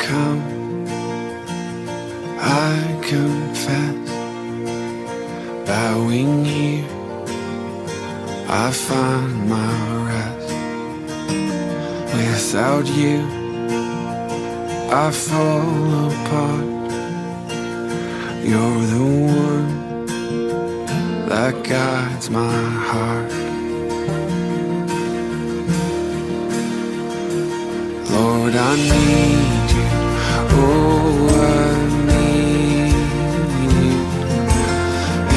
come, I confess, bowing here, I find my rest. Without you, I fall apart. You're the one that guides my heart. Lord, I need you. Oh, I need you.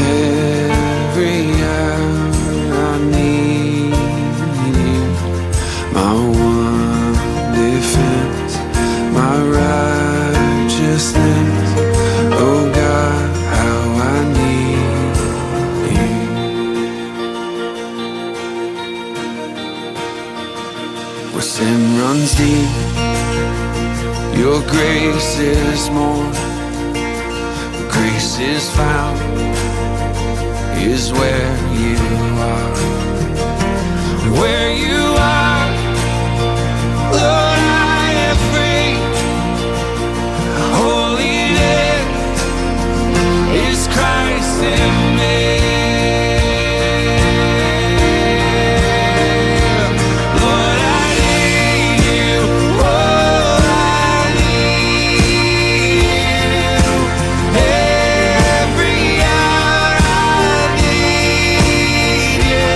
Every hour I need you. My one defense, my righteousness. Oh God, how I need you. Where sin runs deep, your grace is more. Where grace is found is where you are. Where you are, Lord, I am free. Holiness is Christ in me. Lord, I need you. Oh, I need you. Every hour I need you.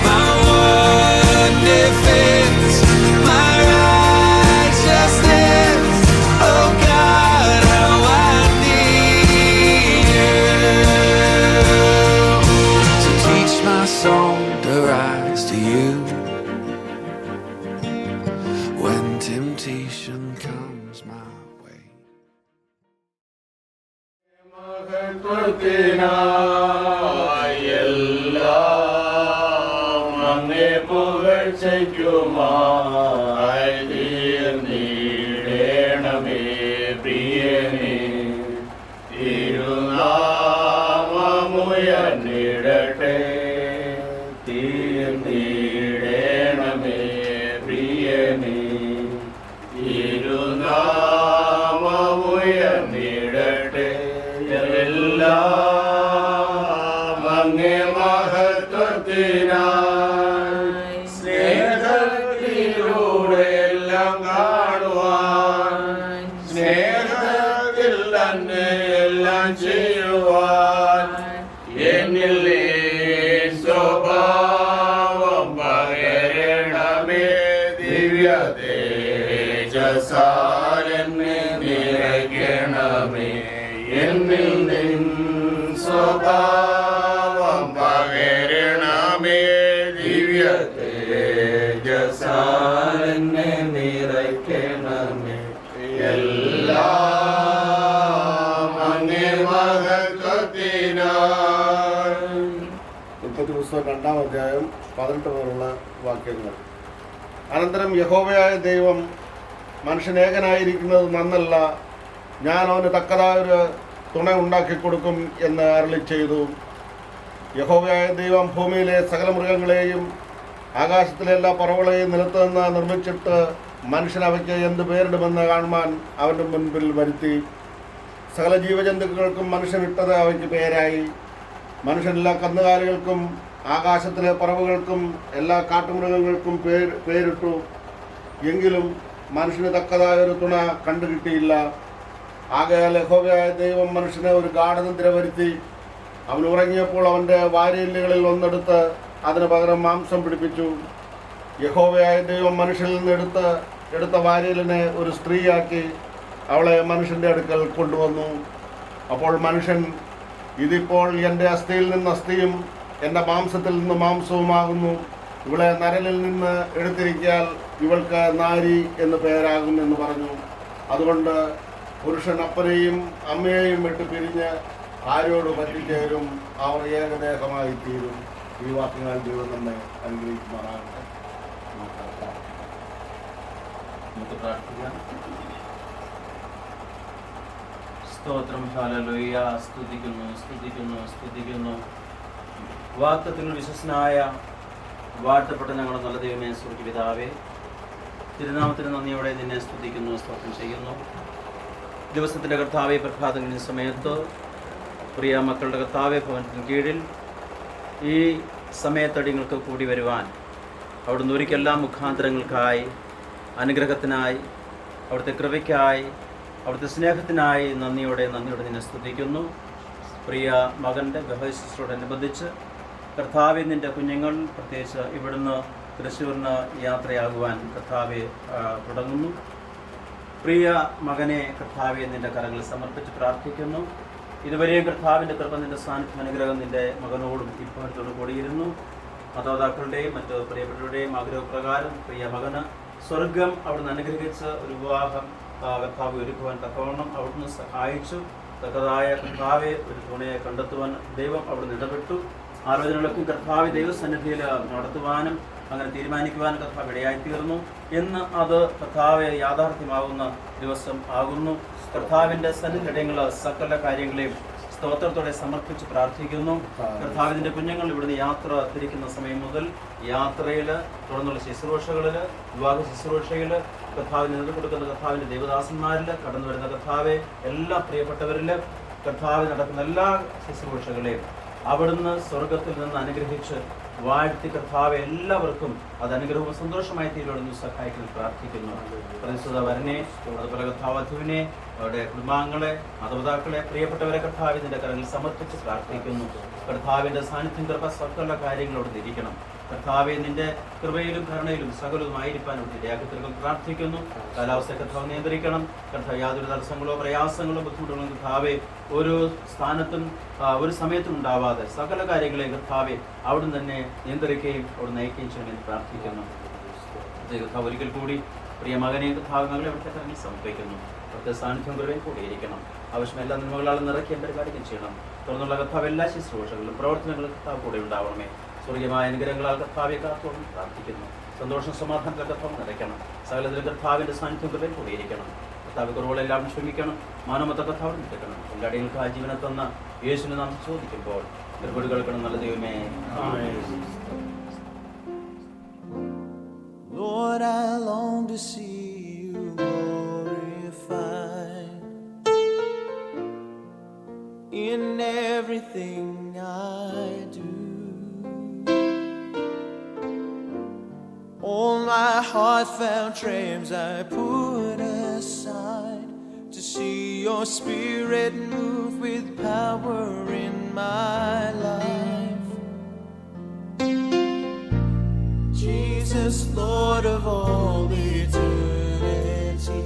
My one defense, my righteousness. Oh God, how I need you. So teach my soul to rise to you when temptation comes my way. എല്ലാം അങ്ങേ പുകഴ്ചയ്ക്കുമായി തീർന്നിടേണമേ പ്രിയനേ. തിരുനാമമുയർന്നിടട്ടെ, തീർന്നിടേണമേ പ്രിയനേ. തിരുനാമമുയർന്നിടട്ടെ, എല്ലാം അങ്ങേ മഹത്വത്തിനായി സ്നേഹത്തിലൂടെ എല്ലാം കാണുവാൻ, സ്നേഹത്തിൽ തന്നെ എല്ലാം ചെയ്യുവാൻ എന്നിൽ നീ സ്വഭാവം പകരണമേ. ദിവ്യ തേജസ്സാൽ എന്നെ നിറയ്ക്കണമേ. എന്നിൽ നിൻ സ്വഭാവം പകരണമേ. ദിവ്യ തേജസ്സാൽ എന്നെ നിറയ്ക്കണമേ. എല്ലാം അങ്ങേ മഹത്വത്തിനായി. ഉൽപ്പത്തി പുസ്തകം 2-ാം അധ്യായം 18 മുതലുള്ള വാക്യങ്ങൾ. അനന്തരം യഹോവയായ ദൈവം മനുഷ്യനേകനായിരിക്കുന്നത് നന്നല്ല, ഞാൻ അവന് തക്കതായൊരു തുണ ഉണ്ടാക്കിക്കൊടുക്കും എന്ന് അരുളി ചെയ്തു. യഹോവയായ ദൈവം ഭൂമിയിലെ സകല മൃഗങ്ങളെയും ആകാശത്തിലെ എല്ലാ പറവകളെയും നിലത്ത് നിന്ന് നിർമ്മിച്ചിട്ട് മനുഷ്യൻ അവയ്ക്ക് എന്ത് പേരിടുമെന്ന് കാണുവാൻ അവൻ്റെ മുൻപിൽ വരുത്തി. സകല ജീവജന്തുക്കൾക്കും മനുഷ്യനിട്ടത് അവയ്ക്ക് പേരായി. മനുഷ്യൻ എല്ലാ കന്നുകാലികൾക്കും ആകാശത്തിലെ പറവുകൾക്കും എല്ലാ കാട്ടുമൃഗങ്ങൾക്കും പേരിട്ടു. എങ്കിലും മനുഷ്യന് തക്കതായ ഒരു തുണ കണ്ടുകിട്ടിയില്ല. ആകയാൽ യഹോവയായ ദൈവം മനുഷ്യനെ ഒരു ഗാഢനിദ്ര വരുത്തി. അവൻ ഉറങ്ങിയപ്പോൾ അവൻ്റെ വാരിയെല്ലുകളിൽ ഒന്നെടുത്ത് അതിന് പകരം മാംസം പിടിപ്പിച്ചു. യഹോവയായ ദൈവം മനുഷ്യനിൽ നിന്ന് എടുത്ത വാരിയലിനെ ഒരു സ്ത്രീയാക്കി അവളെ മനുഷ്യൻ്റെ അടുക്കൽ കൊണ്ടുവന്നു. അപ്പോൾ മനുഷ്യൻ, ഇതിപ്പോൾ എൻ്റെ അസ്ഥിയിൽ നിന്ന് അസ്ഥിയും എൻ്റെ മാംസത്തിൽ നിന്ന് മാംസവുമാകുന്നു. ഇവളെ നരലിൽ നിന്ന് എടുത്തിരിക്കാൽ ഇവൾക്ക് നാരി എന്ന് പേരാകും എന്ന് പറഞ്ഞു. അതുകൊണ്ട് പുരുഷൻ അപ്പനെയും അമ്മയെയും വിട്ട് പിരിഞ്ഞ് ആരോട് പറ്റിച്ചേരും, അവർ ഏകദേഹമായി തീരും. ഈ വാക്കുകൾ ദൈവം നമ്മെ അനുഗ്രഹിക്കുമാറാകട്ടെ. നമുക്ക് പ്രാർത്ഥിക്കാം. സ്തോത്രം, ഹല്ലേലൂയ. സ്തുതിക്കുന്നു, സ്തുതിക്കുന്നു, സ്തുതിക്കുന്നു. വാഗ്ദത്തത്തിൽ വിശ്വസ്തനായ വാഴ്ത്തപ്പെട്ട ഞങ്ങളുടെ നല്ല ദൈവമേ, സ്വർഗ്ഗപിതാവേ, തിരുനാമത്തിന് നന്ദിയോടെ നിന്നെ സ്തുതിക്കുന്നു, സ്തോത്രം ചെയ്യുന്നു. ദിവസത്തിൻ്റെ കർത്താവെ, പ്രഭാതങ്ങളിൽ സമയത്ത് പ്രിയ മക്കളുടെ കർത്താവെ ഭവനത്തിന് കീഴിൽ ഈ സമയത്തടിങ്ങൾക്ക് കൂടി വരുവാൻ അവിടുന്ന് ഒരിക്കലെല്ലാം മുഖാന്തരങ്ങൾക്കായി, അനുഗ്രഹത്തിനായി, അവിടുത്തെ കൃപയ്ക്കായി, അവിടുത്തെ സ്നേഹത്തിനായി നന്ദിയോടെ നിന്നെ സ്തുതിക്കുന്നു. പ്രിയ മകൻ്റെ വിവാഹശുശ്രൂഷയോടനുബന്ധിച്ച് കർത്താവെ, നിൻ്റെ കുഞ്ഞുങ്ങൾ പ്രത്യേകിച്ച് ഇവിടുന്ന് തൃശ്ശൂരിന് യാത്രയാകുവാൻ കർത്താവെ തുടങ്ങുന്നു. പ്രിയ മകനെ കർത്താവെ നിൻ്റെ കരങ്ങളിൽ സമർപ്പിച്ച് പ്രാർത്ഥിക്കുന്നു. ഇതുവരെയും കർത്താവിൻ്റെ കൃപ, നിൻ്റെ സാന്നിധ്യം, അനുഗ്രഹം നിൻ്റെ മകനോടും ഇപ്പോഴത്തോടും കൂടിയിരുന്നു. മാതാപിതാക്കളുടെയും മറ്റ് പ്രിയപ്പെട്ടവരുടെയും ആഗ്രഹപ്രകാരം പ്രിയ മകന് സ്വർഗം അവിടുന്ന് അനുഗ്രഹിച്ച് ഒരു വിവാഹം കർത്താവ് ഒരുക്കുവാൻ തക്കവണ്ണം അവിടുന്ന് സഹായിച്ചു. തക്കതായ കർത്താവെ ഒരു തുണയെ കണ്ടെത്തുവാൻ ദൈവം അവിടുന്ന് ഇടപെട്ടു. ആലോചനകളൊക്കെ കർത്താവ് ദൈവസന്നിധിയിൽ നടത്തുവാനും അങ്ങനെ തീരുമാനിക്കുവാനും കർത്താവ് ഇടയായിത്തീർന്നു. എന്ന് അത് കർത്താവെ യാഥാർത്ഥ്യമാകുന്ന ദിവസം ആകുന്നു. കർത്താവിൻ്റെ സന്നിധിയിടങ്ങൾ സകല കാര്യങ്ങളെയും സ്തോത്രത്തോടെ സമർപ്പിച്ച് പ്രാർത്ഥിക്കുന്നു. കർത്താവിൻ്റെ കുഞ്ഞുങ്ങൾ ഇവിടുന്ന് യാത്ര തിരിക്കുന്ന സമയം മുതൽ യാത്രയിൽ, തുടർന്നുള്ള ശുശ്രൂഷകളിൽ, വിവാഹ ശുശ്രൂഷയിൽ, കർത്താവിന് നേതൃത്വം കൊടുക്കുന്ന കർത്താവിൻ്റെ ദേവദാസന്മാരിൽ, കടന്നു വരുന്ന കർത്താവെ എല്ലാ പ്രിയപ്പെട്ടവരിൽ, കർത്താവിൽ നടക്കുന്ന എല്ലാ ശുശ്രൂഷകളെയും അവിടുന്ന് സ്വർഗത്തിൽ നിന്ന് അനുഗ്രഹിച്ച് വാഴ്ത്തി കർത്താവെ എല്ലാവർക്കും അത് അനുഗ്രഹവും സന്തോഷമായി തീരുവാനും സഹായിക്കാൻ പ്രാർത്ഥിക്കുന്നു. പ്രതിഷ്ഠിത വരനെ, അതുപോലെ കർത്താവധുവിനെ, അവരുടെ കുടുംബാംഗങ്ങളെ, മാതാപിതാക്കളെ, പ്രിയപ്പെട്ടവരെ കർത്താവിൻ്റെ കരങ്ങളിൽ സമർപ്പിച്ച് പ്രാർത്ഥിക്കുന്നു. കർത്താവിൻ്റെ സാന്നിധ്യം, കൃപ, സകല കാര്യങ്ങളോട് ഇരിക്കണം. കർത്താവെ നിന്റെ കൃപയിലും കരുണയിലും സകലവുമായിരിക്കാൻ ഇടയാക്കത്തിലും പ്രാർത്ഥിക്കുന്നു. കാലാവസ്ഥ കർത്താവ് നിയന്ത്രിക്കണം. കർത്താവ് യാതൊരു തടസ്സങ്ങളോ പ്രയാസങ്ങളോ ബുദ്ധിമുട്ടുകളോ കർത്താവെ ഒരു സ്ഥാനത്തും ഒരു സമയത്തും ഉണ്ടാവാതെ സകല കാര്യങ്ങളെയും കർത്താവെ അവിടുന്ന് തന്നെ നിയന്ത്രിക്കുകയും അവിടെ നയിക്കുകയും ചെയ്യണമെന്ന് പ്രാർത്ഥിക്കുന്നു. കർത്താവ് ഒരിക്കൽ കൂടി പ്രിയ മകനെയും കർത്താവ് മകളെ അവിടുത്തെ കരങ്ങളിൽ സമർപ്പിക്കുന്നു. അവിടുത്തെ സാന്നിധ്യം കൃപയും കൂടിയിരിക്കണം. ആവശ്യമെല്ലാം നന്മകളാലും നിറയ്ക്കാൻ പരിപാടിക്കും ചെയ്യണം. തുടർന്നുള്ള കർത്താവ് എല്ലാ ശുശ്രൂഷകളിലും പ്രവർത്തനങ്ങളും കർത്താവ് കൂടെ ഉണ്ടാവണമേ. സ്വർഗീയമായ അനുഗ്രഹങ്ങളാൽ കർത്താവെ കാത്തോളം പ്രാർത്ഥിക്കുന്നു. സന്തോഷം, സമാധാനത്തിൽ കർത്താവ് നിറയ്ക്കണം. സകലത്തിലും കർത്താവിൻ്റെ സാന്നിധ്യം കൃപയും കൂടിയിരിക്കണം. കർത്താവ് കുറവുകളെല്ലാം ക്ഷമിക്കണം. മാനവത്തെ കർത്താവ് നിൽക്കണം. എല്ലാ അടികൾക്ക് ആ ജീവനെ തന്ന യേശുവിനെ നാം ചോദിക്കുമ്പോൾ മറുപടി കേൾക്കണം. നല്ല ദൈവമേ, Lord, I long to see you glorified in everything I do. All my heartfelt dreams I put aside to see your spirit move with power in my life. Jesus, Lord of all eternity,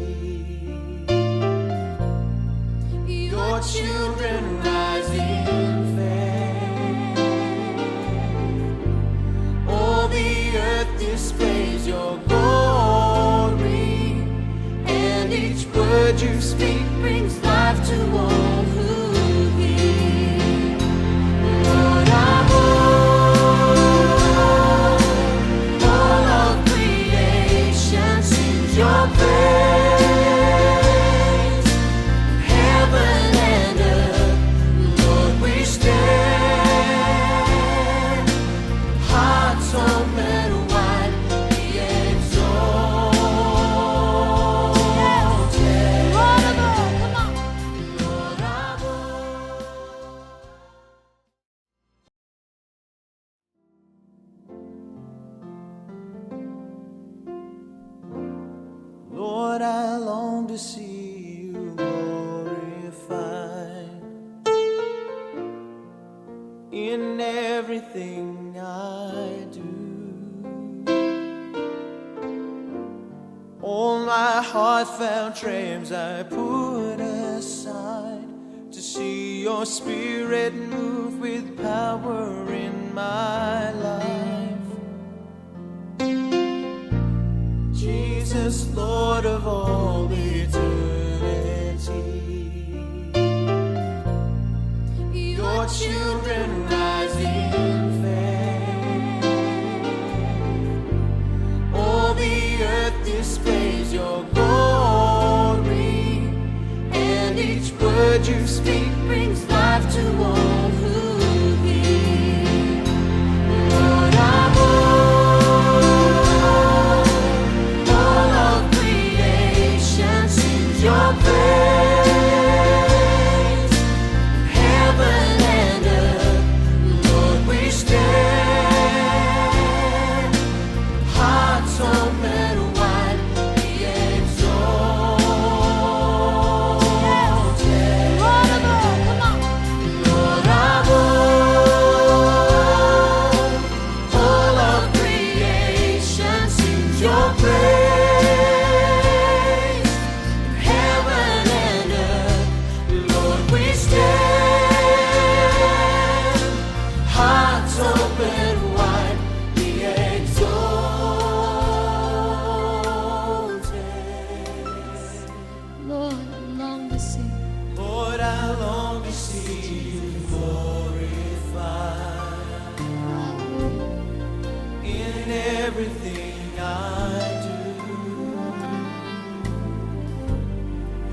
your children rise in faith. All the earth displays your glory, and each word you speak brings life to all who hear. Lord, I'm all of creation sings your praise. Heaven and earth, Lord, we stand. Hearts open wide, we exalted. Lord of all, come on. Lord of all. Lord, I long to see you glorified in everything I do. All my heartfelt dreams I put aside to see your spirit move with power in my life. Jesus, Lord of all eternity, your children rise in faith. All the earth displays your glory, and each word you speak brings life to all who hear. Lord, I'm all your praise. Heaven and earth, Lord, we stand. Hearts open wide, we exalted. Lord of all, come on. Lord of all of creation sings your praise. Heaven and earth, Lord, we stand. Hearts open wide, we exalted. Lord, I long to see. Lord, I long to see you glorified in everything I do.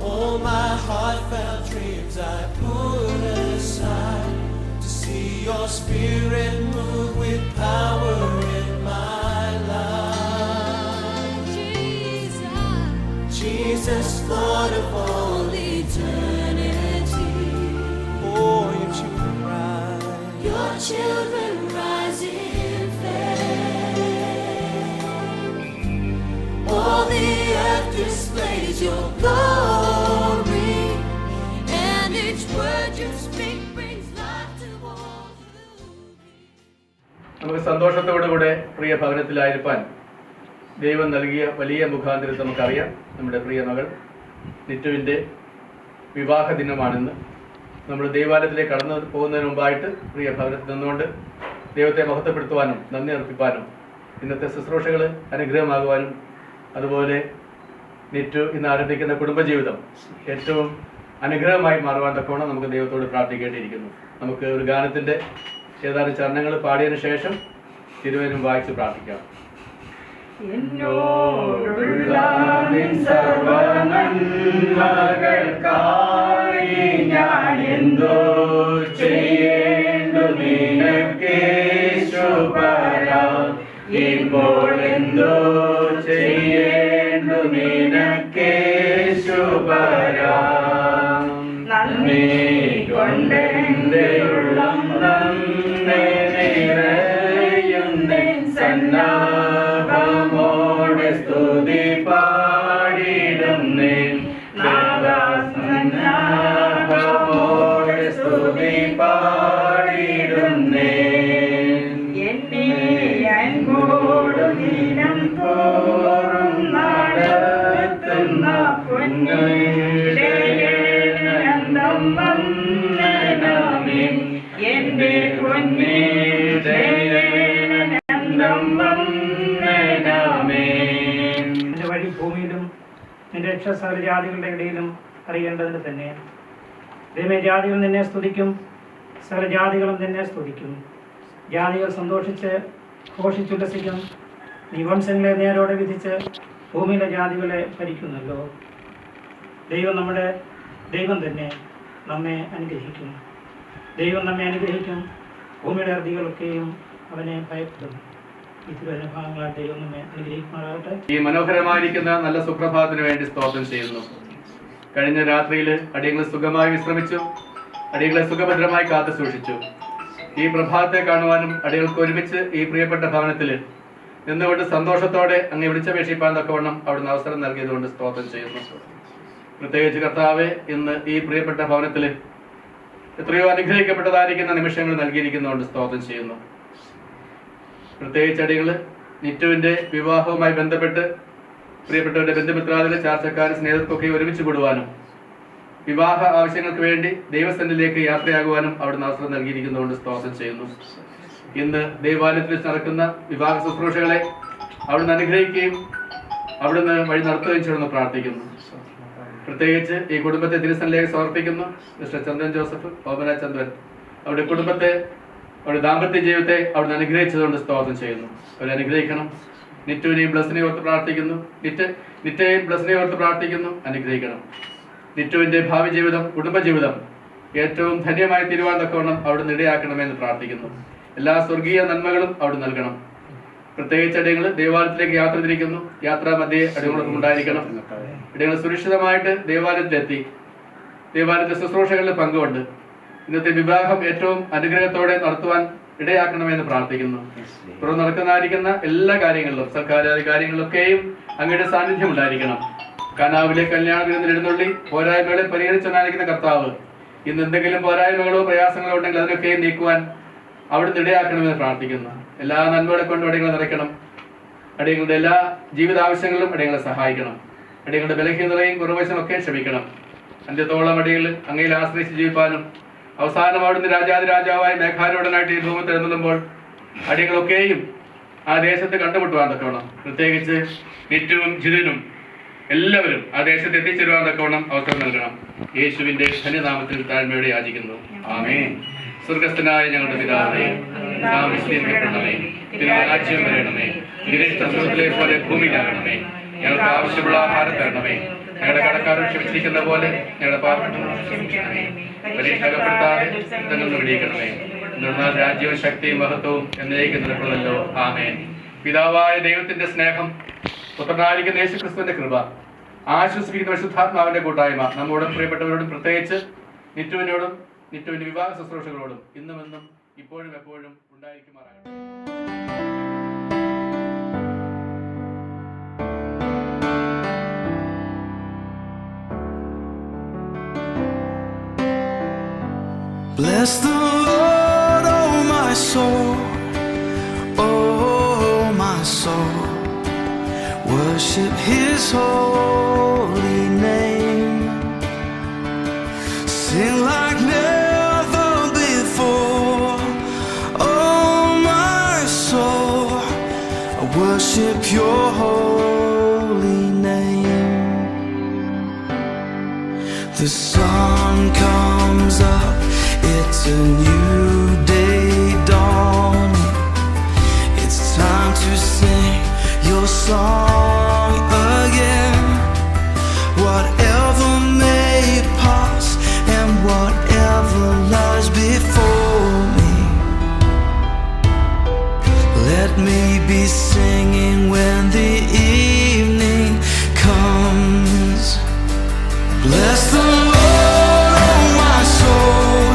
All my heartfelt dreams I put aside to see your spirit move with power in my life. Jesus, Lord of all eternity. Oh, your children rise. Your children rise in faith. All the earth displays your glory, and each word you speak brings life to all who hear. നമുക്ക് സന്തോഷത്തോടുകൂടെ പ്രിയ ഭവനത്തിലായിരിക്കാൻ ദൈവം നൽകിയ വലിയ മുഖാന്തരം നമുക്കറിയാം. നമ്മുടെ പ്രിയ മകൾ നിറ്റുവിൻ്റെ വിവാഹ ദിനമാണെന്ന്. നമ്മൾ ദൈവാലയത്തിലേക്ക് കടന്നു പോകുന്നതിന് മുമ്പായിട്ട് പ്രിയ ഭവനത്തിൽ നിന്നുകൊണ്ട് ദൈവത്തെ മഹത്വപ്പെടുത്തുവാനും നന്ദി അർപ്പിക്കാനും ഇന്നത്തെ ശുശ്രൂഷകൾ അനുഗ്രഹമാകുവാനും അതുപോലെ നിറ്റു ഇന്ന് ആരംഭിക്കുന്ന കുടുംബജീവിതം ഏറ്റവും അനുഗ്രഹമായി മാറുവാൻ തക്കവണ്ണം നമുക്ക് ദൈവത്തോട് പ്രാർത്ഥിക്കേണ്ടിയിരിക്കുന്നു. നമുക്ക് ഒരു ഗാനത്തിൻ്റെ ഏതാനും ചരണങ്ങൾ പാടിയതിനു ശേഷം തിരുവചനം വായിച്ച് പ്രാർത്ഥിക്കാം. എന്നോടുള്ള നിൻ സർവ്വനന്മകൾക്കായി ഞാൻ എന്തോ ചെയ്യേണ്ടു നിനക്കേശുപരാ. ഇപ്പോൾ എന്തോ ചെയ്യേണ്ടു നിനക്കേശുപരാ. നന്ദി കൊണ്ടെന്റെ ഉള്ളം നന്നെ നിറയുന്നേൻ സന്നാഹമോടെ സ്തുതി പാടിടുന്നേൻ. സന്നാഹമോടെ സ്തുതി പാടിടുന്നേൻ. എന്നെ അൻപോടു ദിനം തോറും നടത്തുന്ന പൊന്നിടയനന്തം വന്ദനമേ. എന്റെ പൊന്നിടയനന്തം വന്ദനമേ. നിന്റെ വഴി ഭൂമിയിലും നിന്റെ രക്ഷ സകല ജാതികളുടെ ഇടയിലും അറിയേണ്ടതിന് തന്നെ. ദൈവമേ, ജാതികൾ നിന്നെ സ്തുതിക്കും, സകല ജാതികളും നിന്നെ സ്തുതിക്കും. ജാതികൾ സന്തോഷിച്ച് ഘോഷിച്ചുല്ലസിക്കും. നീ വംശങ്ങളെ നേരോടെ വിധിച്ച് ഭൂമിയിലെ ജാതികളെ ഭരിക്കുന്നല്ലോ. നമ്മുടെ ദൈവം തന്നെ നമ്മെ അനുഗ്രഹിക്കും. ദൈവം നമ്മെ അനുഗ്രഹിക്കും. ഭൂമിയുടെ അർദികളൊക്കെയും അവനെ ഭയപ്പെടും. ഈ തിരുവചനഭാഗങ്ങളാൽ ദൈവം നമ്മെ അനുഗ്രഹിക്കുമാറാകട്ടെ. ഈ മനോഹരമായിരിക്കുന്ന നല്ല സുപ്രഭാതത്തിന് വേണ്ടി സ്തോത്രം ചെയ്യുന്നു. കഴിഞ്ഞ രാത്രിയിൽ അടിയങ്ങളെ സുഖമായി വിശ്രമിച്ചു, അടിയങ്ങളെ സുഖഭദ്രമായി കാത്തു സൂക്ഷിച്ചു. ഈ പ്രഭാതത്തെ കാണുവാനും അടിയങ്ങൾക്ക് ഒരുമിച്ച് ഈ പ്രിയപ്പെട്ട ഭവനത്തിൽ നിന്നുകൊണ്ട് സന്തോഷത്തോടെ അങ്ങ് വിളിച്ചപേക്ഷിപ്പാൻ തക്കവണ്ണം അവിടുന്ന് അവസരം നൽകിയതുകൊണ്ട് സ്തോത്രം ചെയ്യുന്നു. പ്രത്യേകിച്ച് കർത്താവെ, ഇന്ന് ഈ പ്രിയപ്പെട്ട ഭവനത്തിൽ എത്രയോ അനുഗ്രഹിക്കപ്പെട്ടതായിരിക്കുന്ന നിമിഷങ്ങൾ നൽകിയിരിക്കുന്നതുകൊണ്ട് സ്തോത്രം ചെയ്യുന്നു. പ്രത്യേകിച്ച് അടികൾ നിറ്റുവിൻ്റെ വിവാഹവുമായി ബന്ധപ്പെട്ട് പ്രിയപ്പെട്ടവരുടെ ബന്ധുമിത്രാദികളെ ചാർച്ചക്കാരും സ്നേഹിതർക്കൊക്കെ ഒരുമിച്ച് കൂടുവാനും വിവാഹ ആവശ്യങ്ങൾക്ക് വേണ്ടി ദൈവസന്നിധിയിലേക്ക് യാത്രയാകുവാനും അവിടുന്ന് അവസരം നൽകിയിരിക്കുന്നതുകൊണ്ട് സ്തോത്രം ചെയ്യുന്നു. ഇന്ന് ദൈവാലയത്തിൽ നടക്കുന്ന വിവാഹ ശുശ്രൂഷകളെ അവിടുന്ന് അനുഗ്രഹിക്കുകയും അവിടുന്ന് വഴി നടത്തുകയും ചെയ്യണമെന്ന് പ്രാർത്ഥിക്കുന്നു. പ്രത്യേകിച്ച് ഈ കുടുംബത്തെ തിരുസന്നിധിയിലേക്ക് സമർപ്പിക്കുന്നു. മിസ്റ്റർ ചന്ദ്രൻ ജോസഫ്, ഓമന ചന്ദ്രൻ, അവരുടെ കുടുംബത്തെ, അവരുടെ ദാമ്പത്യ ജീവിതത്തെ അവിടുന്ന് അനുഗ്രഹിച്ചതുകൊണ്ട് സ്തോത്രം ചെയ്യുന്നു. അവരെ അനുഗ്രഹിക്കണം. നിറ്റുവിനെയും ബ്ലസ്സിനെയും ഓർത്ത് പ്രാർത്ഥിക്കുന്നു. നിറ്റയെയും ബ്ലസ്സിനെയും ഓർത്ത് പ്രാർത്ഥിക്കുന്നു. അനുഗ്രഹിക്കണം. നിറ്റുവിൻ്റെ ഭാവി ജീവിതം, കുടുംബജീവിതം ഏറ്റവും ധന്യമായി തീരുവാൻ തക്കവണ്ണം അവിടുന്ന് ഇടയാക്കണമെന്ന് പ്രാർത്ഥിക്കുന്നു. എല്ലാ സ്വർഗീയ നന്മകളും അവിടെ നൽകണം. പ്രത്യേകിച്ച് അടിയങ്ങൾ ദേവാലയത്തിലേക്ക് യാത്ര തിരിക്കുന്നു. യാത്രാ മധ്യേ അടിയങ്ങളൊക്കെ ഉണ്ടായിരിക്കണം. അടിയങ്ങൾ സുരക്ഷിതമായിട്ട് ദേവാലയത്തിലെത്തി ദേവാലയത്തെ ശുശ്രൂഷകളിൽ പങ്കുകൊണ്ട് ഇന്നത്തെ വിവാഹം ഏറ്റവും അനുഗ്രഹത്തോടെ നടത്തുവാൻ ഇടയാക്കണമെന്ന് പ്രാർത്ഥിക്കുന്നു. തുടർന്ന് നടക്കുന്നതായിരിക്കുന്ന എല്ലാ കാര്യങ്ങളിലും സർക്കാരായ കാര്യങ്ങളിലൊക്കെയും അങ്ങയുടെ സാന്നിധ്യം ഉണ്ടായിരിക്കണം. കനാവിലെ കല്യാണ വിരുന്നിൽ എഴുന്നള്ളി പോരായ്മകളെ പരിഹരിച്ചുകൊണ്ടായിരിക്കുന്ന കർത്താവ് ഇന്ന് എന്തെങ്കിലും പോരായ്മകളോ പ്രയാസങ്ങളോ ഉണ്ടെങ്കിൽ അതിനൊക്കെയും നീക്കുവാൻ അവിടുന്ന് ഇടയാക്കണമെന്ന് പ്രാർത്ഥിക്കുന്നു. എല്ലാ നന്മകളെ കൊണ്ട് അടിയങ്ങളെ നിറയ്ക്കണം. അടിയങ്ങളുടെ എല്ലാ ജീവിതാവശ്യങ്ങളിലും അടിയങ്ങളെ സഹായിക്കണം. അടിയങ്ങളുടെ ബലഹീനതയും കുറവശമൊക്കെ ക്ഷമിക്കണം. അന്ത്യത്തോളം അടികൾ അങ്ങയിൽ ആശ്രയിച്ച് ജീവിപ്പാനും അവസാനം അവിടുന്ന് രാജാതിരാജാവായി മേഘാരൂഢനായിട്ട് ഈ ഭൂമി എഴുന്നള്ളുമ്പോൾ അടിയങ്ങളൊക്കെയും ആ ദേശത്ത് കണ്ടുമുട്ടുവാൻ തക്കവണ്ണം, പ്രത്യേകിച്ച് നിറ്റുവും ജിതിനും എല്ലാവരും ആ ദേശത്ത് എത്തിച്ചേരുവാൻ തക്കവണ്ണം അവസരം നൽകണം. യേശുവിന്റെ ധന്യനാമത്തിൽ താഴ്മയോടെ യാചിക്കുന്നു. ആമേൻ. സ്വർഗസ്ഥനായ ഞങ്ങളുടെ പിതാവേ, നാം വിശദീകരിക്കപ്പെടണമേ. രാജ്യം വരണമേ. സ്വർഗ്ഗത്തിലെ പോലെ ഭൂമിയിലാകണമേ. ഞങ്ങൾക്ക് ആവശ്യമുള്ള ആഹാരം തരണമേ. ഞങ്ങളുടെ കടക്കാരോട് ക്ഷമിച്ചിരിക്കുന്ന പോലെ ഞങ്ങളുടെ പാപങ്ങളോട് ക്ഷമിക്കണമേ. പരീക്ഷപ്പെടുത്താതെ ഞങ്ങൾ വിടിയിക്കണമേ. എന്നാൽ രാജ്യവും ശക്തിയും മഹത്വവും എന്നേക്കും നിലകൊള്ളല്ലോ. ആമേൻ. പിതാവായ ദൈവത്തിന്റെ സ്നേഹം, പുത്രനായിരിക്കുന്ന യേശുക്രിസ്തുവിന്റെ കൃപ, ആശ്വസിപ്പിക്കുന്ന വിശുദ്ധാത്മാവിന്റെ കൂട്ടായ്മ നമ്മോടും പ്രിയപ്പെട്ടവരോടും പ്രത്യേകിച്ച് നിറ്റുവിനോടും നിറ്റുവിന്റെ വിവാഹ ശുശ്രൂഷകളോടും ഇന്നും എന്നും ഇപ്പോഴും എപ്പോഴും ഉണ്ടായിരിക്കുമാറാകട്ടെ. Bless the Lord, oh my soul, oh my soul. Worship His holy name. Sing like never before, oh my soul. I worship Your holy name. The sun comes up, it's a new day dawning. It's time to sing Your song again. Whatever may pass and whatever lies before me, let me be singing when the evening comes. Bless the Lord, oh my soul,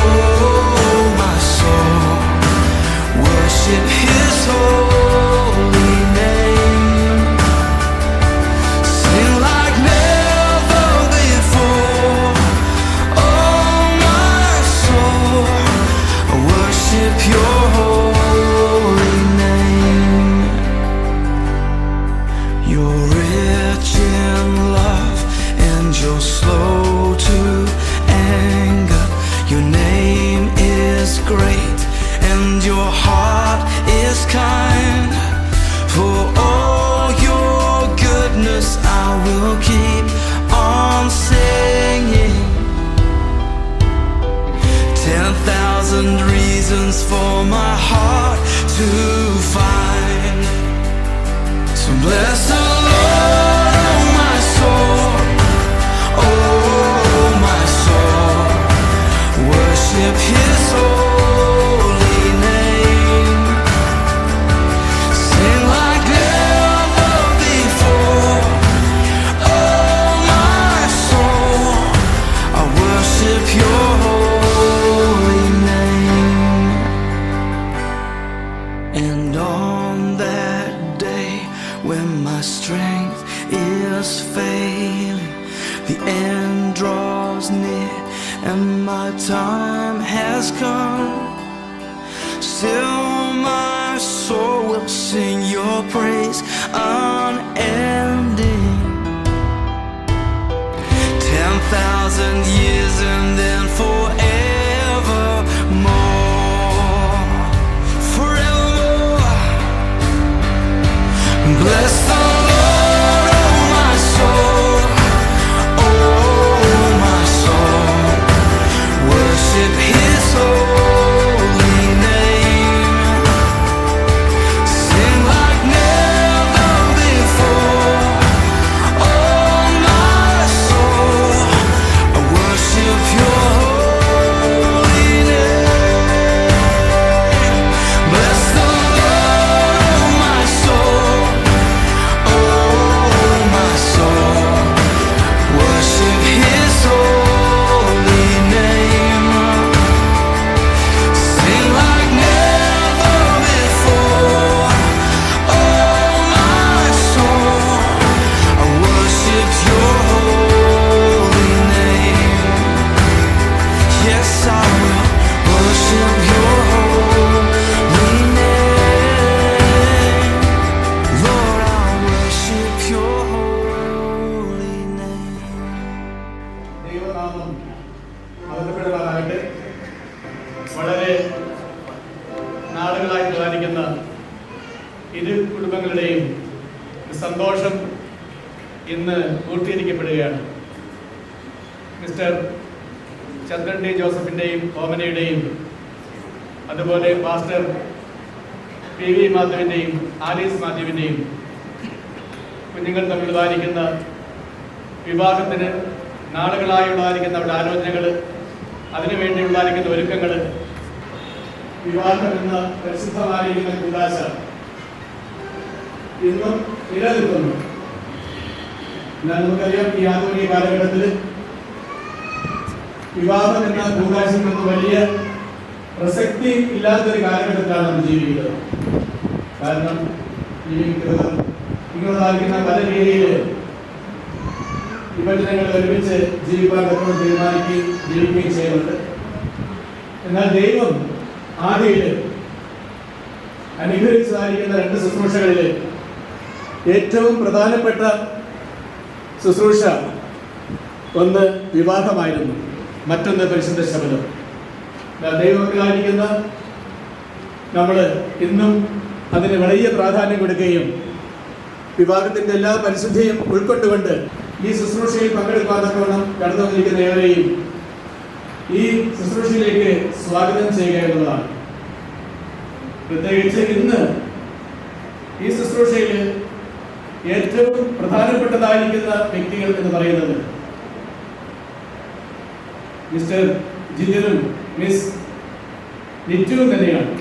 oh my soul. Worship His holy name. Sing like never before, oh my soul. Worship Your holy name. You're rich in love and You're slow to anger. Your name is great and Your heart is kind. For all Your goodness I will keep on singing. 10,000 reasons for my heart to find. So bless the Lord, oh my soul, oh my soul. Worship His holy name. Sing like never before, oh my soul. I worship Your holy name. And on that day when my strength is failing, the end draws near and my time has come, still my soul will sing Your praise unending. 10,000 years and then forevermore, forevermore. Bless the Lord, oh my soul, oh my soul. Worship His holy name. Sing like never before, oh my soul. I worship Your holy name. ദൈവനാമം മഹത്വപ്പെടുവാനാകട്ടെ. വളരെ നാളുകളായി പാലിക്കുന്ന ഇരു കുടുംബങ്ങളുടെയും സന്തോഷം ഇന്ന് പൂർത്തീകരിക്കപ്പെടുകയാണ്. Mister ചന്ദ്രൻ D ജോസഫിൻ്റെയും ഓമനയുടെയും അതുപോലെ pastor P V മാധവിൻ്റെയും Alice മാത്യുവിൻ്റെയും കുഞ്ഞുങ്ങൾ തമ്മിൽ പാലിക്കുന്ന വിവാഹത്തിന് നാളുകളായി ഉണ്ടായിരിക്കുന്ന അവരുടെ ആലോചനകൾ, അതിനുവേണ്ടി ഉണ്ടായിരിക്കുന്ന ഒരുക്കങ്ങൾ, വിവാഹം എന്ന പ്രസിദ്ധമായിരിക്കുന്ന കൂടാശ ഇന്നും നിലനിൽക്കുന്നു. എന്നാൽ നമുക്കറിയാം, ഈ ആധുനിക കാലഘട്ടത്തിൽ വിവാഹം എന്ന കൂടാശയ്ക്ക് ഒന്ന് വലിയ പ്രസക്തി ഇല്ലാത്തൊരു കാലഘട്ടത്തിലാണ് നമ്മൾ ജീവിക്കുന്നത്. കാരണം ജീവിക്കുന്നത് ഇങ്ങനെയുള്ള പല രീതിയിൽ യുവജനങ്ങൾ ഒരുമിച്ച് ജീവിക്കാൻ പറ്റുമെന്ന് തീരുമാനിക്കുകയും ജീവിക്കുകയും ചെയ്യുന്നുണ്ട്. എന്നാൽ ദൈവം ആദ്യയിൽ അനുഗ്രഹിച്ചതായിരിക്കുന്ന രണ്ട് ശുശ്രൂഷകളിൽ ഏറ്റവും പ്രധാനപ്പെട്ട ശുശ്രൂഷ ഒന്ന് വിവാഹമായിരുന്നു, മറ്റൊന്ന് പരിശുദ്ധ ശബദം. ദൈവമക്കളായിരിക്കുന്ന നമ്മൾ ഇന്നും അതിന് വലിയ പ്രാധാന്യം കൊടുക്കുകയും വിവാഹത്തിൻ്റെ എല്ലാ പരിശുദ്ധിയും ഉൾക്കൊണ്ടുകൊണ്ട് ഈ ശുശ്രൂഷയിൽ പങ്കെടുക്കാത്തവണ്ണം കടന്നു വന്നിരിക്കുന്ന ഏവരെയും ഈ ശുശ്രൂഷയിലേക്ക് സ്വാഗതം ചെയ്യുക എന്നുള്ളതാണ്. പ്രത്യേകിച്ച് ഇന്ന് ഈ ശുശ്രൂഷയിൽ ഏറ്റവും പ്രധാനപ്പെട്ടതായിരിക്കുന്ന വ്യക്തികൾ എന്ന് പറയുന്നത് മിസ്റ്റർ ജിതിനും മിസ് നിറ്റുവും തന്നെയാണ്.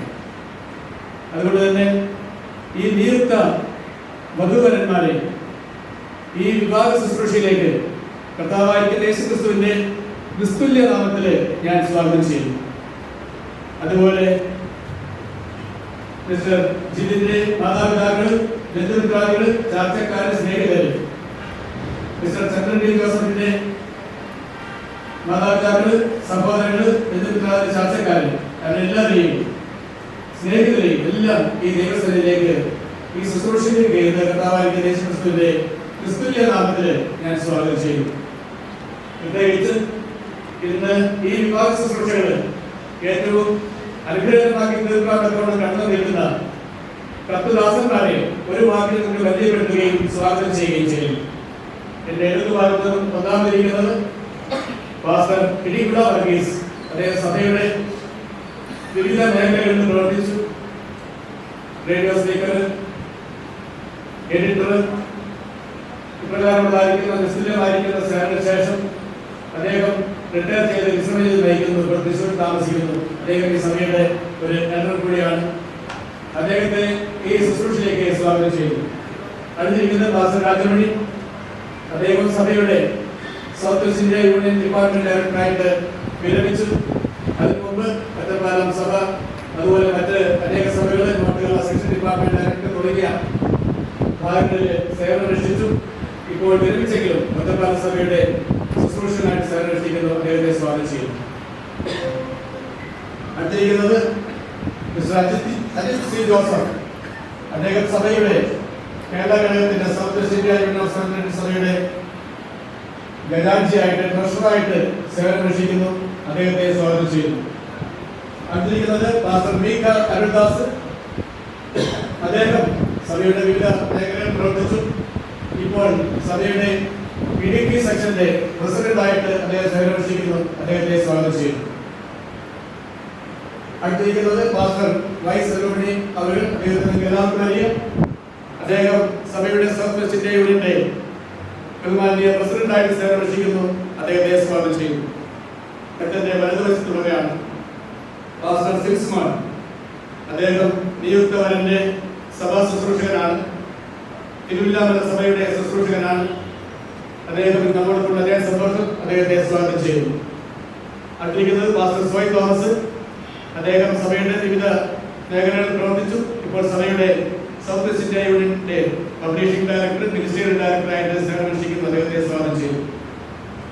അതുകൊണ്ട് തന്നെ ഈ നിയുക്ത വധുവരന്മാരെ ഈ വിവാഹ ശുശ്രൂഷയിലേക്ക് കർത്താവായിരിക്കുന്ന യേശുക്രിസ്തുവിന്റെ നിസ്തുല്യ നാമത്തിൽ ഞാൻ സ്വാഗതം ചെയ്യുന്നു. അതുപോലെ മിസ്റ്റർ ജിതിന്റെ മാതാപിതാക്കൾ, ബന്ധുമിത്രാദികൾ, ചാർച്ചക്കാർ, സ്നേഹിതർ, മിസ്റ്റർ ചന്ദ്രൻ ഡി ജോസഫിന്റെ മാതാപിതാക്കൾ, സഹോദരങ്ങൾ, ബന്ധുമിത്രാദികൾ, ചാർച്ചക്കാർ, അവരെല്ലാവരെയും സ്നേഹിതരെയും എല്ലാം ഈ ദൈവസന്നിധിയിലേക്ക്, ഈ ശുശ്രൂഷയിലേക്ക് കർത്താവായിരിക്കുന്ന യേശുക്രിസ്തുവിന്റെ ക്രിസ്തുവിന്റെ നാമത്തിൽ ഞാൻ സ്വാഗതം ചെയ്യുന്നു. പ്രത്യേകിച്ച് ഇന്ന് ഈ വിവാഹ ശുശ്രൂഷകൾ ഏറ്റവും അനുഗ്രഹമാക്കി തീർക്കാത്തവണ്ണം കടന്നു നിൽക്കുന്ന കർത്തദാസന്മാരെ ഒരു വാക്കിൽ നിങ്ങൾ പരിചയപ്പെടുത്തുകയും സ്വാഗതം ചെയ്യുകയും ചെയ്യും. എന്റെ എഴുതുഭാഗത്ത് ഒന്നാമതിരിക്കുന്നത് പാസ്റ്റർ ഇടികുട വർഗീസ്. അദ്ദേഹം സഭയുടെ വിവിധ മേഖലകളിൽ പ്രവർത്തിച്ചു. റേഡിയോ സ്പീക്കർ, എഡിറ്റർ, ഇപ്രകാരമുള്ളതായിരിക്കുന്ന നിശ്ചലമായിരിക്കുന്ന സേവനത്തിന് ശേഷം അദ്ദേഹം റിട്ടയർ ചെയ്ത് വിശ്രമം ചെയ്ത് നയിക്കുന്നു. ഇപ്പോൾ തൃശ്ശൂർ താമസിക്കുന്നു. അദ്ദേഹം ഈ സഭയുടെ ഒരു എൽഡർ കൂടിയാണ്. അദ്ദേഹത്തെ ഈ ശുശ്രൂഷയിലേക്ക് സ്വാഗതം ചെയ്തു. അടുത്തിരിക്കുന്നത് പാസ്റ്റർ രാജമണി. അദ്ദേഹം സഭയുടെ south west India union department ഡയറക്ടറായിട്ട് വിരമിച്ചു. അതിനു മുമ്പ് ഒറ്റപ്പാലം സഭ, അതുപോലെ മറ്റ് അനേക സഭകൾ, നോട്ടുകൾ, സെക്ഷൻ ഡിപ്പാർട്ട്മെന്റ് ഡയറക്ടർ തുടങ്ങിയ ഭാഗങ്ങളിൽ സേവനമനുഷ്ഠിച്ചു. ഇപ്പോൾ വിരമിച്ചെങ്കിലും ഒറ്റപ്പാലം സഭയുടെ ശുശ്രൂഷനായിട്ട് സേവനമനുഷ്ഠിക്കുന്നു. അദ്ദേഹത്തെ സ്വാഗതം ചെയ്യുന്നു. അടുത്തിരിക്കുന്നത് മിസ്റ്റർ അജിത് സി ജോസഫ്. അദ്ദേഹം സഭയുടെ കേരള ഘടകത്തിന്റെ സൗത്ത് വെസ്റ്റ് ഇന്ത്യ യൂണിയൻ സഭയുടെ ഖജാൻജിയായിട്ട്, ട്രഷറായിട്ട് സേവനമനുഷ്ഠിക്കുന്നു. അദ്ദേഹത്തെ സ്വാഗതം ചെയ്യുന്നു. അടുത്തിരിക്കുന്നത് പാസ്റ്റർ മീക അരുൾദാസ്. അദ്ദേഹം സഭയുടെ വിവിധ മേഖലകളിൽ പ്രവർത്തിച്ചു. ഇപ്പോൾ സഭയുടെ ഇടുക്കി സെക്ഷന്റെ പ്രസിഡന്റായിട്ട് അദ്ദേഹം സേവനമനുഷ്ഠിക്കുന്നു. അദ്ദേഹത്തെ സ്വാഗതം ചെയ്യുന്നു. അടുത്തിരിക്കുന്നത് പാസ്റ്റർ വൈ സെൽവമണി അവർ. അദ്ദേഹത്തിന് എല്ലാവർക്കും അറിയാം. അദ്ദേഹം സഭയുടെ സൗത്ത് വെസ്റ്റ് ഇന്ത്യ യൂണിയന്റെ ബഹുമാനീയ പ്രസിഡന്റായിട്ട് സേവനമനുഷ്ഠിക്കുന്നു. അദ്ദേഹത്തെ സ്വാഗതം ചെയ്യുന്നു. അദ്ദേഹത്തിന്റെ വലതുവശത്തുള്ളവരാണ് പാസ്റ്റർ സിക്സ്മാൻ. അദ്ദേഹം നിയുക്തവരന്റെ സഭാ ശുശ്രൂഷകനാണ്. തിരുവില്ലാമല സഭയുടെ ശുശ്രൂഷകനാണ്. അദ്ദേഹം നമ്മോടൊപ്പം അതേ സന്തോഷം. അദ്ദേഹത്തെ സ്വാഗതം ചെയ്യുന്നു. അടുത്തിരിക്കുന്നത് പാസ്റ്റർ സോയ് തോമസ്. അദ്ദേഹം സഭയുടെ വിവിധ മേഖലകളിൽ പ്രവർത്തിച്ചു. ഇപ്പോൾ സഭയുടെ സൗത്ത് വെസ്റ്റ് ഇന്ത്യ യൂണിയന്റെ പബ്ലിഷിംഗ് ഡയറക്ടർ, മിനിസ്റ്റീരിയൽ ഡയറക്ടറായിട്ട് സേവനമനുഷ്ഠിക്കുന്നു. അദ്ദേഹത്തെ സ്വാഗതം ചെയ്യുന്നു.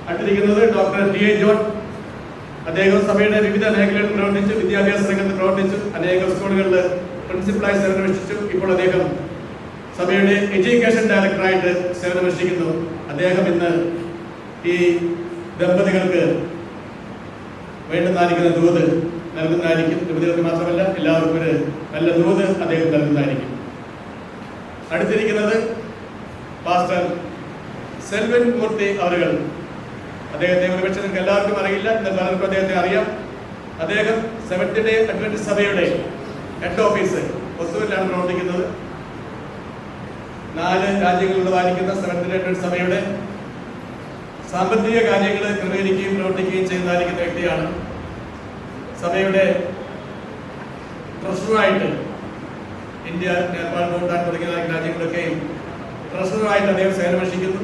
അടുത്തിരിക്കുന്നത് ഡോക്ടർ ടി എ ജോൺ. അദ്ദേഹം സഭയുടെ വിവിധ മേഖലകളിൽ പ്രവർത്തിച്ചു. വിദ്യാഭ്യാസ രംഗത്ത് പ്രവർത്തിച്ചു. അനേകം സ്കൂളുകളിൽ പ്രിൻസിപ്പളായി സേവനമനുഷ്ഠിച്ചു. ഇപ്പോൾ അദ്ദേഹം സഭയുടെ എഡ്യൂക്കേഷൻ ഡയറക്ടറായിട്ട് സേവനമനുഷ്ഠിക്കുന്നു. അദ്ദേഹം ഇന്ന് ഈ ദമ്പതികൾക്ക് വേണ്ടുന്നതായിരിക്കുന്ന ദൂത് നൽകുന്നതായിരിക്കും. ദമ്പതികൾക്ക് മാത്രമല്ല എല്ലാവർക്കും ഒരു നല്ല ദൂത് അദ്ദേഹം നൽകുന്നതായിരിക്കും. അടുത്തിരിക്കുന്നത് പാസ്റ്റർ സെൽവൻ മൂർത്തി അവരുകൾ. അദ്ദേഹത്തെ ഒരുപക്ഷെ നിങ്ങൾക്ക് എല്ലാവർക്കും അറിയില്ല, എന്നാൽ പലർക്കും അദ്ദേഹത്തെ അറിയാം. അദ്ദേഹം സെവൻത് ഡേ അഡ്വന്റിസ്റ്റ് സഭയുടെ ഹെഡ് ഓഫീസ് ഒസൂരിലാണ് പ്രവർത്തിക്കുന്നത്. 4 രാജ്യങ്ങളിലുള്ളതായിരിക്കുന്ന സെവൻത് ഡേ അഡ്വന്റിസ്റ്റ് സഭയുടെ സാമ്പത്തിക കാര്യങ്ങൾ ക്രമീകരിക്കുകയും പ്രവർത്തിക്കുകയും ചെയ്യുന്നതായിരിക്കുന്ന വ്യക്തിയാണ്. സഭയുടെ ട്രഷററായിട്ട് ഇന്ത്യ, നേപ്പാൾ, ഭൂട്ടാൻ തുടങ്ങിയ രാജ്യങ്ങളൊക്കെയും ട്രഷററായിട്ട് അദ്ദേഹം സേവനമനുഷ്ഠിക്കുന്നു.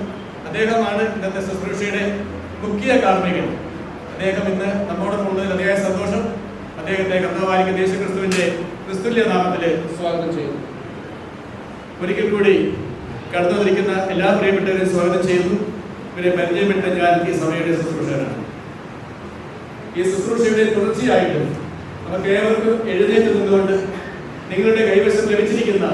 അദ്ദേഹമാണ് ഇന്നത്തെ ശുശ്രൂഷയുടെ മുഖ്യ കാർമ്മികൻ. അദ്ദേഹം ഇന്ന് നമ്മോടൊപ്പം ഉള്ളതിൽ അതിയായ സന്തോഷം. അദ്ദേഹത്തെ കർത്താവായിരിക്കുന്ന യേശുക്രിസ്തുവിന്റെ ക്രിസ്തുല്യ നാമത്തിൽ സ്വാഗതം ചെയ്യുന്നു. ഒരിക്കൽ കൂടി കടന്നു വന്നിരിക്കുന്ന എല്ലാ പ്രിയപ്പെട്ടവരെയും സ്വാഗതം ചെയ്യുന്നു. ഇവരെ പരിചയപ്പെട്ട ഞാൻ ഈ സഭയുടെ ശുശ്രൂഷകനാണ്. ഈ ശുശ്രൂഷയുടെ തുടർച്ചയായിട്ട് നമുക്ക് ഏവർക്കും എഴുന്നേറ്റ് നിന്നുകൊണ്ട് നിങ്ങളുടെ കൈവശം ലഭിച്ചിരിക്കുന്ന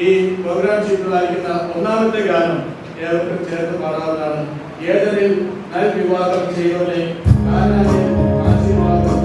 ഈ പ്രോഗ്രാം ഷീറ്റിലായിരിക്കുന്ന ഒന്നാമത്തെ ഗാനം ഏവർക്കും ചേർത്ത് പാടാവുന്നതാണ്. ഏതൊരു വിവാഹം ചെയ്തവരെ ആശീർവാദം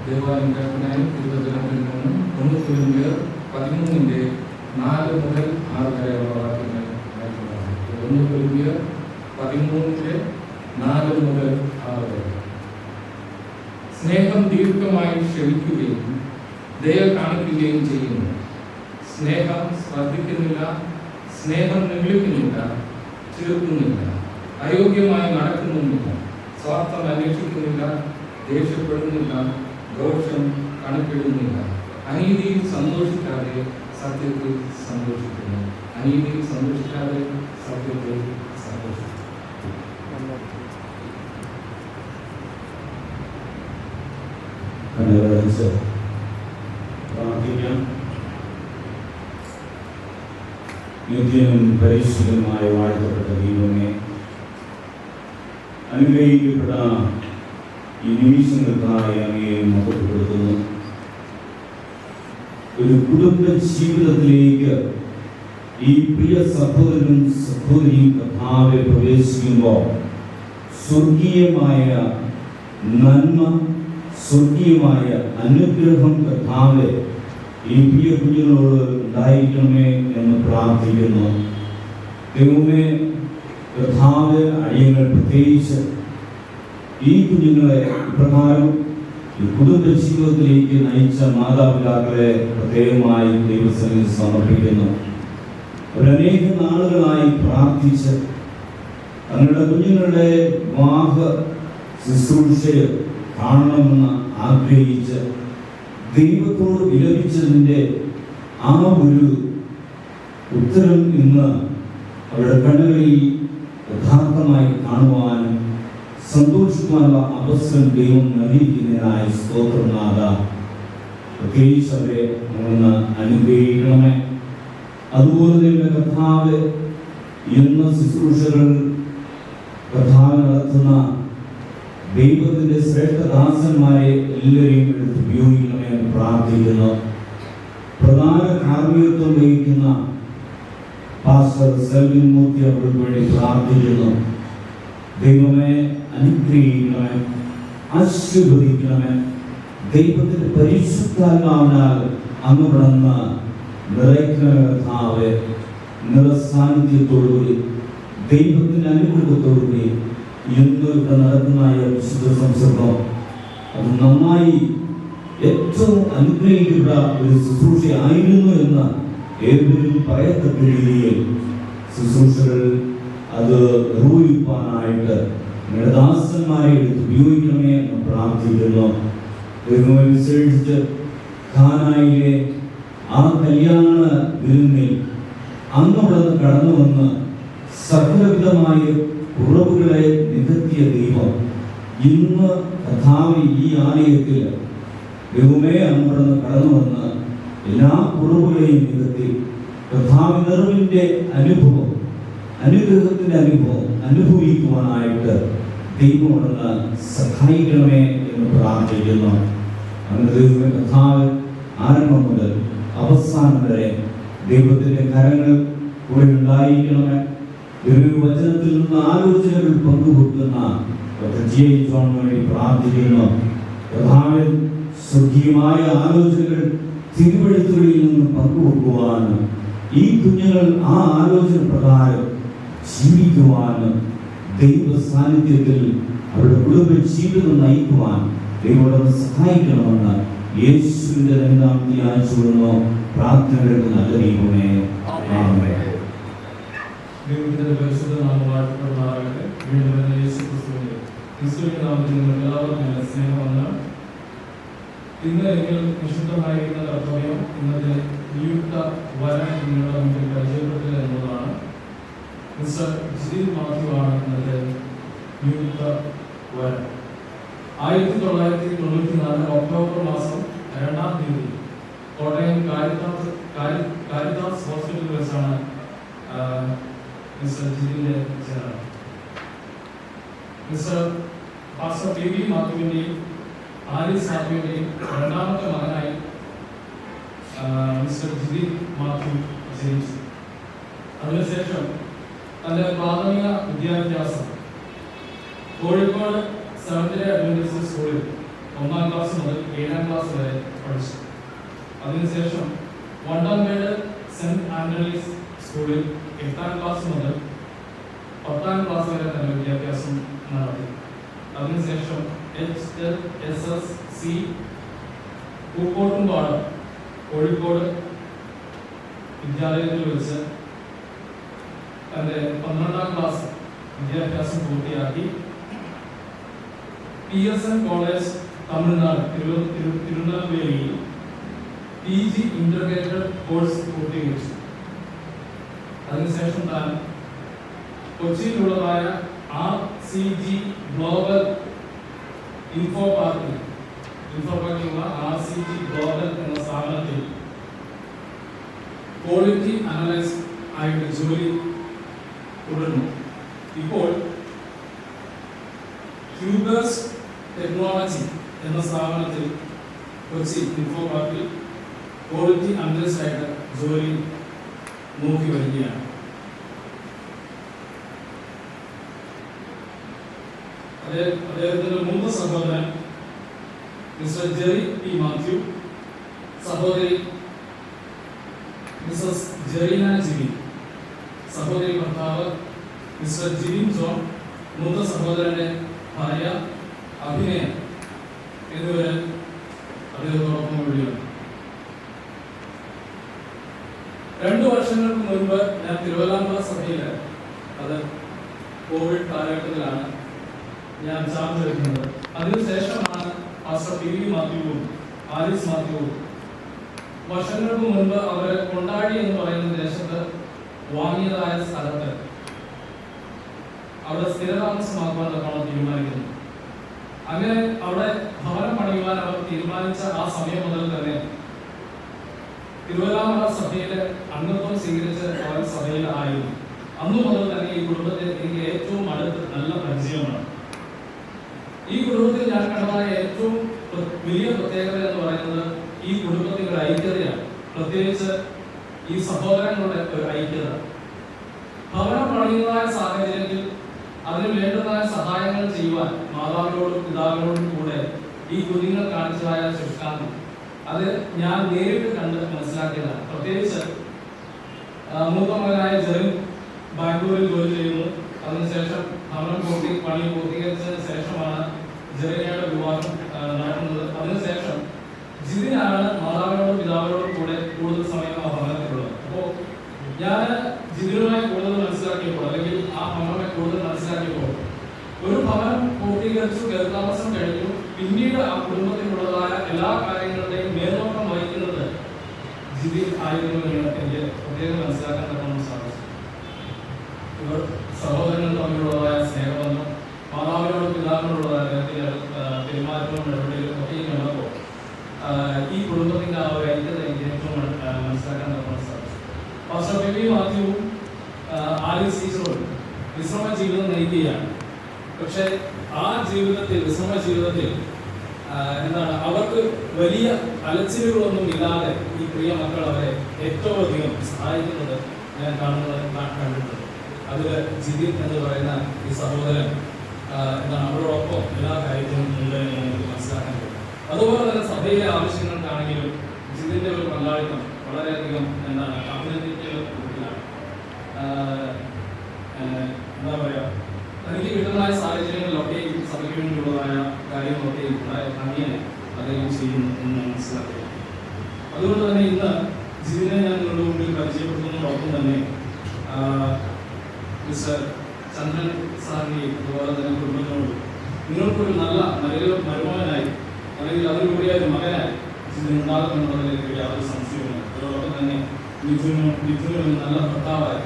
ദേവാലയത്തിനായി തിരുവചനത്തിൽ നിന്നും 1 കൊരിന്ത്യർ 13-ന്റെ 4 മുതൽ 6 വരെയുള്ള വാക്യങ്ങൾ വായിക്കുന്നതാണ്. 1 കൊരിന്ത്യർ 13-ന്റെ 4 മുതൽ 6 വരെ. സ്നേഹം ദീർഘമായി ക്ഷമിക്കുകയും ദയ കാണിക്കുകയും ചെയ്യുന്നു. സ്നേഹം സ്പർദ്ധിക്കുന്നില്ല, സ്നേഹം നിഗളിക്കുന്നില്ല, ചീർക്കുന്നില്ല, അയോഗ്യമായി നടക്കുന്നില്ല, സ്വാർത്ഥം അന്വേഷിക്കുന്നില്ല, ദേഷ്യപ്പെടുന്നില്ല, ദോഷം കണക്കിടുന്നില്ല, അനീതിയിൽ സന്തോഷിക്കാതെ സത്യത്തിൽ സന്തോഷിക്കുന്നു. അനീതിയിൽ സന്തോഷിക്കാതെ സത്യത്തിൽ സന്തോഷിക്കുന്നു. നിത്യനും പരിശുദ്ധമായ വാഴ്ത്തപ്പെട്ട ദൈവമേ, അനുഗ്രഹിക്കപ്പെട്ട ഈ നിമിഷങ്ങൾക്കായി അങ്ങയെ മഹത്വപ്പെടുത്തുന്നു. ഒരു കുടുംബ ജീവിതത്തിലേക്ക് ഈ പ്രിയ സഹോദരനും സഹോദരിയും കർത്താവെ പ്രവേശിക്കുമ്പോൾ സ്വർഗീയമായ നന്മ, സ്വർഗീയമായ അനുഗ്രഹം കർത്താവെ ഈ പ്രിയ കുഞ്ഞുങ്ങളോട് ഉണ്ടായിരിക്കണമേ എന്ന് പ്രാർത്ഥിക്കുന്നു. ദൈവമേ, കർത്താവ് അടിയങ്ങൾ പ്രത്യേകിച്ച് ഈ കുഞ്ഞുങ്ങളെ ഇപ്രകാരം ഈ കുടുംബ ജീവിതത്തിലേക്ക് നയിച്ച മാതാപിതാക്കളെ പ്രത്യേകമായി ദൈവസന്നിധിയിൽ സമർപ്പിക്കുന്നു. അവരനേക നാളുകളായി പ്രാർത്ഥിച്ച് തങ്ങളുടെ കുഞ്ഞുങ്ങളുടെ വിവാഹ ശുശ്രൂഷയെ കാണണമെന്ന് ആഗ്രഹിച്ച് ദൈവത്തോട് വിലപിച്ചതിൻ്റെ ആ ഒരു ഉത്തരം ഇന്ന് അവരുടെ കണ്ണുകളിൽ യഥാർത്ഥമായി കാണുവാനും സന്തോഷിക്കുവാനുള്ള അവസരം ദൈവം നൽകിയിരിക്കുന്നതിനായി സ്തോത്രനാഥ. പ്രത്യേകിച്ച് അവരെ ഒന്ന് അനുഗ്രഹിക്കണമേ. അതുപോലെ തന്നെ കർത്താവ് ഇന്ന് ശുശ്രൂഷകൾ കർത്താവ് നടത്തുന്ന ദൈവത്തിന്റെ ശ്രേഷ്ഠദാസന്മാരെ എല്ലാവരെയും എടുത്ത് ഉപയോഗിക്കണമേ എന്ന് പ്രാർത്ഥിക്കുന്നു. പ്രധാന കാർമ്മികത്വം വഹിക്കുന്ന പാസ്റ്റർ സെൽവിൻ മൂർത്തി അവർക്ക് വേണ്ടി പ്രാർത്ഥിക്കുന്നു. ദൈവമേ, അനുഗ്രഹിക്കണമേ, ആശീർവദിക്കണമേ. ദൈവത്തിന്റെ പരിശുദ്ധാത്മാവിനാൽ അങ്ങ് വിടന്ന് നിറയ്ക്കണമേ. നിറസാന്നിധ്യത്തോടുകൂടി ദൈവത്തിന്റെ അനുഗ്രഹത്തോടുകൂടി ഇന്ന് ഇവിടെ നടക്കുന്ന വിശുദ്ധ സംസർഗം അത് നന്നായി ഏറ്റവും അനുഗ്രഹിക്കുന്ന ഒരു ശുശ്രൂഷയായിരുന്നു എന്ന് ഏവരും പറയത്തക്ക രീതിയിൽ ശുശ്രൂഷകൾ അത് നിർവഹിക്കാനായിട്ട് ദാസന്മാരെ എടുത്ത് ഉപയോഗിക്കണമേ എന്ന് പ്രാർത്ഥിക്കുന്നു. വിശേഷിച്ച് ഖാനായിലെ ആ കല്യാണ വിരുന്നിൽ അങ്ങവിടെ കടന്നു വന്ന് സകലവിധമായ കുറവുകളെ നികത്തിയ ദൈവം ഇന്ന് കഥാവി ഈ ആലയത്തിൽ ദൈവമേ അങ്ങവിടെ കടന്നു വന്ന് എല്ലാ കുറവുകളെയും നികത്തി കഥാവി നിറവിന്റെ അനുഭവം, അനുഗ്രഹത്തിന്റെ അനുഭവം അനുഭവിക്കുവാനായിട്ട് ദൈവമോട് സഹായിക്കണമേ എന്ന് പ്രാർത്ഥിക്കുന്നു. അങ്ങനെ ദൈവമേ, കഥാവ് ആരംഭം മുതൽ അവസാനം വരെ ദൈവത്തിന്റെ കരങ്ങൾ കൂടെ ഉണ്ടായിരിക്കണമേ. ഒരു വചനത്തിൽ നിന്ന് ആലോചനകൾ പങ്കുവെക്കുന്ന വേണ്ടി പ്രാർത്ഥിക്കുന്നു. കഥാവിൽ സ്വർഗീയമായ ആലോചനകൾ തിരുവഴുത്തുകളിൽ നിന്ന് പങ്കുവെക്കുവാനും ഈ കുഞ്ഞുങ്ങൾ ആ ആലോചന പ്രകാരം ജീവിക്കുവാനും ദൈവ സാന്നിധ്യത്തിൽ അവരുടെ കുടുംബ ജീവിതം നയിക്കുവാൻ ദൈവത്തോട് സഹായിക്കണമെന്ന് യേശുവിന്റെ നാമത്തിൽ അയച്ചുകൊള്ളുന്നു. പ്രാർത്ഥനകൾക്ക് നല്ല ദൈവമേ, ആമേൻ. ദൈവത്തിന്റെ പരിശുദ്ധ നാമം വാഴ്ത്തപ്പെടുമാറാകട്ടെ. വീണ്ടും യേശുക്രിസ്തുവിന്റെ നാമത്തിൽ നിങ്ങൾക്ക് എല്ലാവർക്കും നല്ല സ്നേഹം. ഇന്ന് നിങ്ങൾ വിശുദ്ധമായിരിക്കുന്ന കർത്തവ്യം ഇന്നത്തെ നിയുക്ത വരൻ നിങ്ങളുടെ മുമ്പിൽ പരിചയപ്പെടുത്തുക എന്നതാണ്. മിസ്റ്റർ ജിതിൻ മാത്യു ആണ് ഇന്നത്തെ നിയുക്ത വരൻ. 1994 ഒക്ടോബർ മാസം 2-ാം തീയതി കോട്ടയം കാരിത്താസ് ഹോസ്പിറ്റലിൽ വെച്ചാണ് മിസ്റ്റർ ജിതിന്റെ ജനനം. മിസ്റ്റർ പാസ്റ്റർ പി വി മാത്യുവിന്റെയും ആലിസ് മാത്യുവിന്റെയും രണ്ടാമത്തെ മകനായി മിസ്റ്റർ ജിതിൻ മാത്യു ജനിച്ചു. അതിനുശേഷം തന്റെ പ്രാഥമിക വിദ്യാഭ്യാസം കോഴിക്കോട് സെവൻത് അഡ്വന്റിസ്റ്റ് സ്കൂളിൽ 1-ാം ക്ലാസ് മുതൽ 7-ാം ക്ലാസ് വരെ പഠിച്ചു. അതിനുശേഷം വണ്ടൻമേട് സെന്റ് ആന്റണീസ് സ്കൂളിൽ 8-ാം ക്ലാസ് മുതൽ 10-ാം ക്ലാസ് വരെ തന്നെ വിദ്യാഭ്യാസം നടത്തി. അതിനുശേഷം HSSC പൂക്കോട്ടുംപാട് കോഴിക്കോട് വിദ്യാലയത്തിൽ വെച്ച് തൻ്റെ 12-ാം ക്ലാസ് വിദ്യാഭ്യാസം പൂർത്തിയാക്കി. PSN കോളേജ് തമിഴ്നാട് തിരുനെൽവേലിയിൽ PG ഇന്റഗ്രേറ്റഡ് കോഴ്സ് പൂർത്തീകരിച്ചു. അതിനുശേഷം താൻ കൊച്ചിയിലുള്ളതായ RCG ഗ്ലോബൽ ഇൻഫോ പാർക്കിലുള്ള RCG ഗ്ലോബൽ എന്ന സ്ഥാപനത്തിൽ ക്വാളിറ്റി അനലൈസ്റ്റ് ആയിട്ട് ജോലി തുടർന്നു. ഇപ്പോൾ ക്യൂബേഴ്സ് ടെക്നോളജി എന്ന സ്ഥാപനത്തിൽ കൊച്ചി ഇൻഫോ പാർക്കിൽ ക്വാളിറ്റി അനലിസ്റ്റ് ആയിട്ട് ജോലി നോക്കി വരികയാണ്. അദ്ദേഹത്തിന്റെ മൂന്ന് സഹോദരൻ മിസ്റ്റർ ജെറി പി മാത്യു, സഹോദരി മിസ്സസ് ജെറീന ജിബിൻ, സഹോദരി ഭർത്താവ് മിസ്റ്റർ ജിബിൻ ജോൺ, മൂത്ത സഹോദരന്റെ ഭാര്യ അഭിനയ എന്നിവര് അദ്ദേഹത്തോടൊപ്പം കൂടിയാണ്. 2 വർഷങ്ങൾക്ക് മുൻപ് ഞാൻ തിരുവല്ലാമല സഭയിൽ, അത് കോവിഡ് കാലഘട്ടത്തിലാണ് ഞാൻ ചാർജ് എടുക്കുന്നത്. അതിനുശേഷമാണ് പാസ്റ്റർ പി വി മാത്യുവും ആലിസ് മാത്യുവും വർഷങ്ങൾക്ക് മുൻപ് അവർ കൊണ്ടാടി എന്ന് പറയുന്ന ദേശത്ത് വാങ്ങിയതായ സ്ഥലത്ത് അവിടെ സ്ഥിരതാമസമാക്കുവാൻ തക്കണം തീരുമാനിക്കുന്നു. അങ്ങനെ അവിടെ ഭവനം പണിയുവാൻ അവർ തീരുമാനിച്ച ആ സമയം മുതൽ തന്നെ തിരുവല്ലാമല സഭയിലെ അംഗത്വം സ്വീകരിച്ച് അവർ സഭയിലായിരുന്നു. അന്നു മുതൽ തന്നെ ഈ കുടുംബത്തെ എനിക്ക് ഏറ്റവും അടുത്ത് നല്ല പരിചയമാണ്. ഈ കുടുംബത്തിൽ ഞാൻ കണ്ടതായ ഏറ്റവും വലിയ പ്രത്യേകത എന്ന് പറയുന്നത് ഈ കുടുംബത്തിന്റെ ഒരു ഐക്യതയാണ്. പ്രത്യേകിച്ച് ഈ സഹോദരങ്ങളുടെ ഒരു ഐക്യത. ഭവനം പണിയുന്നതായ സാഹചര്യത്തിൽ അതിന് വേണ്ടതായ സഹായങ്ങൾ ചെയ്യുവാൻ മാതാവിനോടും പിതാവിനോടും കൂടെ ഈ കുഞ്ഞുങ്ങൾ കാണിച്ചതായ ശുഷ്കാന്തം അത് ഞാൻ നേരിട്ട് കണ്ട് മനസ്സിലാക്കിയതാണ്. പ്രത്യേകിച്ച് മൂത്ത മകനായ ജെറിൻ ബാംഗ്ലൂരിൽ ജോലി ചെയ്യുന്നു. അതിനുശേഷം ഭവനം പണി പൂർത്തീകരിച്ചതിന് ശേഷമാണ് ജെറിനയുടെ വിവാഹം നടക്കുന്നത്. അതിനുശേഷം ജിതിനാണ് മാതാവിനോടും പിതാവിനോടും കൂടെ കൂടുതൽ സമയം ആ ഭവനത്തിലുള്ളത്. അപ്പോൾ ഞാൻ ജിതിനുമായി കൂടുതൽ മനസ്സിലാക്കിയപ്പോൾ, അല്ലെങ്കിൽ ആ ഭവനത്തെ കൂടുതൽ മനസ്സിലാക്കിയപ്പോൾ, ഒരു ഭവനം പൂർത്തീകരിച്ചു, കേരളതാമസം കഴിഞ്ഞു, പിന്നീട് ആ കുടുംബത്തിലുള്ളതായ എല്ലാ കാര്യങ്ങളുടെയും മേൽനോട്ടം വഹിക്കുന്നത് ജിതിൻ ആയിരുന്നു എന്ന് എനിക്ക് പ്രത്യേകം മനസ്സിലാക്കാൻ തരണം സാധിച്ചു. ഇവർ സഹോദരങ്ങൾ തമ്മിലുള്ളതായ സ്നേഹബന്ധം, മാതാവിനോടും പിതാവിനോടുള്ളതായ പെരുമാറ്റവും ഇടപെടലും ഒക്കെ കണ്ടപ്പോൾ ഈ കുടുംബത്തിന്റെ ആ ഒരു ഐക്യത എനിക്ക് ഏറ്റവും മനസ്സിലാക്കാൻ തരണം സാധിച്ചു. പാസ്റ്റർ പി വി മാത്യുവും ആലിസ് ടീച്ചറും വിശ്രമ ജീവിതം നയിക്കുകയാണ്. പക്ഷെ ആ ജീവിതത്തിൽ, വിശ്രമ ജീവിതത്തിൽ എന്താണ്, അവർക്ക് വലിയ അലച്ചിലുകളൊന്നും ഇല്ലാതെ ഈ പ്രിയ മക്കൾ അവരെ ഏറ്റവും അധികം സഹായിക്കുന്നത് ഞാൻ കണ്ടിട്ടുണ്ട്. അതിൽ ജിതിൻ എന്ന് പറയുന്ന ഈ സഹോദരൻ എന്താണ് അവരോടൊപ്പം എല്ലാ കാര്യത്തിലും ഉണ്ട് എന്ന് എനിക്ക് മനസ്സിലാക്കാൻ കഴിയും. അതുപോലെ തന്നെ സഭയിലെ ആവശ്യങ്ങൾക്കാണെങ്കിലും ജിതിന്റെ ഒരു പങ്കാളിത്തം വളരെയധികം എന്താണ് അഭിനന്ദിക്കുന്ന രീതിയിലാണ്. എന്താ പറയുക, എനിക്ക് കിട്ടുന്നതായ സാഹചര്യങ്ങളിലൊക്കെയും സഭയ്ക്ക് വേണ്ടിയുള്ളതായ കാര്യങ്ങളൊക്കെയും വളരെ ഭംഗിയായി അദ്ദേഹം ചെയ്യുന്നു എന്ന് മനസ്സിലാക്കുക. അതുകൊണ്ട് തന്നെ ഇന്ന് ജിതിനെ ഞാൻ നിങ്ങളുടെ മുമ്പിൽ പരിചയപ്പെടുത്തുന്നതോടൊപ്പം തന്നെ മിസ്റ്റർ ചന്ദ്രൻ സാറിനെയും അതുപോലെ തന്നെ കുടുംബത്തിനോട് നിങ്ങൾക്കൊരു നല്ല മരുമകനായി അല്ലെങ്കിൽ അതിലൂടെ ഒരു മകനായി ഉണ്ടാകുമെന്നുള്ളതിലേക്ക് യാതൊരു സംശയവുമില്ല. അതോടൊപ്പം തന്നെ മിഥുനൊരു നല്ല ഭർത്താവായി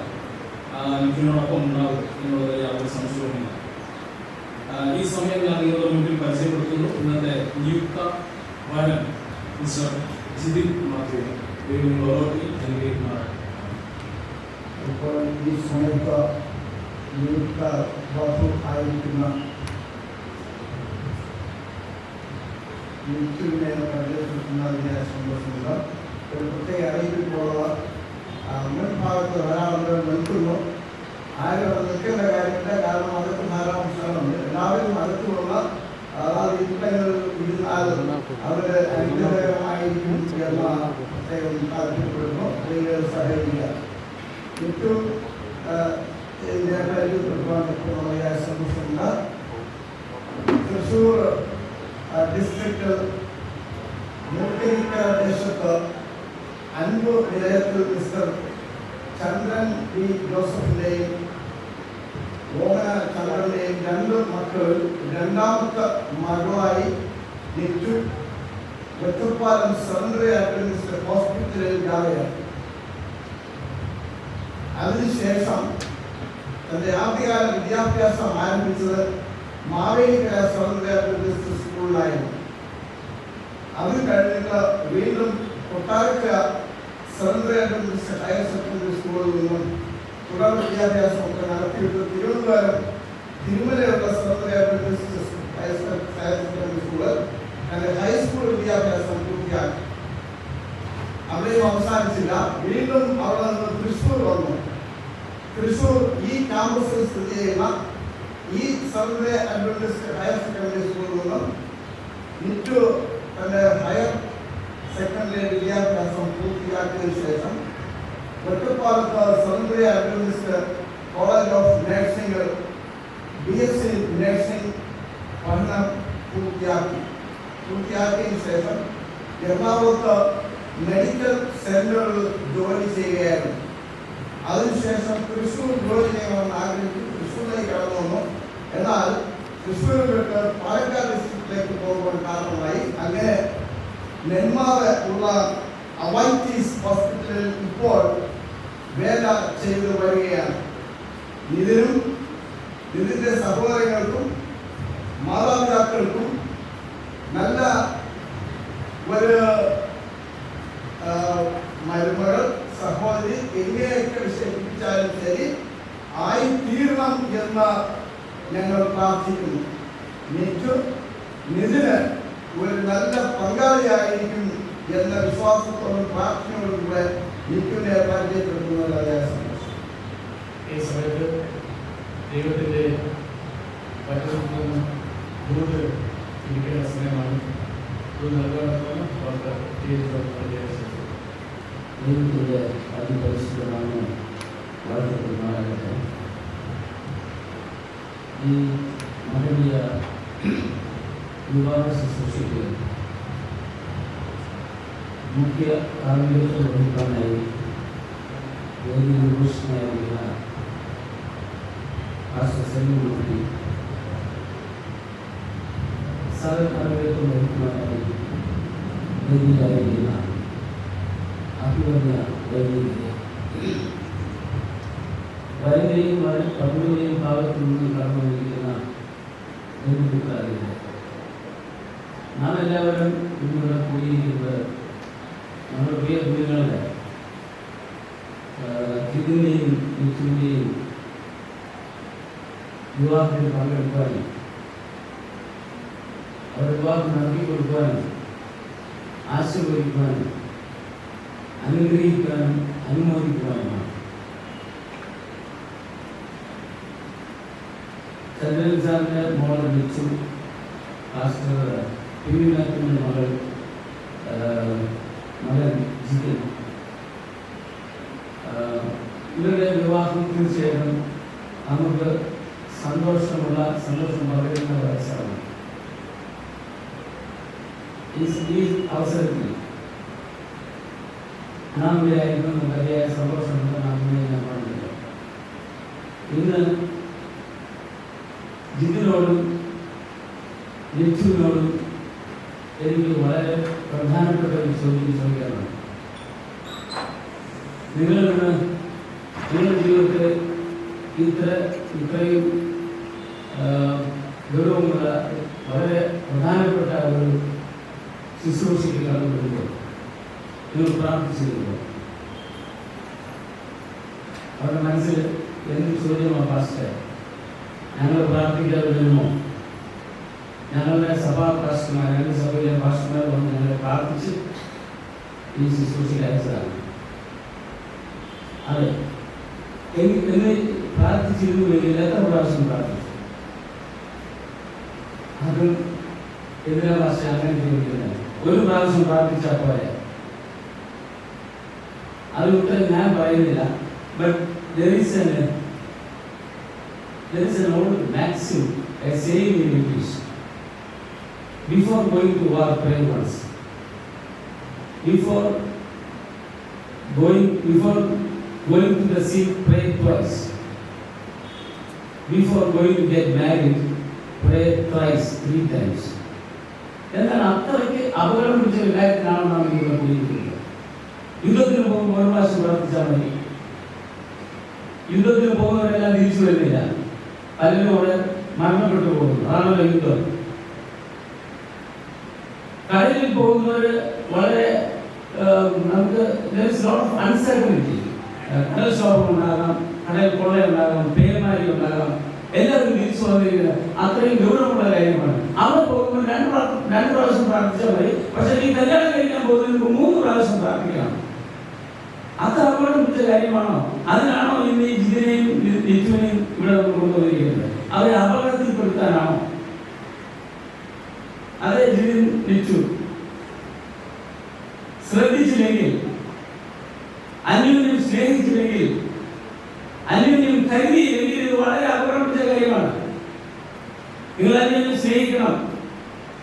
മിഥുനോടൊപ്പം ഉണ്ടാകും എന്നുള്ളതിൽ യാതൊരു സംശയവുമില്ല. ഈ സമയം ഞാൻ നിങ്ങളുടെ മുമ്പിൽ പരിചയപ്പെടുത്തുന്നു ഇന്നത്തെ നിയുക്ത വരൻ മിസ്റ്റർ ജിതിൻ മാത്യു. ഇപ്പോൾ ഈ സമയത്ത് നിയുക്ത വധു ആയിരിക്കുന്ന മിഥുനെ പരിചയപ്പെടുത്തുന്നതിനെ സന്തോഷമുള്ള ഒരു പ്രത്യേക അറിയിപ്പോഴുള്ള മുൻഭാഗത്ത് ധാരാളം നിൽക്കുന്നു. ആരും അവിടെ നിൽക്കേണ്ട കാര്യമില്ല, കാരണം അകത്ത് ധാരാളം സ്ഥലമുണ്ട്. എല്ലാവരും അകത്തുള്ള അതാത് ഇഷ്ടങ്ങൾ ഇരുന്നാലും അവര് അനുഗ്രഹമായിരിക്കും എന്ന പ്രത്യേകം താല്പര്യപ്പെടുന്നു. നിങ്ങൾ സഹകരിക്കുക. ഏറ്റവും സന്തോഷമുണ്ട്. തൃശ്ശൂർ ഡിസ്ട്രിക്റ്റിൽ മുക്കരിക്കര ദേശത്ത് അൻപ് നിലയത്തിൽ മിസ്റ്റർ ചന്ദ്രൻ പി ജോസഫിൻ്റെയും ഓമന ചന്ദ്രൻ്റെയും 2 മക്കൾ രണ്ടാമത്തെ മകളായി നിറ്റു വെത്തപ്പാലം സെവൻഡറി അഡ്വന്റിസ്റ്റ് ഹോസ്പിറ്റലിൽ ജാതയാണ്. അതിനുശേഷം തൻ്റെ ആദ്യകാല വിദ്യാഭ്യാസം ആരംഭിച്ചത് മാവേലിക്കര സെവൻഡറി അഡ്വന്റിസ്റ്റ് സ്കൂളിലായിരുന്നു. അത് കഴിഞ്ഞിട്ട് വീണ്ടും കൊട്ടാരക്കര സെവൻഡറി അഡ്വന്റിസ്റ്റ് ഹയർ സെക്കൻഡറി സ്കൂളിൽ നിന്നും തുടർ വിദ്യാഭ്യാസമൊക്കെ നടത്തിയിട്ട് തിരുവനന്തപുരം തിരുമലയുള്ള സെവൻഡറി അഡ്വന്റിസ്റ്റ് ഹയർ സെക്കൻഡറി സ്കൂളിൽ തൻ്റെ ഹൈസ്കൂൾ വിദ്യാഭ്യാസം പൂർത്തിയാക്കി. അവിടെയും അവസാനിച്ചില്ല. വീണ്ടും അവിടെ നിന്ന് തൃശ്ശൂർ വന്നു. തൃശ്ശൂർ ഈ ക്യാമ്പസിൽ സ്ഥിതി ചെയ്യുന്ന ഈ സെവൻഡറി അഡ്വന്റിസ്റ്റ് ഹയർ സെക്കൻഡറി സ്കൂളിൽ നിന്നും നിറ്റു തൻ്റെ ഹയർ സെക്കൻഡറി വിദ്യാഭ്യാസം പൂർത്തിയാക്കിയതിനു ശേഷം ഒറ്റപ്പാലത്ത് സ്വതന്ത്ര Adventist college of nursing BSc nursing പഠനം പൂർത്തിയാക്കിയതിനു ശേഷം എറണാകുളത്ത് മെഡിക്കൽ സെന്ററിൽ ജോലി ചെയ്യുകയായിരുന്നു. അതിനുശേഷം തൃശ്ശൂർ ജോലി ചെയ്യണമെന്ന് ആഗ്രഹിച്ചു തൃശ്ശൂരിലേക്ക് കടന്നു വന്നു. എന്നാൽ തൃശ്ശൂരിൽ വിട്ട് പാലക്കാട് ഡിസ്ട്രിക്റ്റിലേക്ക് പോകുവാൻ കാരണമായി. അങ്ങനെ നെന്മാറ ഉള്ള അവൈറ്റീസ് ഹോസ്പിറ്റലിൽ ഇപ്പോൾ വേല ചെയ്തു വരികയാണ്. ഇതിനും ഇതിൻ്റെ സഹോദരങ്ങൾക്കും മാതാപിതാക്കൾക്കും നല്ല ഒരു മരുമകൾ സഹോദരി എങ്ങനെയൊക്കെ വിശേഷിപ്പിച്ചാലും ശരി ആയി തീരണം എന്ന് ഞങ്ങൾ പ്രാർത്ഥിക്കുന്നു. നിതിന് ഒരു നല്ല പങ്കാളിയായിരിക്കും എന്ന വിശ്വാസത്തോടും പ്രാർത്ഥനയോടും കൂടെ നിത്യുവിനെ പരിചയപ്പെടുത്തുന്നതായ സന്തോഷം. ഈ സമയത്ത് ദൈവത്തിൻ്റെ പരിശുദ്ധം കൂടുതൽ ഇരിക്കുന്ന സമയമാണ്. ദൈവത്തിൻ്റെ അതിപരിശുദ്ധമാണ് വളർത്തപ്പെടുന്നതാകട്ടെ. ഈ മഹനീയ വിവാഹ ശുശ്രൂഷയ്ക്ക് മുഖ്യ കാർമ്മികത്വം വഹിക്കാനായി വേദി നിർദ്ദേശനായിരിക്കുന്ന ആശ്വസനമൂർത്തി സഹകാർമ്മികത്വം വഹിക്കുവാനായി വേദിയിലായിരിക്കുന്ന അഭിമന്യ വൈദികരെ വരന്റെയും പതിനെയും ഭാഗത്തു നിന്നും കടന്നു വന്നിരിക്കുന്ന ബന്ധുക്കാരികളെ നാം എല്ലാവരും ഇന്നിവിടെ കൂടിയിരിക്കുന്നത് നമ്മുടെ പ്രിയ കുഞ്ഞുങ്ങളുടെ ജിതിൻ്റെയും നിത്യുവിൻ്റെയും വിവാഹത്തിൽ പങ്കെടുക്കാനും അവരുടെ വിവാഹം നടത്തി കൊടുക്കാനും ആശീർവദിക്കാനും അനുഗ്രഹിക്കാനും അനുമോദിക്കുവാനുമാണ്. ചന്ദ്രൻ സാറിൻ്റെ മോൾ വിളിച്ചു പാസ്റ്റർ പിന്നാറ്റിൻ്റെ മകൻ ജിതിൻ ഇവരുടെ വിവാഹത്തിന് ശേഷം നമുക്ക് സന്തോഷം പകരുന്ന വയസ്സാണ്. ഈ അവസരത്തിൽ നാം ഇവിടെ ആയിരിക്കും വലിയ സന്തോഷമുണ്ട്. നാം ഞാൻ പറഞ്ഞില്ല. ഇന്ന് ജിതിനോടും ലിറ്റുവിനോടും എനിക്ക് വളരെ പ്രധാനപ്പെട്ട ഒരു ചോദ്യം ചോദിക്കാനുണ്ട്. നിങ്ങളുടെ ജീവിതത്തിൽ ഇത്രയും ഗൗരവമുള്ള വളരെ പ്രധാനപ്പെട്ട ഒരു ശുശ്രൂഷയ്ക്ക് കടന്നു വരുമ്പോൾ നിങ്ങൾ പ്രാർത്ഥിച്ചിരുന്നു. അവരുടെ മനസ്സിൽ എന്ത് ചോദ്യമാണ് പാസ്റ്റർ? ഞങ്ങൾ പ്രാർത്ഥിക്കാതെ വരുമോ? ഞങ്ങളുടെ സഭാ പാസ്റ്റർമാർ, ഞങ്ങളുടെ സഭയിലെ പാസ്റ്റർമാർ വന്ന് ഞങ്ങളെ പ്രാർത്ഥിച്ച് ഈ ശുശ്രൂഷയ്ക്ക് അയച്ചതാണ്. അതെ, എന്ന് പ്രാർത്ഥിച്ചിരുന്നുവെങ്കിൽ എത്ര പ്രാവശ്യം പ്രാർത്ഥിച്ചു? അതും എതിരെ ഭാഷ അങ്ങനെ ചോദിക്കുന്നത് ഒരു പ്രാവശ്യം പ്രാർത്ഥിച്ചാൽ പോലെ. അതുകൊണ്ട് ഞാൻ പറയുന്നില്ല. But there is an old maxim, a saying in English: before going to war, pray once. Before going to the sea, pray twice. Before going to get married, pray thrice, 3 times. എന്നാൽ അത്രയ്ക്ക് അപകടം പിടിച്ച വികാരത്തിനാണ് നാം ഇവിടെ കൂടിയിരിക്കുന്നത്. യുദ്ധത്തിന് പോകുമ്പോൾ ഒരു പ്രാവശ്യം പ്രാർത്ഥിച്ചാൽ മതി. യുദ്ധത്തിന് പോകുന്നവരെല്ലാം തിരിച്ചു വരുന്നില്ല. പലരും അവിടെ മരണപ്പെട്ടു പോകുന്നു. അതാണല്ലോ യുദ്ധം. കടലിൽ പോകുന്നവർ വളരെ നമുക്ക് അൺസർട്ടനിറ്റി. കടൽക്ഷോഭം ഉണ്ടാകാം, കടൽ കൊള്ളയുണ്ടാകാം, പേമാരി ഉണ്ടാകാം. എല്ലാവരും തിരിച്ചു വന്നിരിക്കുന്നത് അത്രയും ഗൗരവമുള്ള കാര്യമാണ്. അവിടെ പോകുമ്പോൾ രണ്ട് പ്രാവശ്യം പ്രാർത്ഥിച്ചാൽ മതി. പക്ഷെ ഈ കല്യാണം കഴിക്കാൻ പോകുന്നതിന് 3 പ്രാവശ്യം പ്രാർത്ഥിക്കണം. അത് അപകടം പിടിച്ച കാര്യമാണോ? അതിനാണോ ഇന്ന് ഈ ജിതിനെയും ലിറ്റുവിനെയും ഇവിടെ കൊണ്ടുപോയിരിക്കുന്നത്? അവരെ അപകടത്തിൽപ്പെടുത്താനാണോ? അതേ ജിതിൻ ലിറ്റു ശ്രദ്ധിച്ചില്ലെങ്കിൽ അന്യോന്യം സ്നേഹിച്ചില്ലെങ്കിൽ, അന്യോന്യം കരുതിയില്ലെങ്കിൽ ഇത് വളരെ അപകടം പിടിച്ച കാര്യമാണ്. നിങ്ങൾ അന്യോന്യം സ്നേഹിക്കണം,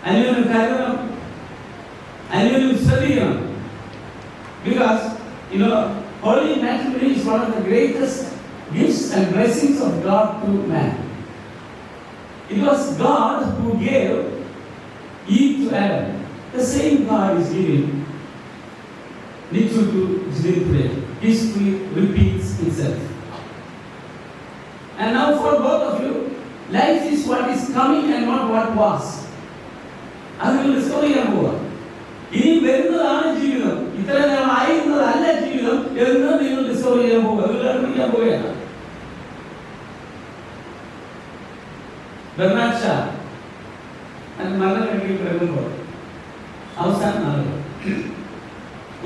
അന്യോന്യം കരുതണം, അന്യോന്യം ശ്രദ്ധിക്കണം. Because holy matrimony is one of the greatest gifts and blessings of God to man. It was God who gave Eve to Adam. The same God is giving Nitu to Jilin today. History repeats itself. And now for both of you, life is what is coming and not what was. അത് നിങ്ങൾ discover ചെയ്യാൻ പോവുക. ഇനി വരുന്നതാണ് ജീവിതം, ഇത്ര നേരം ആയിരുന്നതല്ല ജീവിതം എന്ന് നിങ്ങൾ ഡിസ്കവർ ചെയ്യാൻ പോവുക, നിങ്ങൾ കണ്ടുപിടിക്കാൻ പോവുകയാണ്. ബെർണാഡ് ഷാ മരണക്കിടക്കിൽ കിടക്കുമ്പോൾ അവസാന നാളുകൾ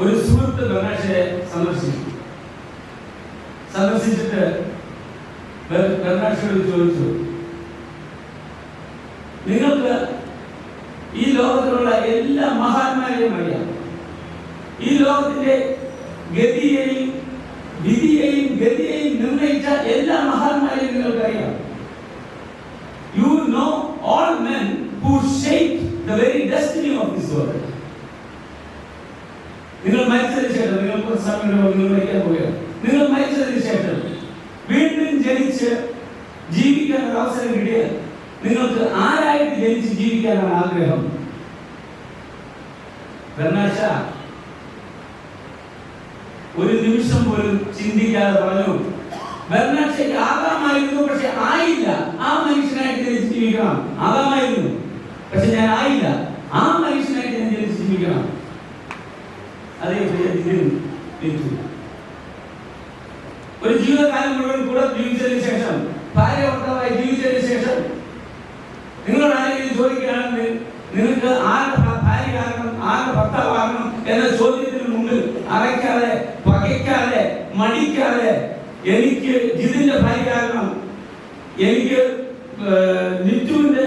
ഒരു സുഹൃത്ത് ബെർണാഡ് ഷായെ സന്ദർശിച്ചിട്ട് ബെർണാഡ് ഷായോട് ചോദിച്ചു, നിങ്ങൾക്ക് ഈ ലോകത്തിലുള്ള എല്ലാ മഹാന്മാരെയും അറിയാം, ഈ ലോകത്തിന്റെ ഗതിയെയും വിധിയെയും ഗതിയെയും നിർണയിച്ച എല്ലാ മഹാന്മാരെയും നിങ്ങൾക്കറിയാം. You know all men who shaped the very destiny of this world. നിങ്ങൾ മരിച്ചതിന് ശേഷം, നിങ്ങൾക്ക് സമയം മരിക്കാൻ പോവുകയാണ്, നിങ്ങൾ മരിച്ചതിന് ശേഷം വീണ്ടും ജനിച്ച് ജീവിക്കാൻ ഒരു അവസരം കിട്ടിയാൽ നിങ്ങൾക്ക് ആരായിട്ട് ജനിച്ച് ജീവിക്കാനാണ് ആഗ്രഹം? ബെർണാഡ് ഷാ ഒരു നിമിഷം പോലും ചിന്തിക്കാതെ പറഞ്ഞു, ബെർണാഡ് ഷായ്ക്ക് ആകാമായിരുന്നു, പക്ഷെ ആയില്ല. ആ മനുഷ്യനായിട്ട് ജനിച്ച് ജീവിക്കണം. ആകാമായിരുന്നു, പക്ഷെ ഞാൻ ആയില്ല. ആ മനുഷ്യനായിട്ട് ഞാൻ ജനിച്ച് ജീവിക്കണം. അതേ ഒരു ജീവിതകാലം മുഴുവൻ കൂടെ ജീവിച്ചതിന് ശേഷം, ഭാര്യ ഭർത്താവായി ജീവിച്ചതിന് ശേഷം നിങ്ങളോട് ആരെങ്കിലും ചോദിക്കുകയാണെങ്കിൽ നിങ്ങൾക്ക് ആരുടെ ഭാര്യയാകണം, ആരുടെ ഭർത്താവാകണം എന്ന ചോദ്യത്തിന് മുമ്പിൽ അറയ്ക്കാതെ, പകയ്ക്കാതെ, മടിക്കാതെ എനിക്ക് ജിതിന്റെ ഭാര്യയാകണം, എനിക്ക് നിറ്റുവിന്റെ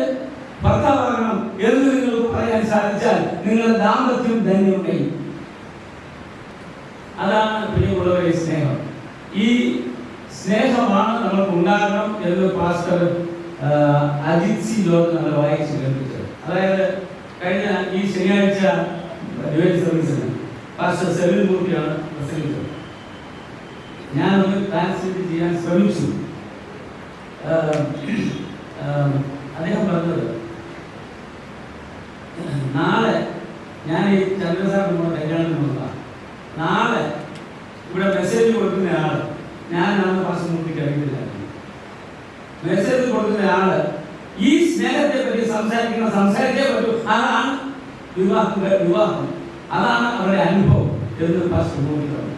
ഭർത്താവാകണം എന്ന് നിങ്ങൾക്ക് പറയാൻ സാധിച്ചാൽ നിങ്ങളുടെ ദാമ്പത്യം ധന്യമായി. അതാണ് പ്രിയമുള്ളവരെ സ്നേഹം. ഈ സ്നേഹമാണ് നമുക്ക് ഉണ്ടാകണം എന്ന് പാസ്റ്റർ അജിത് സി ലോക് നമ്മൾ വായിച്ച് കേൾപ്പിച്ചത്. അതായത് കഴിഞ്ഞ ഈ ശനിയാഴ്ച ഡിവൈൻ സർവീസിന് പാസ്റ്റർ സെവിൻ മൂർത്തിയാണ് പ്രസംഗിച്ചത്. ഞാനൊന്ന് ട്രാൻസ്ലേറ്റ് ചെയ്യാൻ ശ്രമിച്ചു. അദ്ദേഹം പറഞ്ഞത്, നാളെ ഞാൻ ഈ ചന്ദ്രസാർ നമ്മുടെ കല്യാണത്തിന് വന്നതാണ്. നാളെ ഇവിടെ മെസ്സേജ് കൊടുക്കുന്ന ആള് ഞാനാണ് പാസ്റ്റർ മൂർത്തിക്ക് അറിയില്ല. മെസ്സേജ് കൊടുക്കുന്ന ആള് ഈ സ്നേഹത്തെ പറ്റി സംസാരിച്ചേ പറ്റൂ. അതാണ് വിവാഹം, അതാണ് അവരുടെ അനുഭവം എന്ന് പാസ്റ്റർ മൂർത്തി പറഞ്ഞു.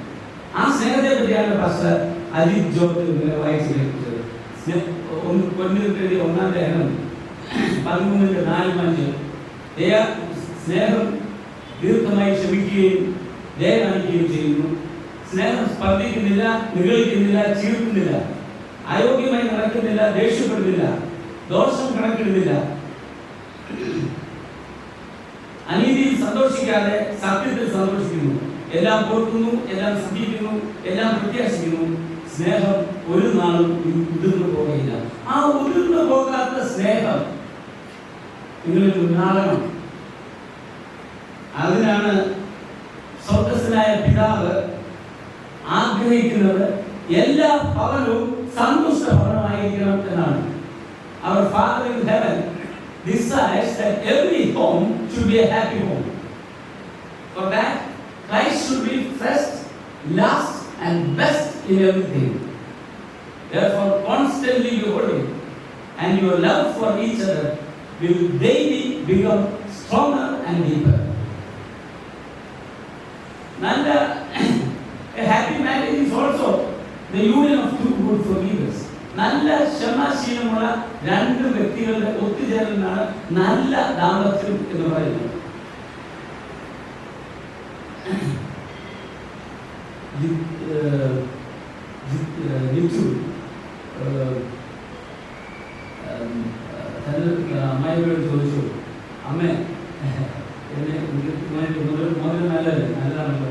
ആ സ്നേഹത്തെ പറ്റിയാണ് പാസ്റ്റർ അജിത് ജോർജ് വായിച്ച് കേൾപ്പിച്ചത്. ഒന്നാം ലേഖനം 13:4-5 സ്നേഹം ദീർഘമായി ക്ഷമിക്കുകയും ദയ കാണിക്കുകയും ചെയ്യുന്നു. സ്നേഹം സ്പർദ്ധിക്കുന്നില്ല, നിഗളിക്കുന്നില്ല, ചീർക്കുന്നില്ല, അയോഗ്യമായി നടക്കുന്നില്ല, ദേഷ്യപ്പെടുന്നില്ല, ദോഷം കണക്കിടുന്നില്ല, അനീതിയിൽ സന്തോഷിക്കാതെ സത്യത്തിൽ സന്തോഷിക്കുന്നു, എല്ലാം ഓർക്കുന്നു, എല്ലാം ശ്രദ്ധിക്കുന്നു, എല്ലാം പ്രത്യാശിക്കുന്നു. സ്നേഹം ഒരു നാളും ഉതിർന്നു പോകയില്ല. ആ ഉതിർന്നു പോകാത്ത സ്നേഹം നിങ്ങളിൽ ഉണ്ടാകണം. അതിനാണ് സ്വർഗ്ഗസ്ഥനായ പിതാവ് ആഗ്രഹിക്കുന്നത് എല്ലാ ഭവനവും സന്തുഷ്ട ഭവനമായിരിക്കണം എന്നാണ്. Our Father in heaven decides that every home should be a happy home. For that, Christ should be first, last and best in everything. Therefore, constantly behold Him, and your love for each other will daily become stronger and deeper. A happy marriage is also the union of two good forgivers. നല്ല ക്ഷമാശീലമുള്ള രണ്ട് വ്യക്തികളുടെ ഒത്തുചേരലാണ് നല്ല ദാമ്പത്യം എന്ന് പറയുന്നത്. അമ്മയോട് ചോദിച്ചു, അമ്മ എന്നെ മോനെ നല്ലതല്ലേ, നല്ലതാണല്ലോ,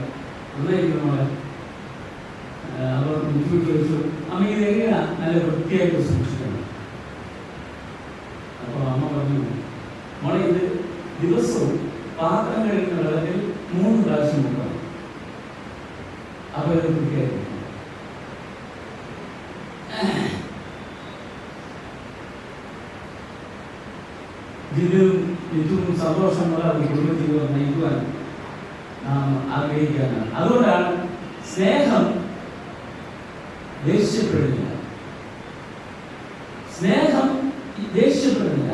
നന്നായിരിക്കും മോളെ, മുൻകൂട്ടി വെച്ചു. അമ്മ ഇതെങ്ങനെയാണ് നല്ല വൃത്തിയായിട്ട് സൂക്ഷിക്കണം. അപ്പോൾ അമ്മ പറഞ്ഞു, മോളെ ഇത് ദിവസവും പാത്രം കഴിക്കുന്ന വെള്ളത്തിൽ 3 പ്രാവശ്യം മുക്കണം. അപ്പോൾ ഇത് വൃത്തിയായിരിക്കും. ഇതിലും ഏറ്റവും സന്തോഷമുള്ള ഒരു കുടുംബജീവിതം നയിക്കുവാൻ നാം ആഗ്രഹിക്കുകയാണ്. അതുകൊണ്ടാണ് സ്നേഹം ദേഷ്യപ്പെടുന്നില്ല. സ്നേഹം ദേഷ്യപ്പെടുന്നില്ല.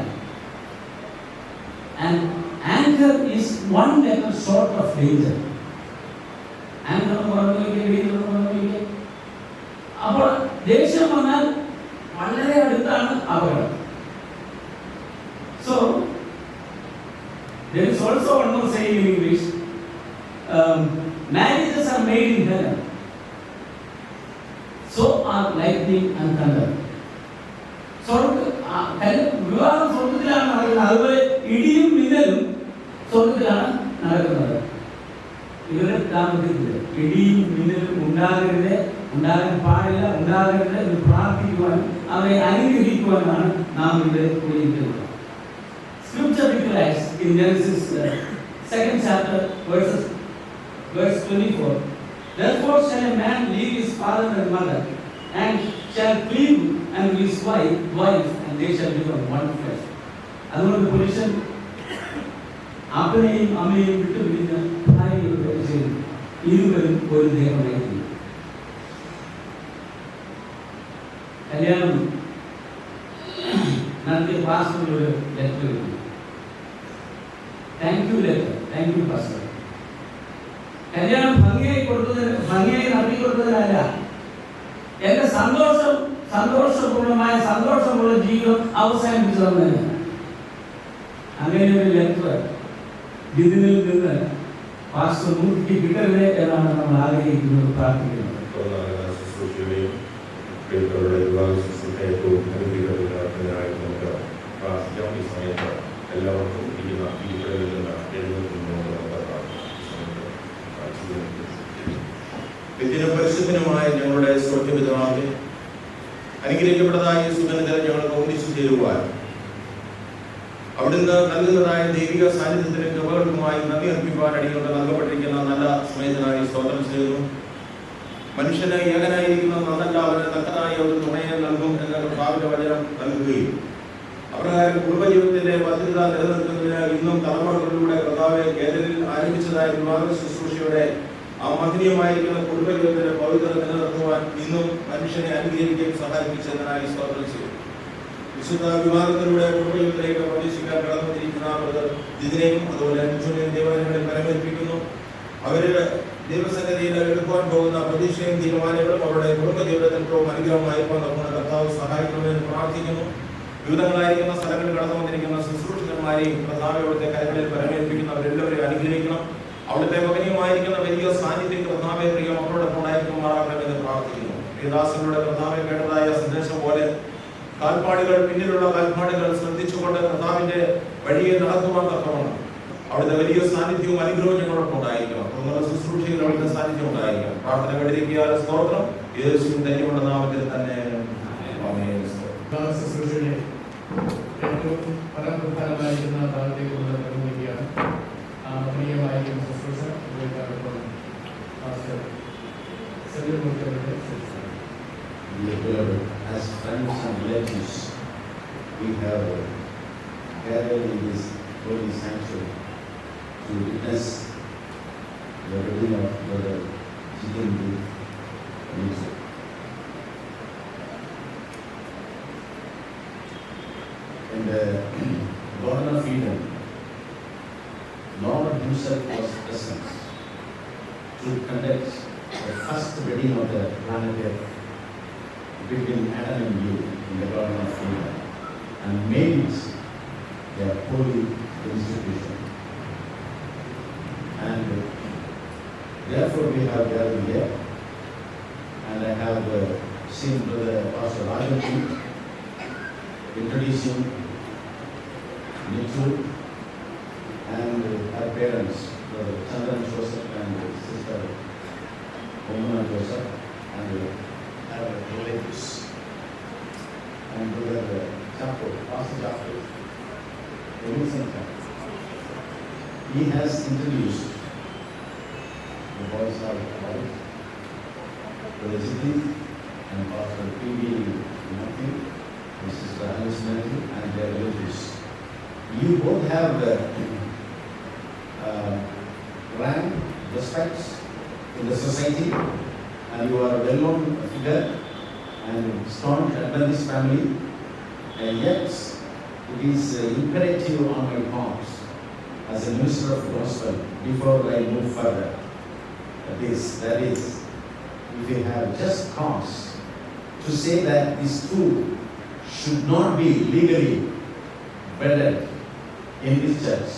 And anchor is 1 level short of danger. Anchor പറഞ്ഞു. അപ്പോൾ ദേഷ്യം വന്നാൽ വളരെ അടുത്താണ് അപകടം. So, there is also one more saying in English, marriages are made in heaven, so are lightning and thunder. വിവാഹം സ്വർഗത്തിലാണ് നടക്കുന്നത്, അതുപോലെ ഇടിയും മിന്നലും സ്വർഗത്തിലാണ് നടക്കുന്നത്. ഇവരുടെ ദാമ്പത്യത്തിൽ ഇടിയും മിന്നലും ഉണ്ടാകാൻ പാടില്ല, ഉണ്ടാകരുത് എന്ന് പ്രാർത്ഥിക്കുവാനും അവരെ അനുഗ്രഹിക്കുവാനാണ് നാം ഇവിടെ കൂടിയിരിക്കുന്നത്. Scripture declares in Genesis 2nd chapter verse 24, therefore shall a man leave his father and mother and shall cleave unto his wife and they shall become one flesh. അതുകൊണ്ട് പുരുഷൻ അപ്പനെയും അമ്മയെയും വിട്ടുപിരിഞ്ഞ് ഭാര്യയെ ചെയ്യും, ഇരുവരും ഒരു ദേഹമായിരിക്കും. കല്യാണം നടത്തിയ പാസ്റ്ററിനൊരു ലെറ്റർ എഴുതി. Thank you letter, thank you pastor. കല്യാണം ഭംഗിയായി നടത്തി കൊടുത്തതിനല്ല, എന്റെ സന്തോഷമുള്ള ജീവിതം അവസാനിപ്പിച്ചു തന്നതിന്. അങ്ങനെ ഒരു ലെറ്റർ ഇതിനിൽ നിന്ന് പാസ്റ്റർ മൂർത്തിക്ക് കിട്ടരുത് എന്നാണ് നമ്മൾ ആഗ്രഹിക്കുന്നത്, പ്രാർത്ഥിക്കുന്നത്. എല്ലാവർക്കും പരിശുദ്ധനുമായ ഞങ്ങളുടെ സ്വർഗ്ഗപിതാവേ, അനുഗ്രഹിക്കപ്പെട്ടതായ സുഗന്ധത്തിൽ ഞങ്ങൾക്ക് ഒന്നിച്ചു ചേരുവാൻ അവിടുന്ന് നൽകുന്നതായ ദൈവിക സാന്നിധ്യത്തിന് കൃപകൾക്കുമായി നന്ദി അർപ്പിക്കുവാൻ അടികൊണ്ട് നൽകപ്പെട്ടിരിക്കുന്ന നല്ല സമയത്തിനായി സ്തോത്രം ചെയ്യുന്നു. മനുഷ്യന് ഏകനായിരിക്കുന്ന നന്നല്ല, അവന് തക്കതായ ഒരു തുണയെ നൽകും എന്ന കർത്താവിന്റെ വചനം നൽകുകയും അപ്രകാരം കുടുംബജീവിതത്തിന്റെ ഭദ്രത നിലനിർത്തുന്നതിന് ഇന്നും തലമുറകളിലൂടെ കർത്താവെ കേരളിൽ ആരംഭിച്ചതായ വിവാഹ ശുശ്രൂഷയുടെ ആ മഹനീയമായിരിക്കുന്ന കുടുംബജീവിതത്തിന്റെ പവിത്രത നിലനിർത്തുവാൻ ഇന്നും മനുഷ്യനെ അനുഗ്രഹിക്കുകയും സഹായിപ്പിച്ചതിനായി സ്തോത്രം ചെയ്യും. വിശുദ്ധ വിവാഹത്തിലൂടെ കുടുംബജീവിതത്തിലേക്ക് പ്രവേശിക്കാൻ കടന്നുവന്നിരിക്കുന്ന ബ്രദർ ഇതിനെയും അതുപോലെ അഞ്ചുനെയും ദേവാലയങ്ങളിൽ പരമേൽപ്പിക്കുന്നു. അവരുടെ ദൈവസന്നിധിയിൽ എടുക്കുവാൻ പോകുന്ന പ്രതീക്ഷയും തീരുമാനങ്ങളും അവരുടെ കുടുംബജീവിതത്തിലും അനുഗ്രഹമായിരിക്കാൻ നമ്മുടെ കർത്താവ് സഹായിക്കണമെന്ന് പ്രാർത്ഥിക്കുന്നു. വിവിധങ്ങളായിരിക്കുന്ന സ്ഥലങ്ങളിൽ കടന്നു വന്നിരിക്കുന്ന ശുശ്രൂഷകന്മാരെയും കർത്താവ് അവിടുത്തെ കരങ്ങളിൽ പരമേൽപ്പിക്കുന്നവരെല്ലാവരെയും അനുഗ്രഹിക്കണം. അവിടുത്തെ മകനീയമായിരിക്കുന്ന വലിയ സാന്നിധ്യം കർത്താവെ പ്രിയ മക്കളോടൊപ്പം ഉണ്ടായിരിക്കുമാറാകണമെന്ന് പ്രാർത്ഥിക്കുന്നു. ദാസങ്ങളുടെ കർത്താവെ കേട്ടതായ സന്ദേശം പോലെ പിന്നിലുള്ള കാൽപ്പാടുകൾ ശ്രദ്ധിച്ചുകൊണ്ട് കർത്താവിന്റെ വഴിയെ നടത്തുവാൻ തക്കവണ്ണം അവിടുത്തെ വലിയ സാന്നിധ്യവും അനുഗ്രഹവും ഞങ്ങളോടൊപ്പം ഉണ്ടായിരിക്കണം. തുടർന്നുള്ള ശുശ്രൂഷയിൽ അവിടുത്തെ സാന്നിധ്യം ഉണ്ടായിരിക്കണം. പ്രാർത്ഥന കേട്ടിരിക്കുക. സ്തോത്രം യേശുവിൻ ധന്യമുള്ള നാമത്തിൽ തന്നെ. ശുശ്രൂഷയുടെ ഏറ്റവും ഫലപ്രധാനമായിരിക്കുന്ന ഭാഗത്തേക്ക് നിർവഹിക്കുകയാണ്. പ്രിയമായിരിക്കുന്ന ശുശ്രൂഷ as friends and relatives, we have gathered in this holy sanctuary to witness the wedding of Brother Jitindu Nisu. In the Garden of Eden, Lord himself was present to conduct the first wedding of the planet Earth between Adam and Eve in the Garden of Eden and made it a holy institution. And therefore we have gathered here, and I have seen Brother Pastor Rajan introducing Nitu and her parents, Brother Chandran Joseph and Sister Omana Joseph, and He has introduced the boys of life, Brother Jitin and Pastor P.B. Matthew, Sister Alice Matthew, and their relatives. You both have rank, respect in the society, and you are a well-known figure and staunch Adventist family, and yet it is imperative on my part as a minister of the gospel before I move further. That is, if you have just cause to say that this two should not be legally wedded in this church,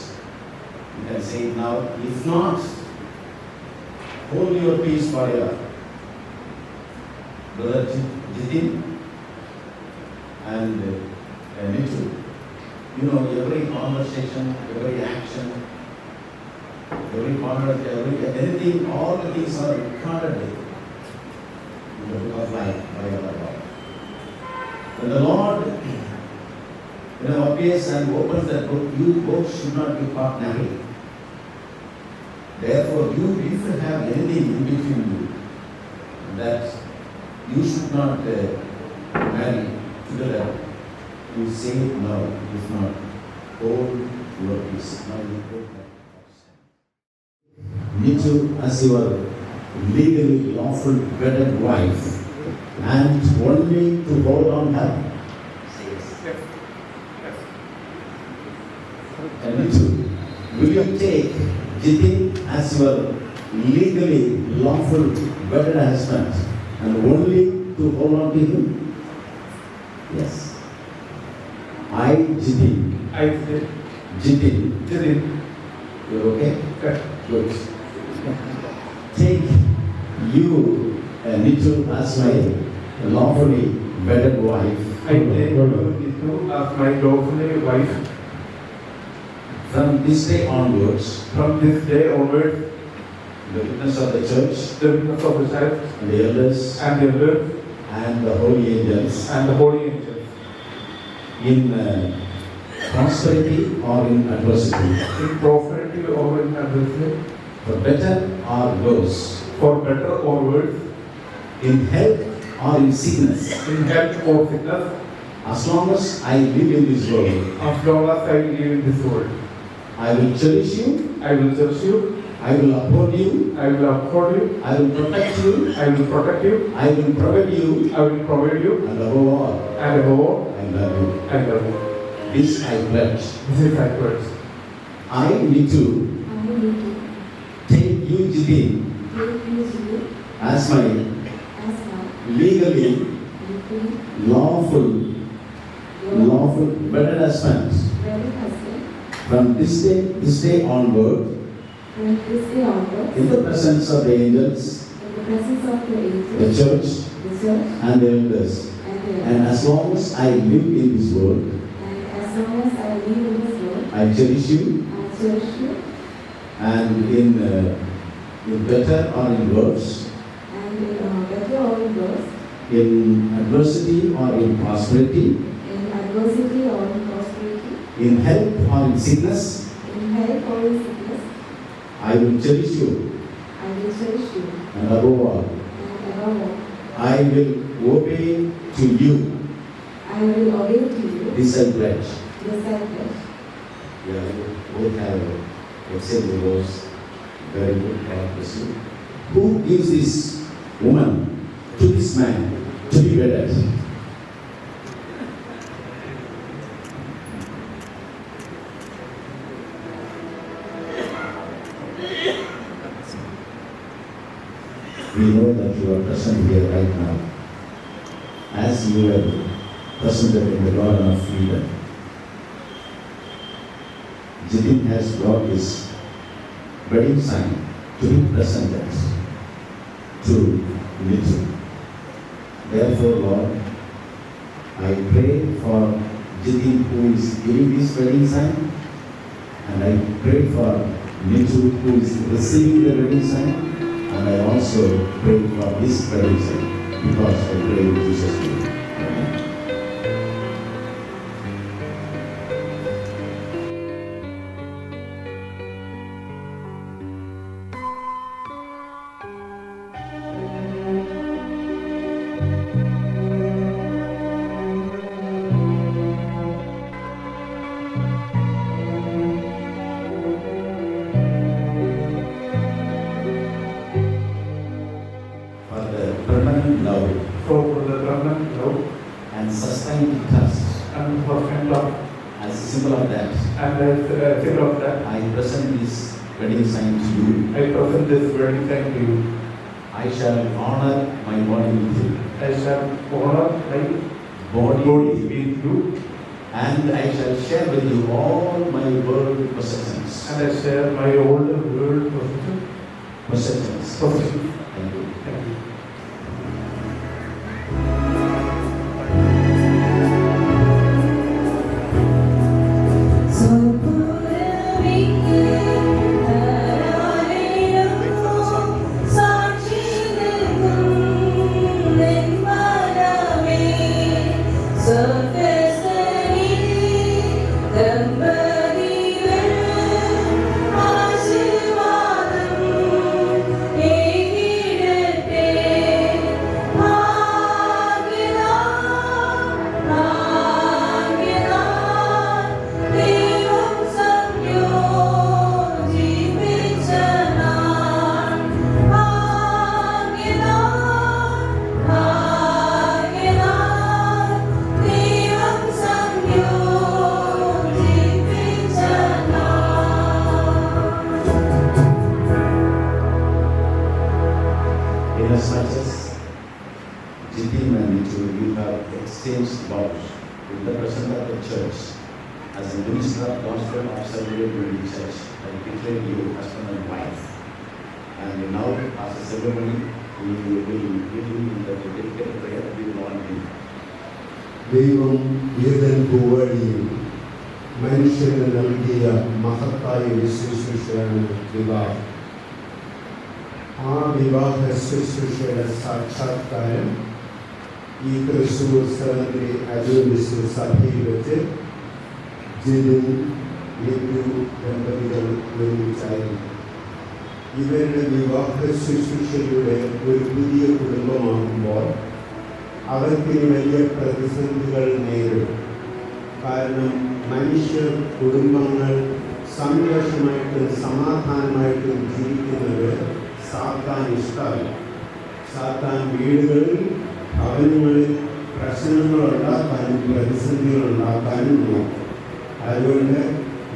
you can say it now. If not, hold your peace forever. Brother Jitin and Nitu, you know, every conversation, every action, every conduct, anything, all the things are recorded in the book of life by our Lord. When the Lord appears and opens that book, you both should not be caught napping. Therefore, if you have anything in between you, that you should not marry together, you say no. If not, hold your peace. Now you hold that. Nitu as your legally lawful wedded wife, and only to hold on her. And Nitu, will you take Jitin as your legally lawful wedded husband and only to hold on to him? Yes. I, Jitin. I did. Jitin. You're okay? Okay. Good. Take you, Nitu, as my lawfully wedded wife. I take Nitu as my lawfully wife. From this day onwards, the witness of the church, and the elders, and the holy angels, in prosperity or in adversity, for better or worse, in health or in sickness, as long as I live in this world, I will cherish you, I will uphold you, I will protect you, I will provide you, and above all, I love you. This I pledge. I need to take you, Jitin, as my legally lawful wedded husband. From this day onward, in the presence of the angels, the church, and the elders, and as long as I live in this world, I cherish you, and in better or in worse, in adversity or in prosperity, in health or in sickness, I will cherish you, and above all, I will obey to you. This I pledge. Yeah, you both have said the words. Very good. God bless you. Who gives this woman to this man to be wedded? We know that you are present here right now, as you were presented in the Garden of Freedom. Jitin has brought his wedding sign to be presented to Nitu. Therefore, Lord, I pray for Jitin who is giving this wedding sign, and I pray for Nitu who is receiving the wedding sign, and I also pray for this wedding sign, because I pray in Jesus' name. Amen. love for the permanent love and sustained trust. and perfect love. As a symbol of that, And as a symbol of that, I present this wedding sign to you. I present this wedding sign to you. I shall honor my body with you. I shall honor my Body with you, and I shall share with you all my worldly possessions. and I share my old world Possessions. possessions. Thank you. Thank you. Inasmuch as Jitin and Nitu, you have exchanged vows with the president of the church as a minister of gospel of Salvador Community Church, I declare you husband and wife. And now, as a ceremony, we will give you the dedicated prayer we will all do. ദൈവം ഏതൻ പൂവഴിയിൽ മനുഷ്യന് നൽകിയ മഹത്തായ ശുശ്രൂഷയാണ് വിവാഹം. ആ വിവാഹ ശുശ്രൂഷയുടെ സാക്ഷാത്കാരം ഈ തൃശ്ശൂർ സ്ഥലത്തിലെ അജോലിസ് സഭയിൽ വെച്ച് ജിതിൻ ലിറ്റു ദമ്പതികൾ നിർമ്മിച്ചായിരുന്നു. ഇവരുടെ വിവാഹ ശുശ്രൂഷയുടെ ഒരു പുതിയ കുടുംബമാകുമ്പോൾ അവർക്ക് വലിയ പ്രതിസന്ധികൾ നേരിടും. കാരണം മനുഷ്യ കുടുംബങ്ങൾ സന്തോഷമായിട്ടും സമാധാനമായിട്ടും ജീവിക്കുന്നത് സാത്താൻ ഇഷ്ടമല്ല. സാത്താൻ വീടുകളിൽ ഭവനങ്ങളിൽ പ്രശ്നങ്ങളുണ്ടാക്കാനും പ്രതിസന്ധികളുണ്ടാക്കാനും നോക്കും. അതുകൊണ്ട്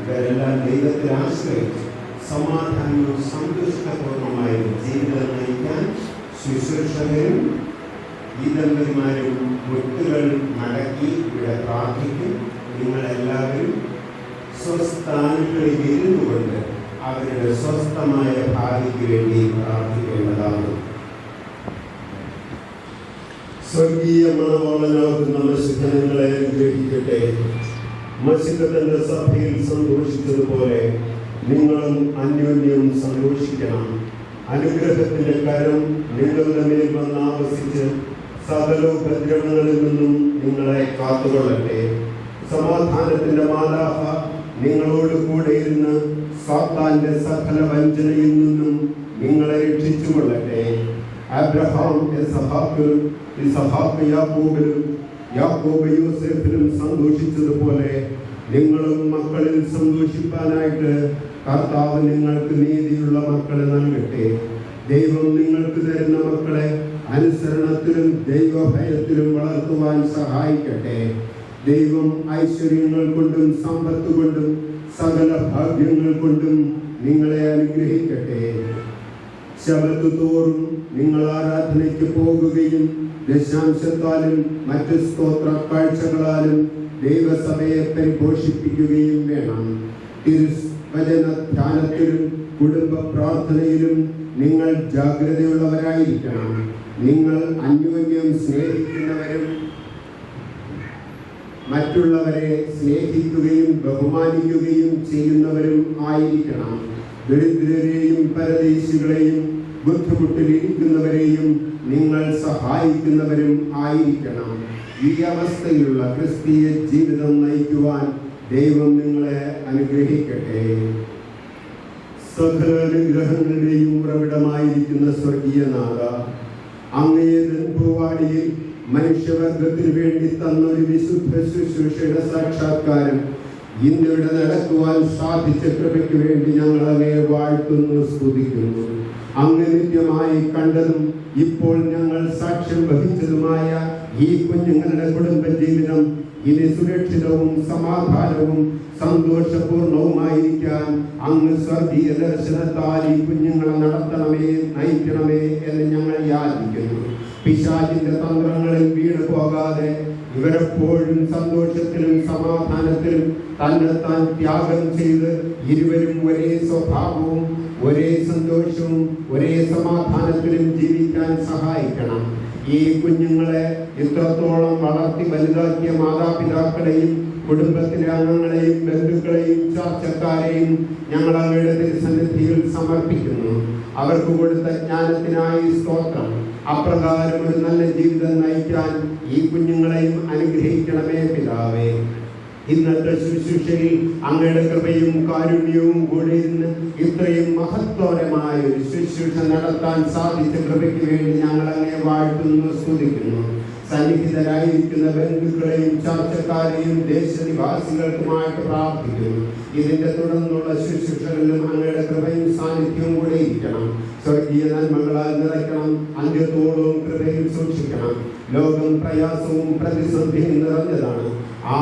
ഇവരെല്ലാം ദൈവത്തെ ആശ്രയിച്ച് സമാധാനവും സന്തുഷ്ടപൂർണമായ ജീവിതം നയിക്കാൻ ശുശ്രൂഷകരും ഈ ദമ്പതിമാരും മുട്ടുകൾ മടക്കി ഇവിടെ പ്രാർത്ഥിക്കും. നിങ്ങളെല്ലാവരും സ്വസ്ഥാനങ്ങളിൽ ഇരുന്നു കൊണ്ട് അവരുടെ സ്വസ്ഥമായ ഭാവിക്ക് വേണ്ടി പ്രാർത്ഥിക്കേണ്ടതാണ്. സ്വർഗീയ മണവാളനാകുന്ന മശിഹ നിങ്ങളെ അനുഗ്രഹിക്കട്ടെ. മശിഹ തന്റെ സഭയിൽ സന്തോഷിച്ചതുപോലെ നിങ്ങളും അന്യോന്യം സന്തോഷിക്കണം. അനുഗ്രഹത്തിന്റെ കരം നിങ്ങളുടെ മേൽ വന്നാവസിച്ച് സകല ഉപദ്രവങ്ങളിൽ നിന്നും നിങ്ങളെ കാത്തുകൊള്ളട്ടെ. സമാധാനത്തിന്റെ മാലാഹ നിങ്ങളോട് കൂടെ ഇരുന്ന് സാത്താന്റെ സകല വഞ്ചനയിൽ നിന്നും നിങ്ങളെ രക്ഷിച്ചുകൊള്ളട്ടെ. അബ്രഹാം ഇസഹാക്ക് യാക്കോബിലും യാക്കോബ് യോസേഫിലും സന്തോഷിച്ചതുപോലെ നിങ്ങളും മക്കളിൽ സന്തോഷിപ്പാനായിട്ട് കർത്താവ് നിങ്ങൾക്ക് നീതിയുള്ള മക്കളെ നൽകട്ടെ. ദൈവം നിങ്ങൾക്ക് തരുന്ന മക്കളെ അനുസരണത്തിലും ദൈവഭയത്തിലും വളർത്തുവാൻ സഹായിക്കട്ടെ. ദൈവം ഐശ്വര്യങ്ങൾ കൊണ്ടും സമ്പത്ത് കൊണ്ടും സകല ഭാഗ്യങ്ങൾ കൊണ്ടും നിങ്ങളെ അനുഗ്രഹിക്കട്ടെ. ശബത്ത് തോറും നിങ്ങൾ ആരാധനയ്ക്ക് പോകുകയും ദശാംശത്താലും മറ്റ് സ്തോത്ര കാഴ്ചകളാലും ദൈവസഭയെ പരിപോഷിപ്പിക്കുകയും വേണം. തിരുവചന ധ്യാനത്തിലും കുടുംബ പ്രാർത്ഥനയിലും നിങ്ങൾ ജാഗ്രതയുള്ളവരായിരിക്കണം. നിങ്ങൾ അന്യോന്യം സ്നേഹിക്കുന്നവരും മറ്റുള്ളവരെ സ്നേഹിക്കുകയും ബഹുമാനിക്കുകയും ചെയ്യുന്നവരും ആയിരിക്കണം. ദരിദ്രരെയും പരദേശികളെയും ബുദ്ധിമുട്ടിലിരിക്കുന്നവരെയും നിങ്ങൾ സഹായിക്കുന്നവരും ആയിരിക്കണം. ഈ അവസ്ഥയിലുള്ള ക്രിസ്തീയ ജീവിതം നയിക്കുവാൻ ദൈവം നിങ്ങളെ അനുഗ്രഹിക്കട്ടെ. സകല അനുഗ്രഹങ്ങളുടെയും ഉറവിടമായിരിക്കുന്ന സ്വർഗീയനാഥ, അങ്ങയെ നെടുമ്പുവാടിയിൽ മനുഷ്യവർഗത്തിന് വേണ്ടി തന്നൊരു വിശുദ്ധ ശുശ്രൂഷയുടെ സാക്ഷാത്കാരം ഇന്നിവിടെ നടക്കുവാൻ സാധിച്ച കൃപയ്ക്ക് വേണ്ടി ഞങ്ങൾ അങ്ങയെ വാഴ്ത്തുന്നു, സ്തുതിക്കുന്നു. അങ്ങ് നിത്യമായി കണ്ടതും ഇപ്പോൾ ഞങ്ങൾ സാക്ഷ്യം വഹിച്ചതുമായ ഈ കുഞ്ഞുങ്ങളുടെ കുടുംബജീവിതം ഇനി സുരക്ഷിതവും സമാധാനവും സന്തോഷപൂർണവുമായിരിക്കാൻ അങ്ങ് സ്വർഗീയ ദർശനത്താൽ ഈ കുഞ്ഞുങ്ങളെ നടത്തണമേ, നയിക്കണമേ എന്ന് ഞങ്ങൾ യാചിക്കുന്നു. പിശാചിന്റെ തന്ത്രങ്ങളിൽ വീണു പോകാതെ ഇവരെപ്പോഴും സന്തോഷത്തിലും സമാധാനത്തിലും തന്നെത്താൻ ത്യാഗം ചെയ്ത് ഇരുവരും ഒരേ സ്വഭാവവും ഒരേ സന്തോഷവും ഒരേ സമാധാനത്തിലും ജീവിക്കാൻ സഹായിക്കണം. ഈ കുഞ്ഞുങ്ങളെ ഇത്രത്തോളം വളർത്തി വലുതാക്കിയ മാതാപിതാക്കളെയും കുടുംബത്തിലെ അംഗങ്ങളെയും ബന്ധുക്കളെയും ചർച്ചക്കാരെയും ഞങ്ങൾ അങ്ങയുടെ തിരുസന്നിധിയിൽ സമർപ്പിക്കുന്നു. അവർക്ക് കൊടുത്ത ജ്ഞാനത്തിനായി സ്തോത്രം. അപ്രകാരം ഒരു നല്ല ജീവിതം നയിക്കാൻ ഈ കുഞ്ഞുങ്ങളെയും അനുഗ്രഹിക്കണമേ പിതാവേ. ഇന്നത്തെ ശുശ്രൂഷയിൽ അങ്ങയുടെ കൃപയും കാരുണ്യവും കൂടി ഇന്ന് ഇത്രയും മഹത്വപരമായ ഒരു ശുശ്രൂഷ നടത്താൻ സാധിച്ച കൃപയ്ക്ക് വേണ്ടി ഞങ്ങൾ അങ്ങയെ വാഴ്ത്തുന്നു, സ്തുതിക്കുന്നു. സന്നിഹിതരായിരിക്കുന്ന ബന്ധുക്കളെയും ചർച്ചക്കാരെയും ദേശനിവാസികൾക്കുമായിട്ട് പ്രാർത്ഥിക്കുന്നു. ഇതിന്റെ തുടർന്നുള്ള ശുശ്രൂഷകളിലും അങ്ങയുടെ കൃപയും സാന്നിധ്യവും കൂടെ ഇരിക്കണം. സ്വർഗീയ നന്മകളാൽ നിറയ്ക്കണം. അന്ത്യത്തോളവും കൃപയിൽ സൂക്ഷിക്കണം. ലോകം പ്രയാസവും പ്രതിസന്ധിയും നിറഞ്ഞതാണ്. ആ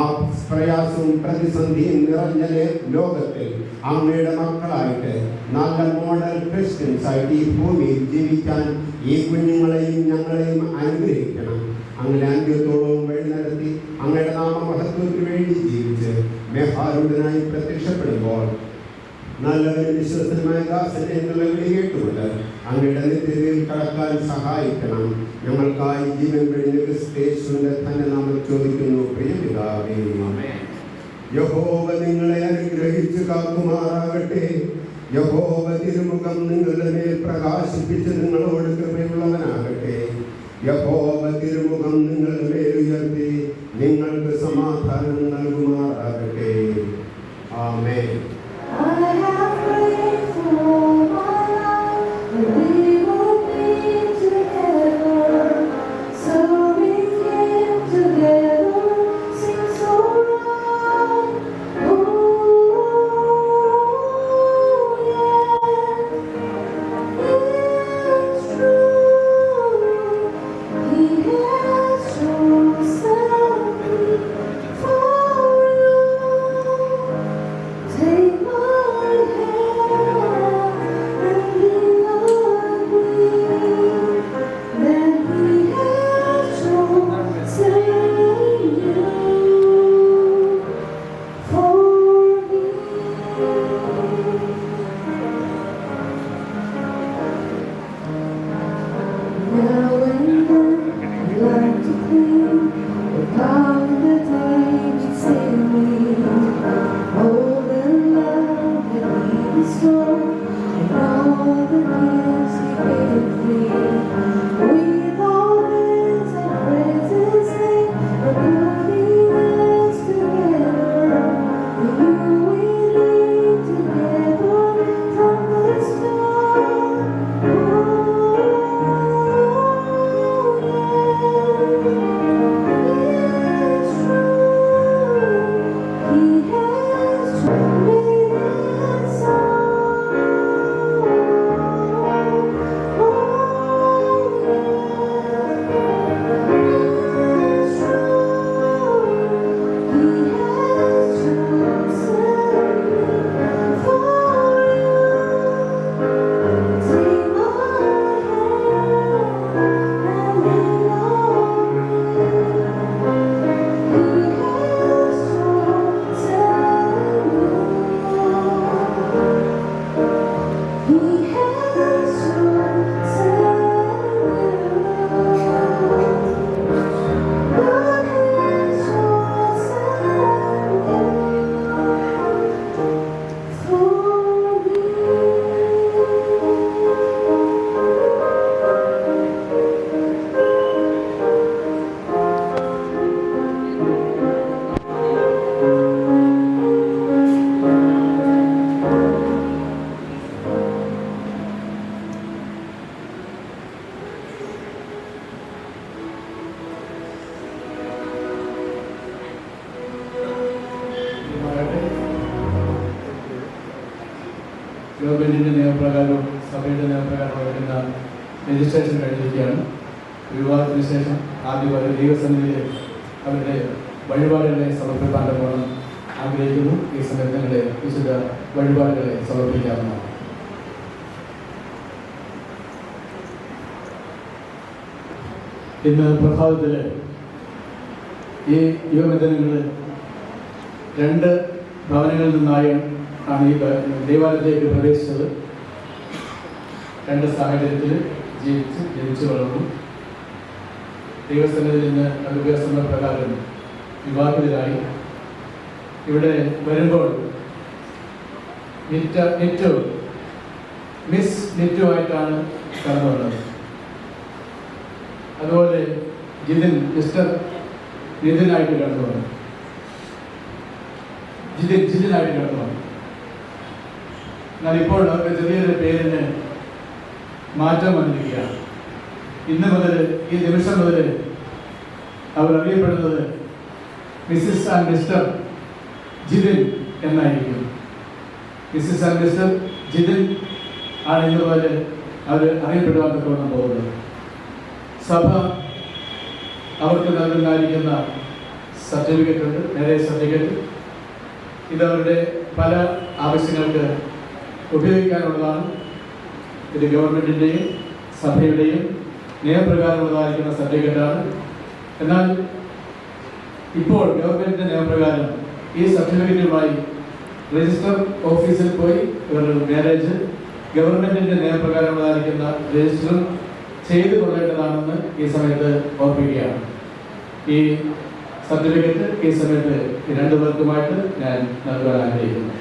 പ്രയാസവും പ്രതിസന്ധിയും നിറഞ്ഞ ലോകത്തിൽ അങ്ങയുടെ മക്കളായിട്ട് നല്ല മോഡൽ ക്രിസ്ത്യൻസ് ആയിട്ട് ഈ ഭൂമിയിൽ ജീവിക്കാൻ ഈ കുഞ്ഞുങ്ങളെയും ഞങ്ങളെയും അനുഗ്രഹിക്കണം. അങ്ങനെ അന്ത്യത്തോളവും വഴി നടത്തി അങ്ങയുടെ നാമമഹത്വത്തിന് വേണ്ടി ജീവിച്ച് മെഹാരൂഢനായി പ്രത്യക്ഷപ്പെടുമ്പോൾ നല്ലവരും വിശ്വസനമായ ദാസനെ എന്നുള്ള വിളി കേട്ടുകൊണ്ട് അങ്ങയുടെ നിത്യതയിൽ കടക്കാൻ സഹായിക്കണം. ഞങ്ങൾക്കായി ജീവൻ കഴിഞ്ഞ ക്രിസ്തേശുവിന്റെ തന്നെ നാമം ചോദിക്കുന്നു. പ്രിയ പിതാവേ, യഹോവ നിങ്ങളെ അനുഗ്രഹിച്ചു കാക്കുമാറാകട്ടെ. യഹോവ തിരുമുഖം നിങ്ങളുടെ മേൽ പ്രകാശിപ്പിച്ച് നിങ്ങളോട് കൃപയുള്ളവനാകട്ടെ. യഹോവ തിരുമുഖം നിങ്ങളുടെ മേൽ ഉയർത്തി നിങ്ങൾക്ക് സമാധാനം നൽകുമാറാകട്ടെ. ആമേൻ. ഗവൺമെന്റിന്റെ നിയമപ്രകാരം സഭയുടെ നിയമപ്രകാരം വരുന്ന രജിസ്ട്രേഷൻ കഴിഞ്ഞിരിക്കുകയാണ്. വിവാഹത്തിന് ശേഷം ആദ്യം അവർ ദൈവസന്നിധിയിൽ അവരുടെ വഴിപാടുകളെ സമർപ്പിക്കാൻ പോകണം ആഗ്രഹിക്കുന്നു. ഈ സമയത്ത് നിങ്ങളുടെ വിശുദ്ധ വഴിപാടുകളെ സമർപ്പിക്കാവുന്നതാണ്. ഇന്ന് പ്രഭാതത്തിൽ ഈ യുവമിഥുനങ്ങൾ 2 ഭവനങ്ങളിൽ നിന്നാണ് ഈ ദേവാലയത്തിലേക്ക് പ്രവേശിച്ചത്. 2 സാഹചര്യത്തിൽ ജനിച്ചു വളർന്നു. ദൈവസന്നിധിയിൽ നിന്ന് അനുഗ്രഹ പ്രകാരം വിവാഹിതരായി. ഇവിടെ വരുമ്പോൾ മിസ് നിറ്റുമായിട്ടാണ് കടന്നു വന്നത്. അതുപോലെ മിസ്റ്റർ നിതിനായിട്ട് കടന്നു വന്നു. ജിതിനായിട്ട് കടന്നു വന്നു. എന്നാൽ ഇപ്പോൾ അവരുടെ ചെറിയൊരു പേരിന് മാറ്റം വന്നിരിക്കുകയാണ്. ഇന്ന് മുതൽ, ഈ നിമിഷം മുതൽ അവർ അറിയപ്പെടുന്നത് മിസ്സിസ് ആൻഡ് മിസ്റ്റർ ജിതിൻ എന്നായിരിക്കും. മിസ്സിസ് ആൻഡ് മിസ്റ്റർ ജിതിൻ ആണ് ഇന്ന് മുതൽ അവർ അറിയപ്പെടുവാൻ തക്കവണ്ണം പോകുന്നത്. സഭ അവർക്ക് നൽകുന്നതായിരിക്കുന്ന സർട്ടിഫിക്കറ്റ് ഉണ്ട്, മാരേജ് സർട്ടിഫിക്കറ്റ്. ഇതവരുടെ പല ആവശ്യങ്ങൾക്ക് ഉപയോഗിക്കാനുള്ളതാണ്. ഇത് ഗവൺമെൻറ്റിൻ്റെയും സഭയുടെയും നിയമപ്രകാരമുള്ളതായിരിക്കുന്ന സർട്ടിഫിക്കറ്റാണ്. എന്നാൽ ഇപ്പോൾ ഗവൺമെൻറ്റിൻ്റെ നിയമപ്രകാരം ഈ സർട്ടിഫിക്കറ്റുമായി രജിസ്റ്റർ ഓഫീസിൽ പോയി ഇവരുടെ മാരേജ് ഗവൺമെൻറ്റിൻ്റെ നിയമപ്രകാരമുള്ളതായിരിക്കുന്ന രജിസ്റ്റർ ചെയ്തു കൊള്ളേണ്ടതാണെന്ന് ഈ സമയത്ത് ഓർപ്പിക്കുകയാണ്. ഈ സർട്ടിഫിക്കറ്റ് ഈ സമയത്ത് 2 പേർക്കുമായിട്ട് ഞാൻ നൽകാൻ ആഗ്രഹിക്കുന്നു.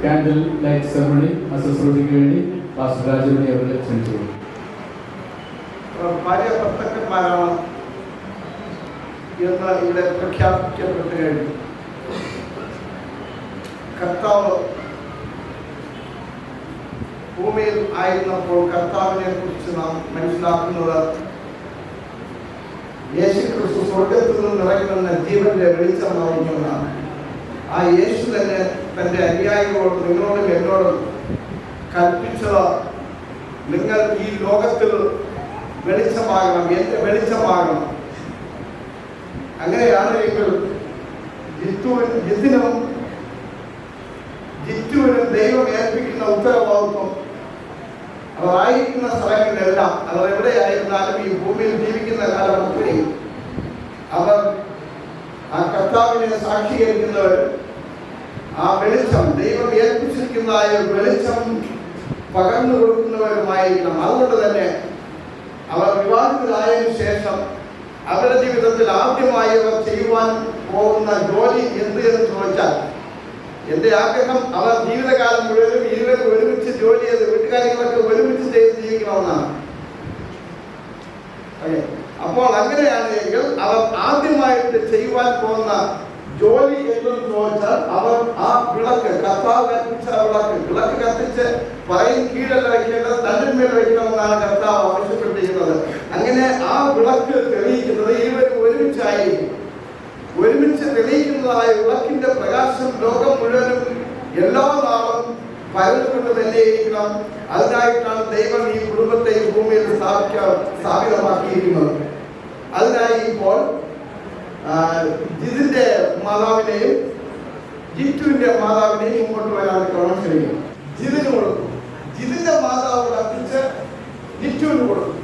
കാൻഡിൽ ലൈറ്റ് സെറമണി അസസ്രോട്ടിക്ക് വേണ്ടി പാസ്റ്റർ രാജമണി അവരെ ക്ഷണിച്ചു. ഭാര്യ ഭർത്താക്കന്മാരാണ് എന്ന് ഇവിടെ പ്രഖ്യാപിക്കപ്പെട്ടു കഴിഞ്ഞു. കർത്താവ് ഭൂമിയിൽ ആയിരുന്നപ്പോൾ കർത്താവിനെ കുറിച്ച് നാം മനസ്സിലാക്കുന്നത് യേശുക്രിസ്തു സ്വർഗത്തിൽ നിന്ന് ഇറങ്ങുന്ന ജീവന്റെ വെളിച്ചമാവുന്നതാണ്. ആ യേശു തന്നെ തൻ്റെ അനുയായികളോട്, നിങ്ങളോടും എന്നോടും കൽപ്പിച്ചത്, നിങ്ങൾ ഈ ലോകത്തിൽ വെളിച്ചമാകണം, എൻ്റെ വെളിച്ചമാകണം. അങ്ങനെയാണെങ്കിൽ ജിത്തുവിനും ദൈവം ഏൽപ്പിക്കുന്ന ഉത്തരവാദിത്വം അവരായിരിക്കുന്ന സ്ഥലങ്ങളിലെല്ലാം, അവർ എവിടെയായിരുന്നാലും ഈ ഭൂമിയിൽ ജീവിക്കുന്ന കാലം അത്രയും അവർ ആ കർത്താവിനെ സാക്ഷീകരിക്കുന്നവർ ആ വെളിച്ചം, ദൈവം ഏൽപ്പിച്ചിരിക്കുന്നതായ വെളിച്ചം പകർന്നു കൊടുക്കുന്നവരുമായിരിക്കണം. അതുകൊണ്ട് തന്നെ അവർ വിവാഹിതരായതിനു ശേഷം അവരുടെ ജീവിതത്തിൽ ആദ്യമായി അവർ ചെയ്യുവാൻ പോകുന്ന ജോലി എന്ത് എന്ന് ചോദിച്ചാൽ, എൻ്റെ ആഗ്രഹം അവർ ജീവിതകാലം മുഴുവനും ഇരുവരും ഒരുമിച്ച് ജോലി ചെയ്ത് വീട്ടുകാര്യങ്ങളൊക്കെ ഒരുമിച്ച് ചെയ്ത് ജീവിക്കണമെന്നാണ്. അപ്പോൾ അങ്ങനെയാണെങ്കിൽ അവർ ആദ്യമായിട്ട് ചെയ്യുവാൻ പോകുന്ന ജോലി എന്തെന്ന് ചോദിച്ചാൽ, അവർ ആ വിളക്ക്, കർത്താവ് കത്തിച്ച വിളക്ക് കത്തിച്ച് പറയും കീഴല്ല വയ്ക്കേണ്ടത്, തന്നിന്മേൽ വയ്ക്കണമെന്നാണ് കർത്താവ് ആവശ്യപ്പെട്ടിരിക്കുന്നത്. അങ്ങനെ ആ വിളക്ക് തെളിയിക്കുന്നത് ഇരുവരും ഒരുമിച്ചായിരിക്കും. ഒരുമിച്ച് തെളിയിക്കുന്നതായ വിളക്കിന്റെ പ്രകാശം ലോകം മുഴുവനും എല്ലാ നാളും പരന്നുകൊണ്ട് തന്നെയിരിക്കണം. അതിനായിട്ടാണ് ദൈവം ഈ കുടുംബത്തെ ഈ ഭൂമിയിൽ സ്ഥാപിതമാക്കിയിരിക്കുന്നത്. അതിനായി ഇപ്പോൾ ജിതിന്റെ മാതാവിനെയും ജിത്തുവിന്റെ മാതാവിനെയും മുമ്പോട്ട് വരാൻ ക്രമം ക്ഷണിക്കും. ജിതിന് കൊടുക്കും, ജിതിന്റെ മാതാവ് കത്തിച്ച് ജിത്തുവിന് കൊടുക്കും.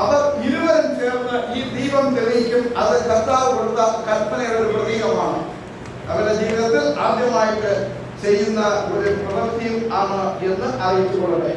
അവർ ഇരുവരും ചേർന്ന് ഈ ദീപം തെളിയിക്കും. അത് കർത്താവ് കൊടുത്ത കൽപ്പനയുടെ ഒരു പ്രതീകമാണ്. അവരുടെ ജീവിതത്തിൽ ആദ്യമായിട്ട് ചെയ്യുന്ന ഒരു പ്രവൃത്തിയും ആണ് എന്ന് അറിയിച്ചുകൊള്ളട്ടെ.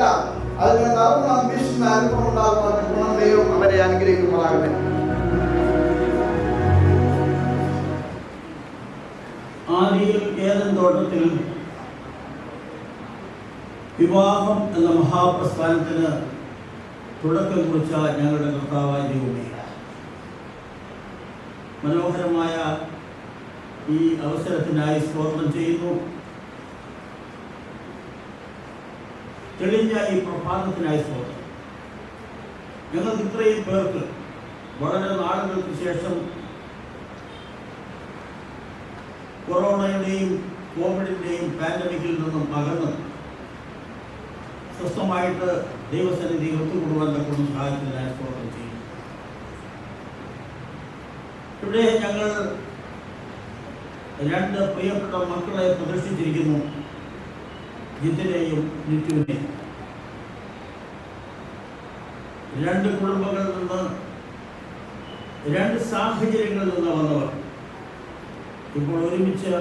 എല്ലാം അതിന് നടന്ന മിഷൻ അനുഭവം ഉണ്ടാകുന്ന ഗുണം ദൈവം അവരെ അനുഗ്രഹിക്കുമാറാകട്ടെ. ആദിയിൽ ഏദൻ തോട്ടത്തിൽ വിവാഹം എന്ന മഹാപ്രസ്ഥാനത്തിന് തുടക്കം കുറിച്ച ഞങ്ങളുടെ കർത്താവായ ദൈവമേ, മനോഹരമായ ഈ അവസരത്തിനായി സ്തോത്രം ചെയ്യുന്നു. തെളിഞ്ഞ ഈ പ്രഭാതത്തിനായി സ്തോത്രം. ഞങ്ങൾക്ക് ഇത്രയും പേർക്ക് വളരെ നാളുകൾക്ക് ശേഷം കൊറോണയുടെയും കോവിഡിൻ്റെയും പാൻഡമിക്കിൽ നിന്നും അകന്ന് സ്വസ്ഥമായിട്ട് ദൈവസന്നിധി ഒത്തുകൂടുവാൻ തക്കൊണ്ട് സഹായിക്കുന്നതിനായി സ്തോത്രം ചെയ്യും. ഇവിടെ ഞങ്ങൾ 2 പ്രിയപ്പെട്ട മക്കളെ പ്രതിഷ്ഠിച്ചിരിക്കുന്നു, ജിത്തിനെയും നിറ്റുവിനെയും. 2 കുടുംബങ്ങളിൽ നിന്ന് 2 സാഹചര്യങ്ങളിൽ നിന്ന് വന്നവർ ഇപ്പോൾ ഒരുമിച്ച്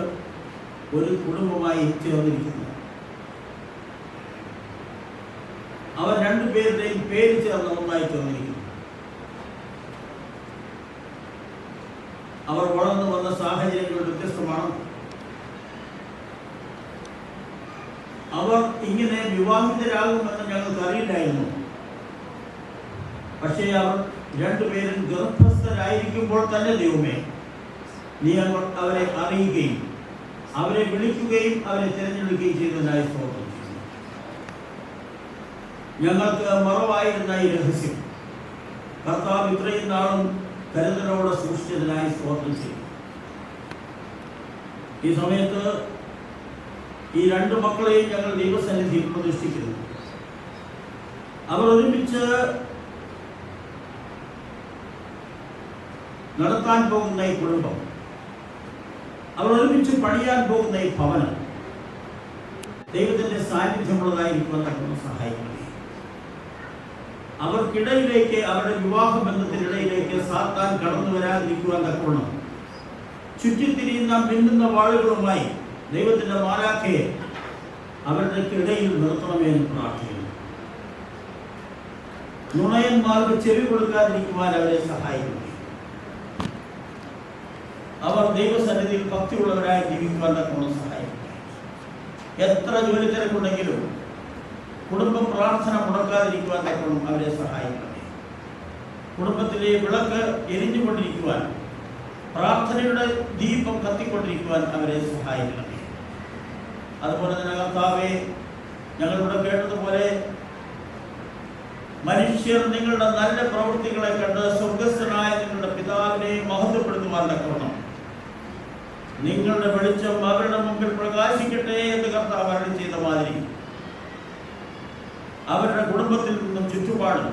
ഒരു കുടുംബമായി ചേർന്നിരിക്കുന്നു. അവർ 2 പേരുടെയും പേര് ചേർന്ന് ഒന്നായി ചേർന്നിരിക്കുന്നു. അവർ വളർന്നു വന്ന സാഹചര്യങ്ങൾ വ്യത്യസ്തമാണ്. അവർ ഇങ്ങനെ വിവാഹിതരാകുമെന്ന് ഞങ്ങൾക്ക് അറിയില്ലായിരുന്നു. പക്ഷേ അവർ 2 പേരും ഗർഭസ്ഥരായിരിക്കുമ്പോൾ തന്നെ ദൈവമേ, നീ അവരെ അറിയുകയും അവരെ വിളിക്കുകയും അവരെ തിരഞ്ഞെടുക്കുകയും ചെയ്തതിനായി സ്തോത്രം ചെയ്യുന്നു. ഞങ്ങൾക്ക് മറവായിരുന്ന ഈ രഹസ്യം കർത്താവ് ഇത്രയും നാളും കരുതലോടെ സൂക്ഷിച്ചതിനായി സ്തോത്രം ചെയ്യും. ഈ സമയത്ത് ഈ 2 മക്കളെയും ഞങ്ങൾ ദൈവസന്നിധിയിൽ പ്രതിഷ്ഠിക്കുന്നു. അവർ ഒരുമിച്ച് നടത്താൻ പോകുന്ന ഈ കുടുംബം, അവർ ഒരുമിച്ച് പണിയാൻ പോകുന്ന ഈ ഭവനം ദൈവത്തിൻ്റെ സാന്നിധ്യമുള്ളതായിരിക്കുവാൻ നമ്മൾ സഹായിക്കണമേ. അവർക്കിടയിലേക്ക്, അവരുടെ വിവാഹ ബന്ധത്തിനിടയിലേക്ക് സാത്താൻ കടന്നു വരാതിരിക്കുവാൻ തക്കവണ്ണം ചുറ്റിത്തിരിയുന്ന മിന്നുന്ന വാളുകളുമായി ദൈവത്തിൻ്റെ മാലാഖയെ അവരുടെ ഇടയിൽ നിർത്തണമേ എന്ന് പ്രാർത്ഥിക്കുന്നു. നുണയന്മാർക്ക് ചെവി കൊടുക്കാതിരിക്കുവാൻ അവരെ സഹായിക്കുന്നു. അവർ ദൈവസന്നിധിയിൽ ഭക്തിയുള്ളവരായി ജീവിക്കുവാൻ തക്കവണ്ണം സഹായിക്കുന്നു. എത്ര ജോലി തിരക്കുണ്ടെങ്കിലും കുടുംബ പ്രാർത്ഥന മുടക്കാതിരിക്കുവാൻ തക്കവണ്ണം അവരെ സഹായിക്കണമേ. കുടുംബത്തിലെ വിളക്ക് എരിഞ്ഞുകൊണ്ടിരിക്കുവാൻ, പ്രാർത്ഥനയുടെ ദീപം കത്തിക്കൊണ്ടിരിക്കുവാൻ അവരെ സഹായിക്കണമേ. അതുപോലെ തന്നെ കർത്താവേ, ഞങ്ങളിവിടെ കേട്ടതുപോലെ മനുഷ്യർ നിങ്ങളുടെ നല്ല പ്രവൃത്തികളെ കണ്ട് സ്വർഗസ്ഥനായ നിങ്ങളുടെ പിതാവിനെ മഹത്വപ്പെടുത്തുവാൻ തക്കവണ്ണം നിങ്ങളുടെ വെളിച്ചം അവരുടെ മുമ്പിൽ പ്രകാശിക്കട്ടെ എന്ന് കർത്താവ് അരുളി ചെയ്ത മാതിരി അവരുടെ കുടുംബത്തിൽ നിന്നും ചുറ്റുപാടും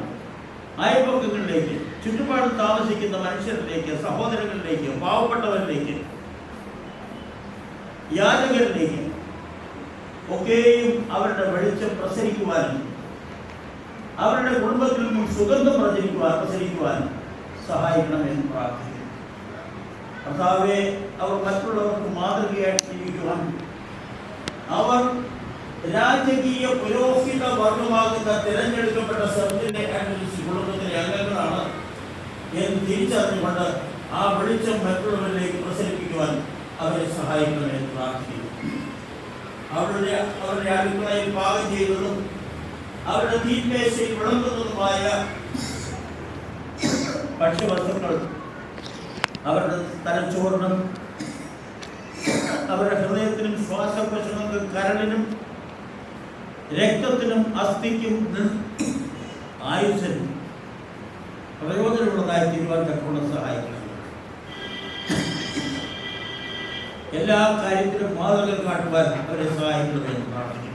അയൽപക്കങ്ങളിലേക്ക്, ചുറ്റുപാടും താമസിക്കുന്ന മനുഷ്യരിലേക്ക്, സഹോദരങ്ങളിലേക്ക്, പാവപ്പെട്ടവരിലേക്ക്, യാചകരിലേക്ക് ഒക്കെയും അവരുടെ വെളിച്ചം പ്രസരിക്കുവാനും അവരുടെ കുടുംബത്തിൽ നിന്നും സുഗന്ധം പ്രസരിക്കുവാനും സഹായിക്കണമെന്ന് പ്രാർത്ഥിക്കുന്നു. കർത്താവേ, അവർ മറ്റുള്ളവർക്ക് മാതൃകയായിട്ട് ജീവിക്കുവാൻ, അവർ രാജകീയ പുരോഹിത വർഗമാകുന്ന തിരഞ്ഞെടുക്കപ്പെട്ട സർജിന്റെ കുടുംബത്തിലെ അംഗങ്ങളാണ് എന്ന് തിരിച്ചറിഞ്ഞുകൊണ്ട് ആ വെളിച്ചം മറ്റുള്ളവരിലേക്ക് പ്രസരിപ്പിക്കുവാൻ അവരെ സഹായിക്കണമെന്ന് പ്രാർത്ഥിക്കുന്നു. അവരുടെ അടുക്കളയിൽ പാകം ചെയ്തതും അവരുടെ തീന്മേശയിൽ വിളമ്പുന്നതുമായ ഭക്ഷ്യവസ്തുക്കൾ അവരുടെ തലച്ചോറിനും അവരുടെ ഹൃദയത്തിനും ശ്വാസകോശങ്ങൾക്കും കരളിനും രക്തത്തിനും അസ്ഥിക്കും ആയുസ്സിനും പ്രയോജനമുള്ളതായി തീരുവാൻ തക്കവണ്ണം സഹായിക്കണം. എല്ലാ കാര്യത്തിലും മാതൃക കാട്ടുവാൻ അവരെ സഹായിക്കണമെന്ന് പ്രാർത്ഥിക്കുന്നു.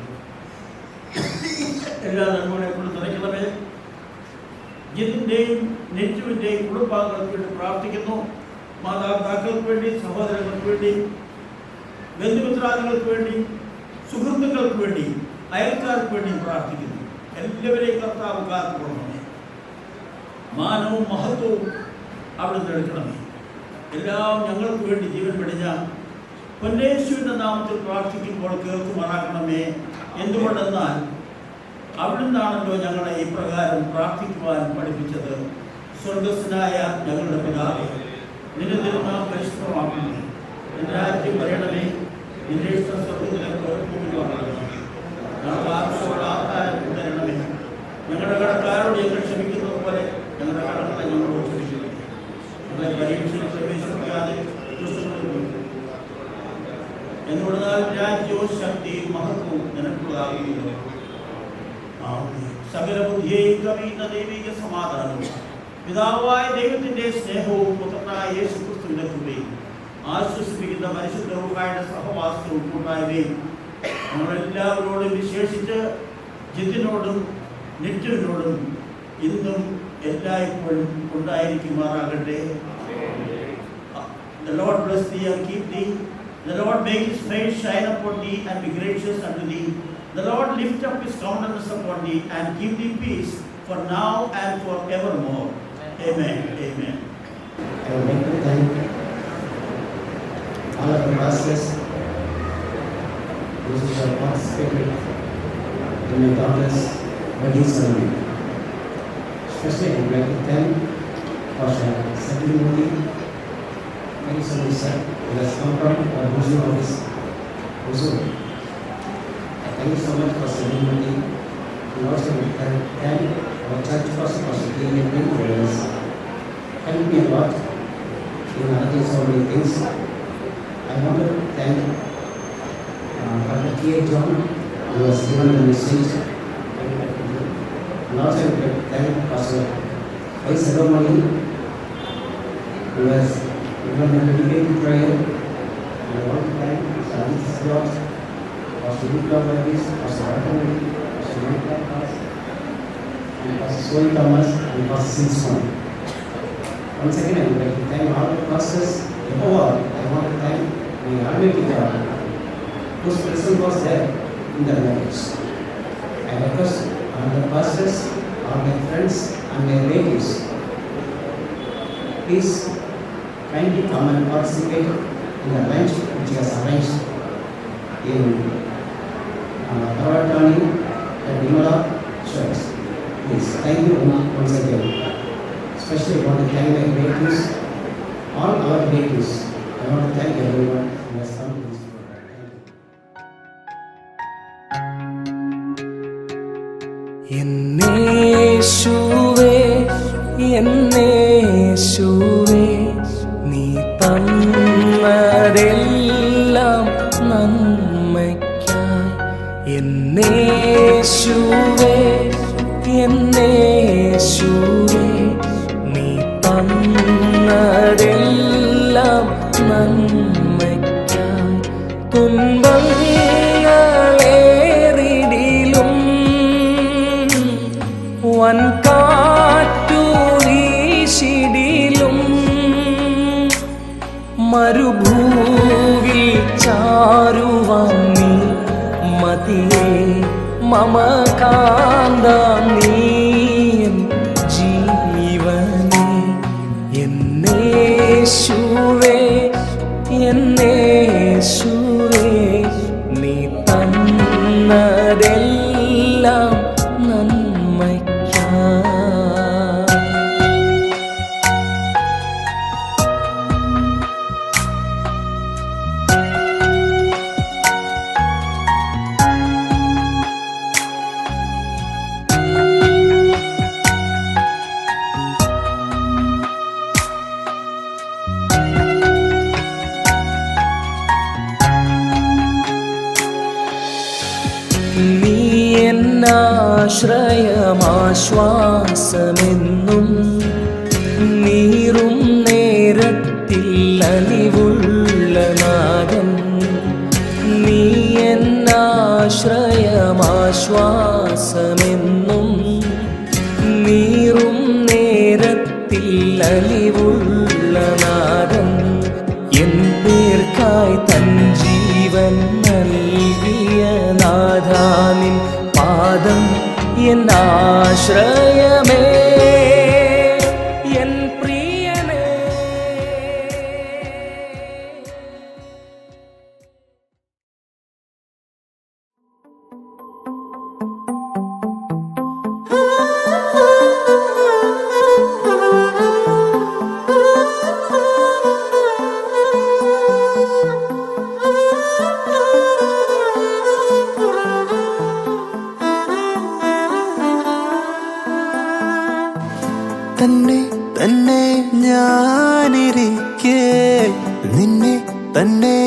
എല്ലാ നന്മകളെ കൊണ്ട് നിറയ്ക്കണമേ. ജിത്തിൻ്റെയും നെറ്റുവിൻ്റെയും കുടുംബാംഗങ്ങൾക്ക് വേണ്ടി പ്രാർത്ഥിക്കുന്നു. മാതാപിതാക്കൾക്ക് വേണ്ടി, സഹോദരങ്ങൾക്ക് വേണ്ടി, ബന്ധുമിത്രാദികൾക്ക് വേണ്ടി, സുഹൃത്തുക്കൾക്ക് വേണ്ടി, അയൽക്കാർക്ക് വേണ്ടി പ്രാർത്ഥിക്കുന്നു. എല്ലാവരെയും കർത്താവ് കാത്തുകൊള്ളണമേ. മാനവും മഹത്വവും അവിടുന്ന് എടുക്കണമേ. എല്ലാം ഞങ്ങൾക്ക് വേണ്ടി ജീവൻ വെടിഞ്ഞ പൊന്നേശുവിൻ്റെ നാമത്തിൽ പ്രാർത്ഥിക്കുമ്പോൾ കേൾക്കുമാറാക്കണമേ. എന്തുകൊണ്ടെന്നാൽ അവിടുന്നാണല്ലോ ഞങ്ങളെ ഇപ്രകാരം പ്രാർത്ഥിക്കുവാൻ പഠിപ്പിച്ചത്. സ്വർഗസ്ഥനായ ഞങ്ങളുടെ പിതാവേ, നിന്റെ തിരുനാമം പരിശുദ്ധമാക്കുന്നു. നിന്റെ രാജ്യം വരണമേ. നിന്റെ ഇഷ്ടം സ്വർഗത്തിലെ ഭൂമിയിലുമാകണമേ. ഞങ്ങൾക്ക് ആവശ്യമുള്ള ആഹാരം തരണമേ. ഞങ്ങളുടെ കടക്കാരോട് ഞങ്ങൾ ക്ഷമിക്കുന്നത് പോലെ ഞങ്ങളുടെ കടങ്ങളെ ഞങ്ങളോട് ക്ഷമിക്കുന്നു. ഞങ്ങളെ പരീക്ഷയിൽ പ്രവേശിപ്പിക്കാതെ എന്നുള്ള രാജ്യവും ശക്തിയും മഹത്വവും നിനക്കുള്ളതാകുന്നു. സകല ബുദ്ധിയെയും കവിയുന്ന ദൈവിക സമാധാനവും പിതാവായ ദൈവത്തിന്റെ സ്നേഹവും പുത്രനായ യേശുക്രിസ്തുവിന്റെ കൃപയും ആശ്വസിപ്പിക്കുന്ന പരിശുദ്ധ റൂഹായുടെ സഹവാസവും കൂട്ടായ്മയും നമ്മളെല്ലാവരോടും വിശേഷിച്ച് ജിത്തിനോടും നിത്യനോടും ഇന്നും എല്ലായ്പ്പോഴും ഉണ്ടായിരിക്കുമാറാകട്ടെ. The Lord bless thee and keep thee. The Lord make his face shine upon thee and be gracious unto thee. The Lord lift up his countenance upon thee and give thee peace for now and for evermore. Amen. Amen. I would like to thank all of the pastors, those who have participated in my daughter's wedding ceremony. Especially I would like to thank Pastor Satin Modi. Thank you so much, sir. He has come from our Muslim office. Thank you so much for Satin Modi. We also thank our church pastor, Pastor K.M. for us. Helped me a lot in other so many things. I want to thank Dr. K. John, who has given the message. And also I would like to thank Pastor Y. Salomoni, who has given the dedicated prayer. And I want to thank Pastor Aditya Scott, Pastor Vikram Davis, Pastor Ratamani, Pastor Michael, and Pastor Soy Thomas, and Pastor Sinsman. Once again, I would like to thank all the pastors. Above all, I want to thank my Almighty God, whose presence was there in the marriage. I request all the pastors, all my friends, and my relatives, please kindly come and participate in the lunch which was arranged in Tavatani at Dimala Church. Please, thank you once again. Especially I want to thank my relatives, all our relatives. I want to thank everyone who has come to this program. എന്നേശുവേ എന്നേശുവേ നീ തന്നതെല്ലാം നന്മയ്ക്കായി. എന്നേശുവേ എന്നേശുവേ നീ തന്നതെല്ലാം നന്മയ്ക്കായി. തുன்பങ്ങളേറിടിലും വൻകാറ്റു വീശിടിലും മരുഭൂവിൽ ചാരുവാൻ നീ മതിയേ മമ കാന്ത നീ ജീവനേ. എന്നേശുവേ എന്നേശുവേ നീ തന്നതെല്ലാം നന്മയ്ക്കായി. നീ എന്നാശ്രയമാശ്വാസമെന്നും നീറും നേരത്തിൽ അലിവുള്ള നാഥൻ. നീ എന്നാശ്രയമാശ്വാസമെന്നും നീറും നേരത്തിൽ അലിവുള്ള നാഥൻ. എൻ പേർക്കായി തൻ ജീവൻ നൽകിയ നാഥാനിൻ പാദം എന്നാശ്രയമേ എൻ പ്രിയനേ. തന്നെ തന്നെ ഞാനിരിക്കെ, നിന്നെ തന്നെ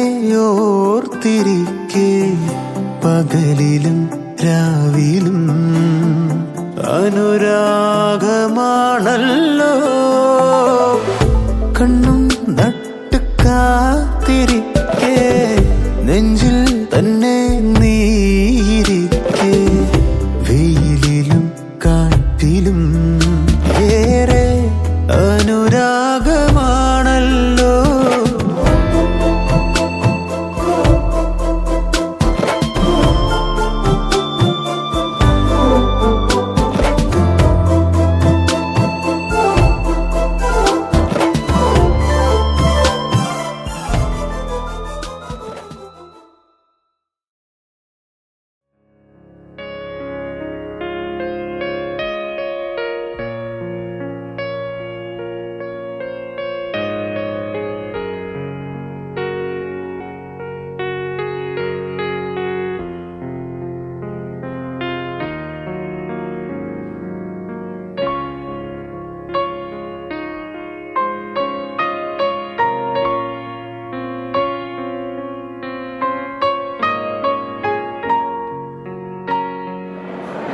ഓർത്തിരിക്കെ, പകലിലും രാവിലും അനുരാഗമാണല്ലോ. കണ്ണും നട്ട് കാത്തിരിക്കെ, നെഞ്ചിൽ തന്നെ നീയിരിക്കെ, വെയിലിലും കാറ്റിലും ഏറെ അനുരാഗമാണല്ലോ.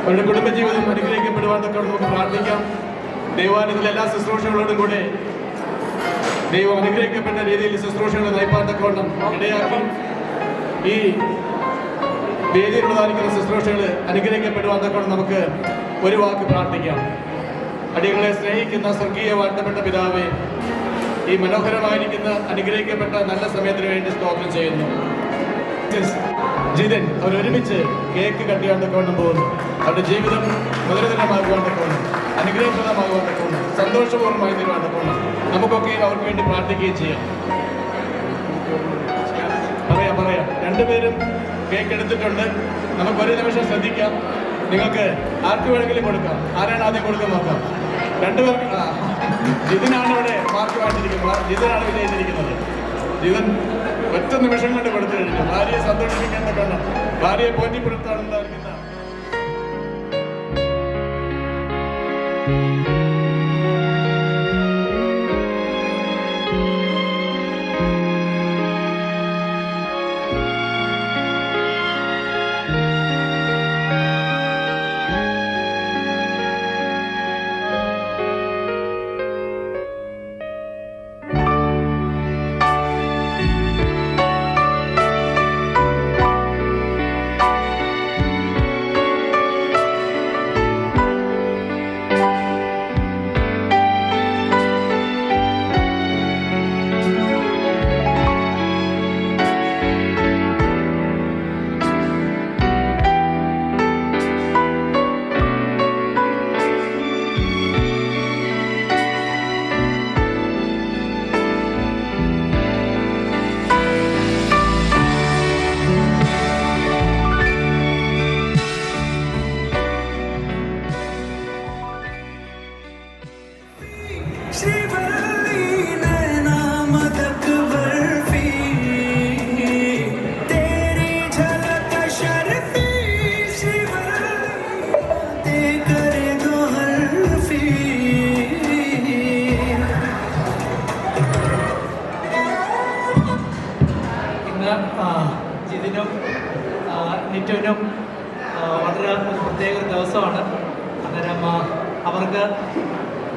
അവരുടെ കുടുംബജീവിതം അനുഗ്രഹിക്കപ്പെടുവാൻ തക്കവണ്ണം നമുക്ക് പ്രാർത്ഥിക്കാം. ദൈവാലയത്തിലെ എല്ലാ ശുശ്രൂഷകളോടും കൂടെ ദൈവം അനുഗ്രഹിക്കപ്പെട്ട രീതിയിൽ ശുശ്രൂഷകളെ നയിപ്പാൻ തക്കവണ്ണം ഇടയാക്കി ഈ വേദിയിലുള്ളതായിരിക്കുന്ന ശുശ്രൂഷകൾ അനുഗ്രഹിക്കപ്പെടുവാൻ തക്കവണ്ണം നമുക്ക് ഒരു വാക്ക് പ്രാർത്ഥിക്കാം. അടിയങ്ങളെ സ്നേഹിക്കുന്ന സ്വർഗീയ വാഴ്ത്തപ്പെട്ട പിതാവേ, ഈ മനോഹരമായിരിക്കുന്ന അനുഗ്രഹിക്കപ്പെട്ട നല്ല സമയത്തിന് വേണ്ടി സ്തോത്രം ചെയ്യുന്നു. ജിതൻ അവരൊരുമിച്ച് കേക്ക് കട്ടിയാൻ തക്കവണ്ണം പോകുന്നു. അവരുടെ ജീവിതം മധുരതരമാകുവാൻ തക്കവണ്ണം, അനുഗ്രഹപ്രദമാകുവാൻ തക്കവണ്ണം, സന്തോഷപൂർണ്ണമായി തീരുവാൻ തക്കവണ്ണം നമുക്കൊക്കെ അവർക്ക് വേണ്ടി പ്രാർത്ഥിക്കുകയും ചെയ്യാം. പറയാം രണ്ടുപേരും കേക്ക് എടുത്തിട്ടുണ്ട്. നമുക്ക് ഒരു നിമിഷം ശ്രദ്ധിക്കാം. നിങ്ങൾക്ക് ആർക്ക് വേണമെങ്കിലും കൊടുക്കാം. ആരാണ് ആദ്യം കൊടുക്കാൻ നോക്കാം? രണ്ടുപേർക്ക്. ജിതിനാണ് ഇവിടെ മാർക്കുമായിട്ടിരിക്കുന്നത്. ജിതിനാണ് വിജയിച്ചിരിക്കുന്നത്. ജിതൻ ഒറ്റ നിമിഷം കൊണ്ട് കൊടുത്തു കഴിഞ്ഞു. ഭാര്യയെ സന്തോഷിപ്പിക്കേണ്ട കാരണം ഭാര്യയെ പോറ്റിപ്പെടുത്താണെന്നായിരിക്കുന്ന ജിതിനും നിറ്റുവിനും വളരെ പ്രത്യേക ദിവസമാണ്. അന്നേരം അവർക്ക്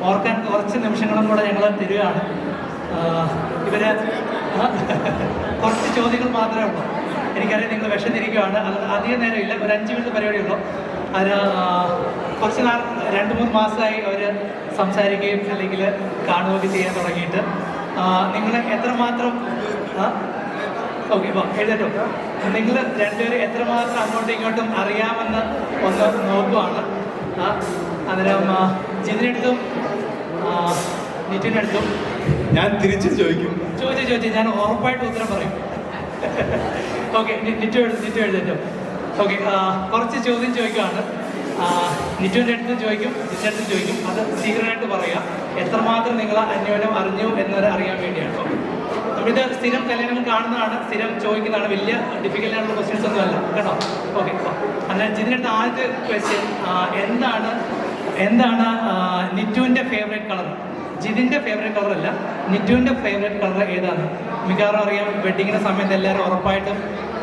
ഓർക്കാൻ കുറച്ച് നിമിഷങ്ങളും കൂടെ ഞങ്ങൾ തരികയാണ്. ഇവര് കുറച്ച് ചോദ്യങ്ങൾ മാത്രമേ ഉള്ളൂ. എനിക്കറിയാം നിങ്ങൾ വിഷന്നിരിക്കുകയാണ്. അത് അധികം നേരമില്ല, ഒരു 5 മിനിറ്റ് പരിപാടിയുള്ളൂ. അതിന് കുറച്ച് 2-3 മാസമായി അവർ സംസാരിക്കുകയും അല്ലെങ്കിൽ കാണുകയൊക്കെ ചെയ്യാൻ തുടങ്ങിയിട്ട്. നിങ്ങൾ എത്രമാത്രം ഓക്കെ എഴുതട്ടോ, നിങ്ങൾ രണ്ടുപേരും എത്രമാത്രം അങ്ങോട്ടും ഇങ്ങോട്ടും അറിയാമെന്ന് ഒന്ന് നോക്കുവാണ്. അന്നേരം ജിതിനടുത്തും നിറ്റിനടുത്തും ഞാൻ തിരിച്ചു ചോദിച്ചു ഞാൻ ഉറപ്പായിട്ട് ഉത്തരം പറയും. ഓക്കെ, നിറ്റു എഴുതട്ടോ. ഓക്കെ, കുറച്ച് ചോദ്യം ചോദിക്കുകയാണ്. നിറ്റുവിൻ്റെ അടുത്തും ചോദിക്കും, ജിതിൻ്റെ അടുത്തും ചോദിക്കും. അത് സീക്രട്ടായിട്ട് പറയുക. എത്രമാത്രം നിങ്ങൾ അന്യോന്യം അറിഞ്ഞു എന്നത് അറിയാൻ വേണ്ടിയാണ്. നമ്മളിത് സ്ഥിരം കല്യാണം കാണുന്നതാണ്, സ്ഥിരം ചോദിക്കുന്നതാണ്. വലിയ ഡിഫിക്കൽട്ടായിട്ടുള്ള ക്വസ്റ്റ്യൻസ് ഒന്നും അല്ല കേട്ടോ. ഓക്കെ, എന്നാൽ ജിതിൻ്റെ അടുത്ത് ആദ്യത്തെ ക്വസ്റ്റ്യൻ, എന്താണ് എന്താണ് നിറ്റുവിൻ്റെ ഫേവറേറ്റ് കളർ? ജിതിൻ്റെ ഫേവറേറ്റ് കളർ അല്ല, നിറ്റുവിൻ്റെ ഫേവറേറ്റ് കളർ ഏതാണ്? മിക്കവാറും അറിയാം, വെഡിങ്ങിൻ്റെ സമയത്ത് എല്ലാവരും ഉറപ്പായിട്ടും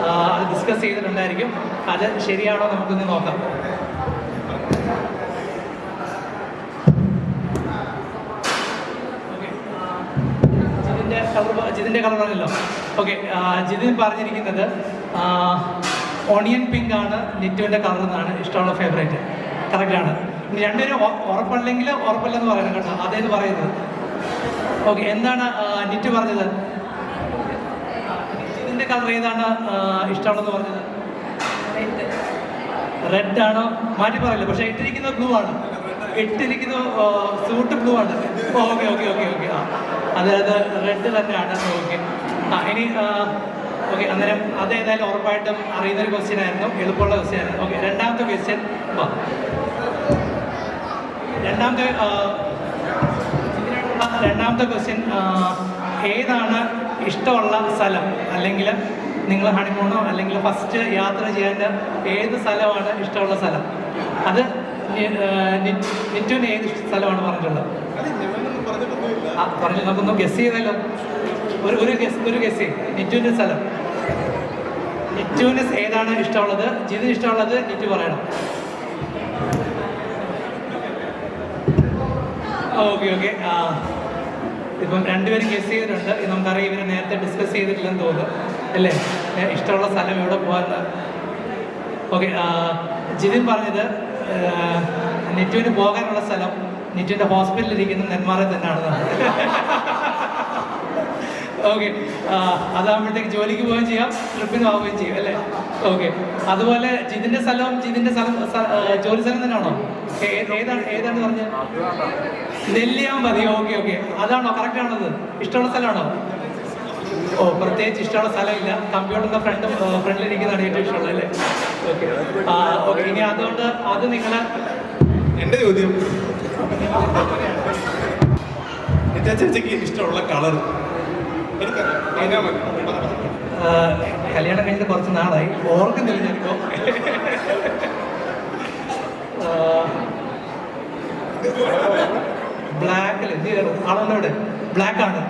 അത് ഡിസ്കസ് ചെയ്തിട്ടുണ്ടായിരിക്കും. അത് ശരിയാണോ നമുക്കൊന്ന് നോക്കാം. ജിതിൻ്റെ കളർ പറഞ്ഞല്ലോ. ഓക്കെ, ജിതിൻ പറഞ്ഞിരിക്കുന്നത് ഓണിയൻ പിങ്ക് ആണ് നിറ്റുവിൻ്റെ കളർ എന്നാണ്, ഇഷ്ടമുള്ള ഫേവറേറ്റ്. കറക്റ്റാണ്. ഇനി രണ്ടുപേരും ഉറപ്പല്ലെങ്കിൽ ഉറപ്പല്ലെന്ന് പറയണം കേട്ടോ, അതേന്ന് പറയുന്നത്. ഓക്കെ, എന്താണ് നിറ്റു പറഞ്ഞത്? ജിതിൻ്റെ കളർ ഏതാണ് ഇഷ്ടമുള്ളതെന്ന് പറഞ്ഞത്? റെഡ് ആണോ? മാറ്റി പറയില്ല, പക്ഷേ ഇട്ടിരിക്കുന്നത് ബ്ലൂ ആണ്. ഇട്ടിരിക്കുന്നത് സൂട്ട് ബ്ലൂ ആണ്. ഓക്കെ ഓക്കെ ഓക്കെ ഓക്കെ ആ അതായത് റെഡ് തന്നെയാണ്. ഓക്കെ, ഇനി ഓക്കെ, അന്നേരം അതേതായാലും ഉറപ്പായിട്ടും അറിയുന്നൊരു ക്വസ്റ്റ്യൻ ആയിരുന്നു, എളുപ്പമുള്ള ക്വസ്റ്റ്യൻ ആയിരുന്നു. ഓക്കെ, രണ്ടാമത്തെ ക്വസ്റ്റ്യൻ. രണ്ടാമത്തെ ക്വസ്റ്റ്യൻ, ഏതാണ് ഇഷ്ടമുള്ള സ്ഥലം? അല്ലെങ്കിൽ നിങ്ങൾ ഹണിമൂണോ അല്ലെങ്കിൽ ഫസ്റ്റ് യാത്ര ചെയ്യേണ്ട ഏത് സ്ഥലമാണ് ഇഷ്ടമുള്ള സ്ഥലം? അത് നിറ്റുവിന് ഏത് സ്ഥലമാണ് പറഞ്ഞിട്ടുള്ളത്? പറഞ്ഞു, നമുക്കൊന്ന് ഗസ് ചെയ്തല്ലോ. ഒരു ഗസ് ചെയ്യും. നിറ്റുവിൻ്റെ സ്ഥലം, നിറ്റുവിന് ഏതാണ് ഇഷ്ടമുള്ളത്? ജിതിന് ഇഷ്ടമുള്ളത് നിറ്റു പറയണം. ഓക്കെ ഓക്കെ, ഇപ്പം രണ്ടുപേരും ഗസ് ചെയ്തിട്ടുണ്ട്. നമുക്കറിയാം ഇവരെ നേരത്തെ ഡിസ്കസ് ചെയ്തിട്ടില്ലെന്ന് തോന്നുന്നു അല്ലേ? ഇഷ്ടമുള്ള സ്ഥലം എവിടെ പോകാന്ന്. ഓക്കെ, ജിതിൻ പറഞ്ഞത് നിറ്റുവിന് പോകാനുള്ള സ്ഥലം നിറ്റുവിൻ്റെ ഹോസ്പിറ്റലിൽ ഇരിക്കുന്ന നെന്മാറയിൽ തന്നെയാണെന്നാണ്. ഓക്കെ, അതാകുമ്പോഴത്തേക്ക് ജോലിക്ക് പോവുകയും ചെയ്യാം, ട്രിപ്പിന് പോവുകയും ചെയ്യും അല്ലേ? ഓക്കെ, അതുപോലെ ജിതിൻ്റെ സ്ഥലം ജോലി സ്ഥലം തന്നെയാണോ? ഏതാണ് പറഞ്ഞത്? നെല്ലിയാമ്പതി. ഓക്കെ ഓക്കെ, അതാണോ? കറക്റ്റ് ആണത്? ഇഷ്ടമുള്ള സ്ഥലമാണോ? ഓ, പ്രത്യേകിച്ച് ഇഷ്ടമുള്ള സ്ഥലമില്ല, കമ്പ്യൂട്ടറിൻ്റെ ഫ്രണ്ടിലിരിക്കുന്നതാണ് ഏറ്റവും ഇഷ്ടമുള്ളത് അല്ലേ? ഓക്കെ ഓക്കെ, ഇനി അതുകൊണ്ട് അത് നിങ്ങൾ എൻ്റെ ചോദ്യം, ചേച്ചിക്ക് ഇഷ്ടമുള്ള കളർ? കല്യാണം കഴിഞ്ഞിട്ട് കുറച്ച് നാളായി, ഓർക്കുന്നില്ല ഞാനിപ്പോൾ. ബ്ലാക്കില് ആണല്ലോ ഇവിടെ, ബ്ലാക്ക് ആണ്.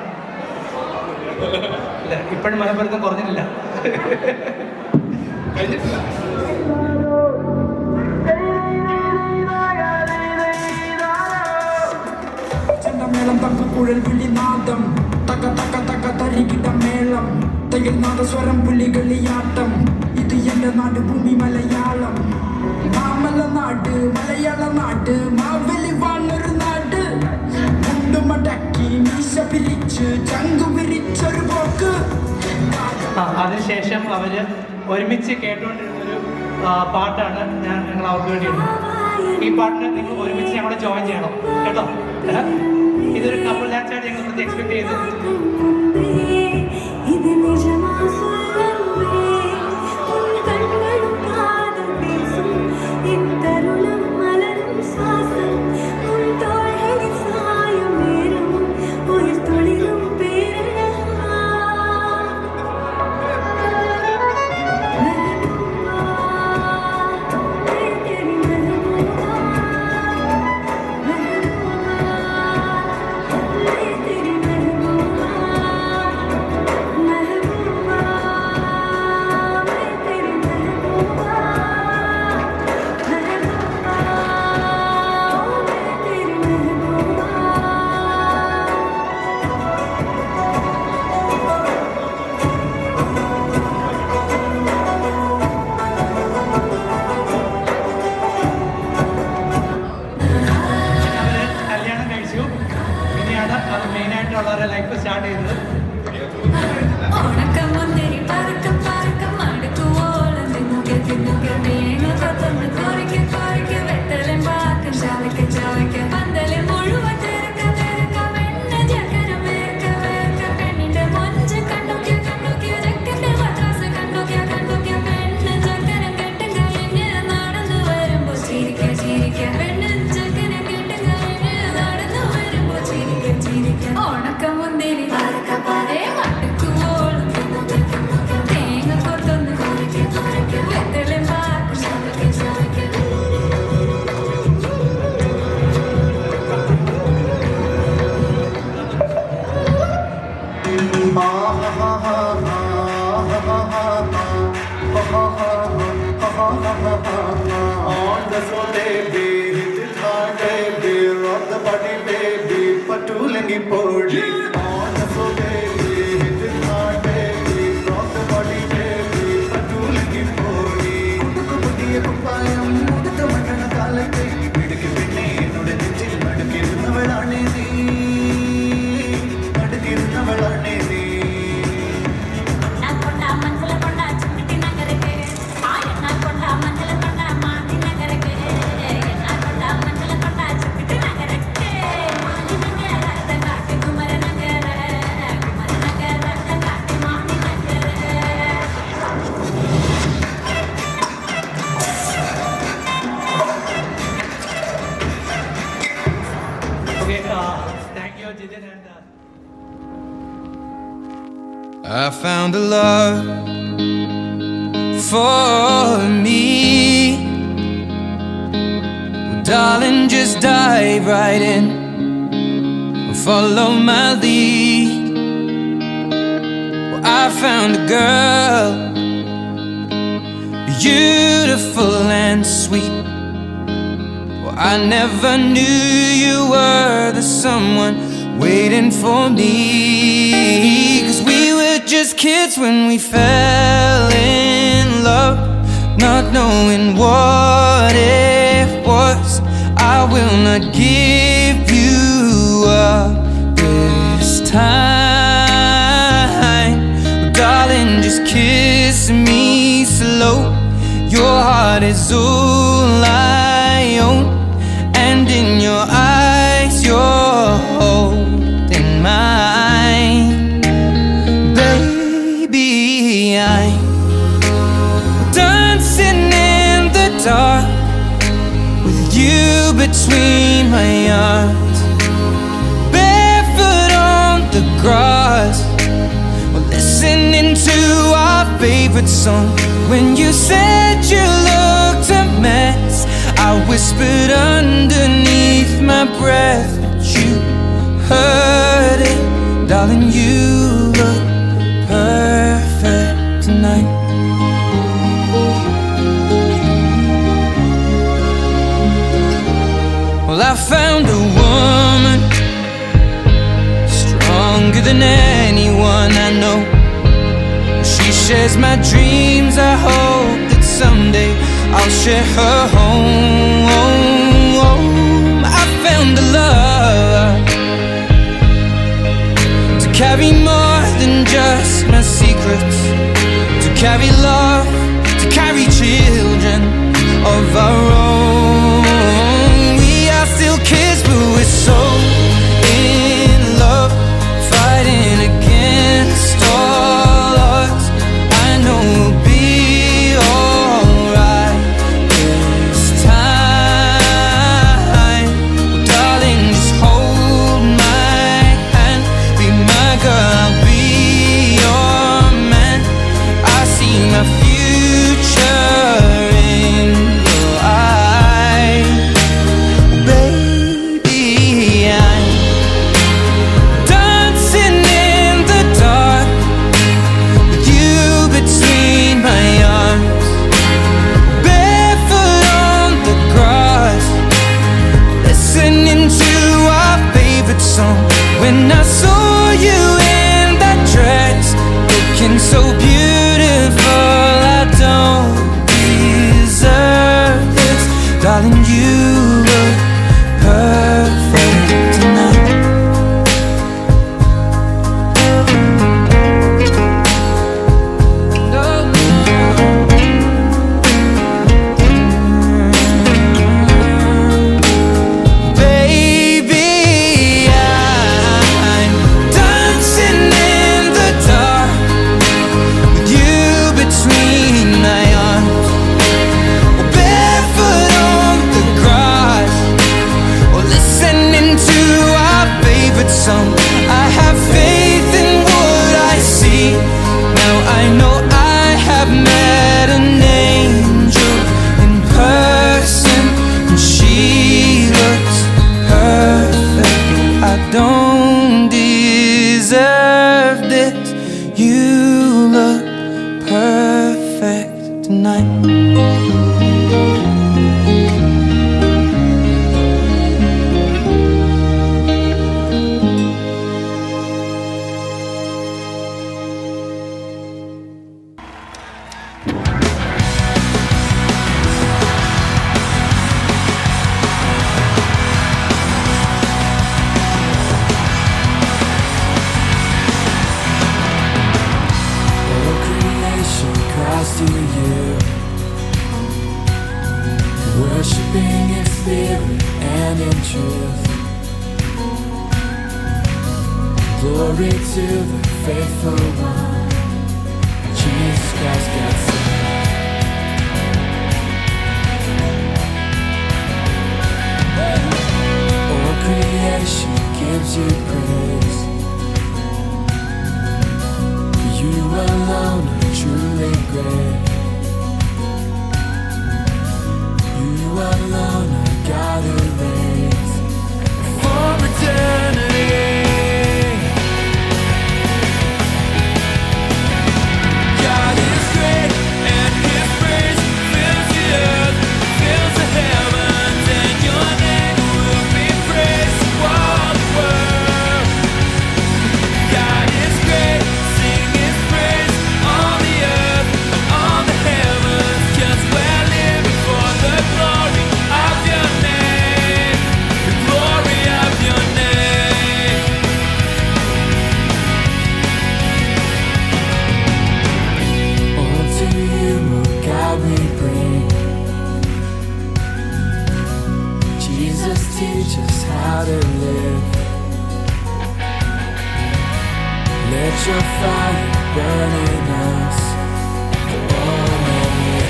ഇല്ല, ഇപ്പോഴും മനപ്പരുത്തം കുറഞ്ഞിട്ടില്ല. മേളം തക്കുഴൽ വിളിനാദം തക തക തക തരികിട മേളം തയ്യൽനാദ സ്വരം പുലികളിയാട്ടം. ഇത് എന്റെ നാട്, ഭൂമി മലയാളം. മാമല നാട്, മലയാള നാട്, മാവലി വാണൊരു നാട്. മുണ്ടുമടക്കി മീശ പിരിച്ച് ചങ്കു വിരിച്ചൊരു പോക്ക്. അതിനുശേഷം അവര് ഒരുമിച്ച് കേട്ടുകൊണ്ടിരുന്നൊരു പാട്ടാണ് ഞങ്ങൾ അവർക്ക് വേണ്ടിയിടുന്നത്. ഈ പാട്ടിന് നിങ്ങൾ ഒരുമിച്ച് ഞങ്ങളെ ജോയിൻ ചെയ്യണം കേട്ടോ. ഇതൊരു കപ്പിൾ ഡാൻസ് ആയിട്ട് ഞങ്ങൾ പ്രത്യേകം എക്സ്പെക്ട് ചെയ്തു. ലൈഫ് സ്റ്റാർട്ട് ചെയ്തത്. ഓണക്കമുന്തിരി ഇറങ്ങിപ്പോഴി on the floor baby, hit it hard baby, rock the body baby, പറ്റൂലെങ്കിപ്പോഴി പുതിയ കുപ്പായം മുടുത്ത മട്ടണ കാലത്തെ ഇടുക്കി പിന്നെ എന്നോട് നെഞ്ചിൽ നടുക്കിരുന്നവളാണേ നീ നടുക്കിരുന്നവളാണേ നീ Okay, thank you, Jiten, and I found a love for me. Well, darling, just dive right in, follow my lead. Well, I found a girl, beautiful and sweet. Well, I never knew you were the someone waiting for me. 'Cause we were just kids when we fell in love, not knowing what it was. I will not give you up this time. Darling, just kiss me slow. Your heart is all I own, and in your eyes you're holding mine. Baby, I'm dancing in the dark with you between my arms, barefoot on the grass, we're listening to our favorite song. When you said you looked a mess, I whispered underneath my breath, but you heard it. Darling, you look perfect tonight. Well, I found a woman stronger than anyone I know. She shares my dreams. I hope that someday I'll share her home. I found a love to carry more than just my secrets, to carry love, to carry children of our own. We are still kids, but we're so in love, fighting against all odds. I know we'll be alright this time. Well, darling, just hold my hand, be my girl, I'll be your man. I see my future in your eyes. Baby, I'm dancing in the dark with you between my arms, barefoot on the grass, listening to our favorite song. When I saw you in that dress, looking so beautiful, I don't deserve this. Darling, you look perfect tonight. Baby, I'm dancing in the dark and in truth. Glory to the faithful one, Jesus Christ God sent. All creation gives you praise. You alone are truly great. You alone are God who reigns for eternity. God is great and His praise fills the earth, fills the heavens, and Your name will be praised to all the world. God is great, sing His praise on the earth and on the heavens, 'cause we're living for the glory of Your name, the glory of Your name. All to You, oh God, we bring. Jesus, teach us how to live. Let Your fire burn in us. All may hear,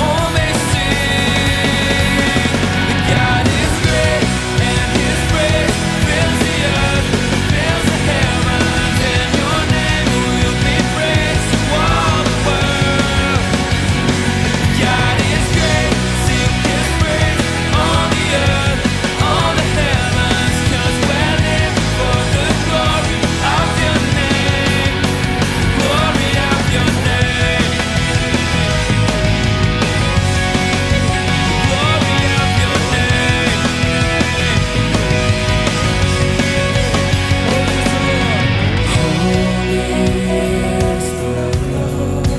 all may sing. God is great and His praise fills the earth, fills the heavens, and Your name will be praised to all the world. God is great, sing His praise on the earth, on the heavens, 'cause we're living for the glory of Your name, glory of Your name, glory of Your name. Holy is the Lord,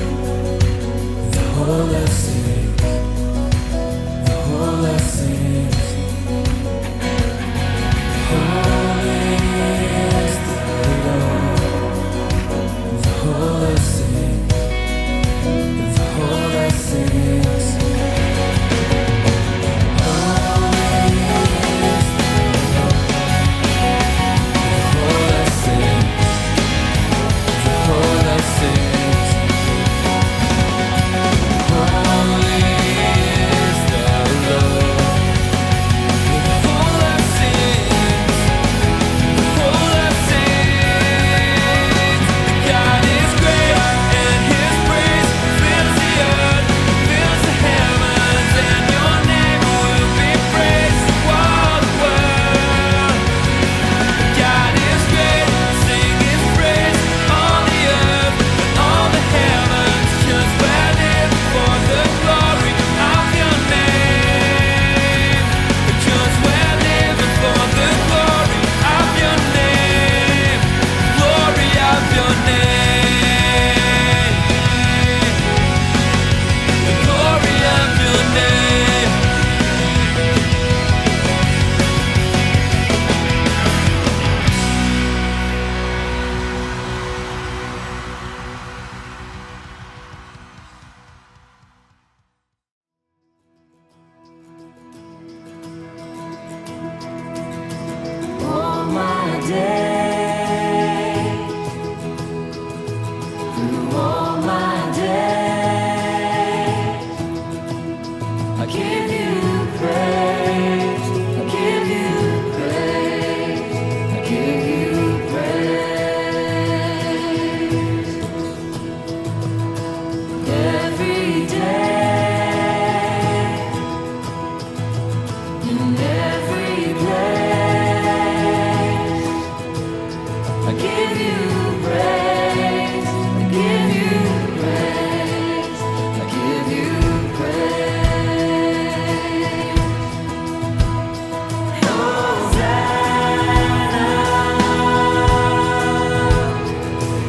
the whole earth sings, the whole earth sings. Holy is the Lord, the whole earth sings, the whole earth sings. Holy is the Lord, the whole earth sings, the whole earth sings. Holy is the Lord, the whole earth sings, the whole earth sings. God is great and His praise fills the earth, fills the heavens, and Your name will be praised to all the world. God is great, sing His praise on the earth and on the heavens, 'cause we're living for the glory of Your name, 'cause we're living for the glory of Your name, glory of Your name, the glory of Your name. All my days, through all my days, I give You praise, I give You praise, I give You praise. Every day, in every place, I give You praise, I give You praise, I give You praise. Hosanna,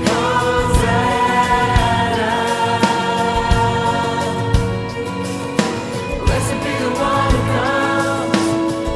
Hosanna. Blessed be the one who comes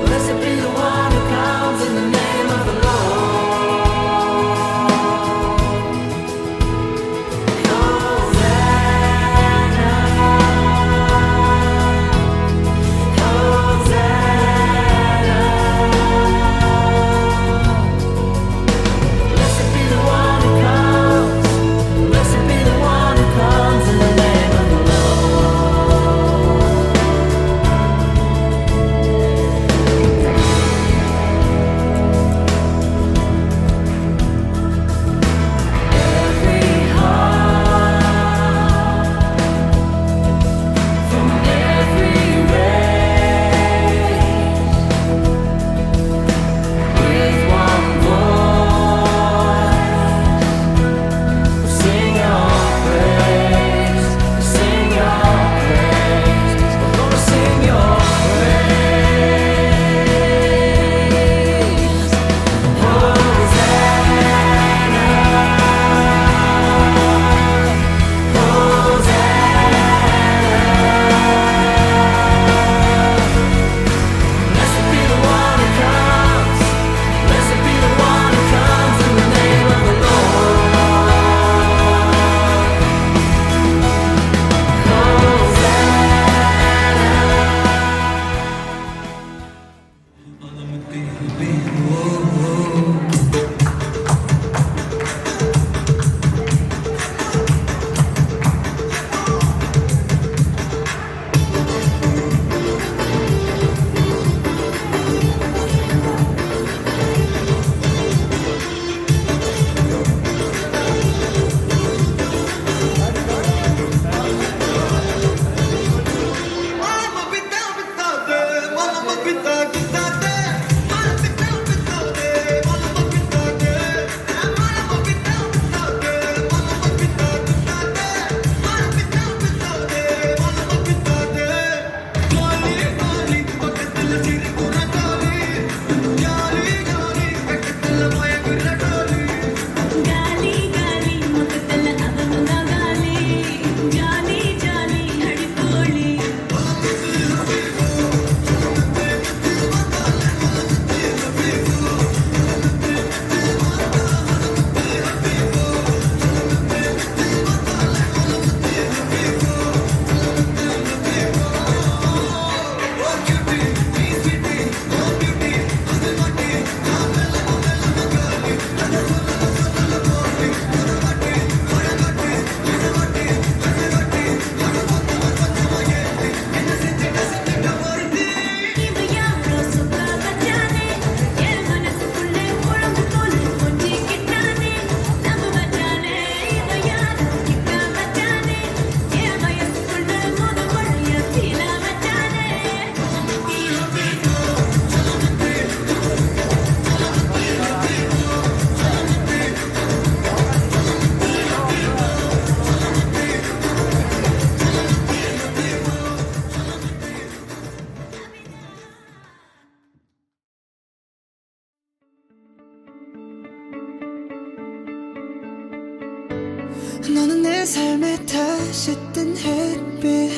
너는 내 삶에 다시 뜬 햇빛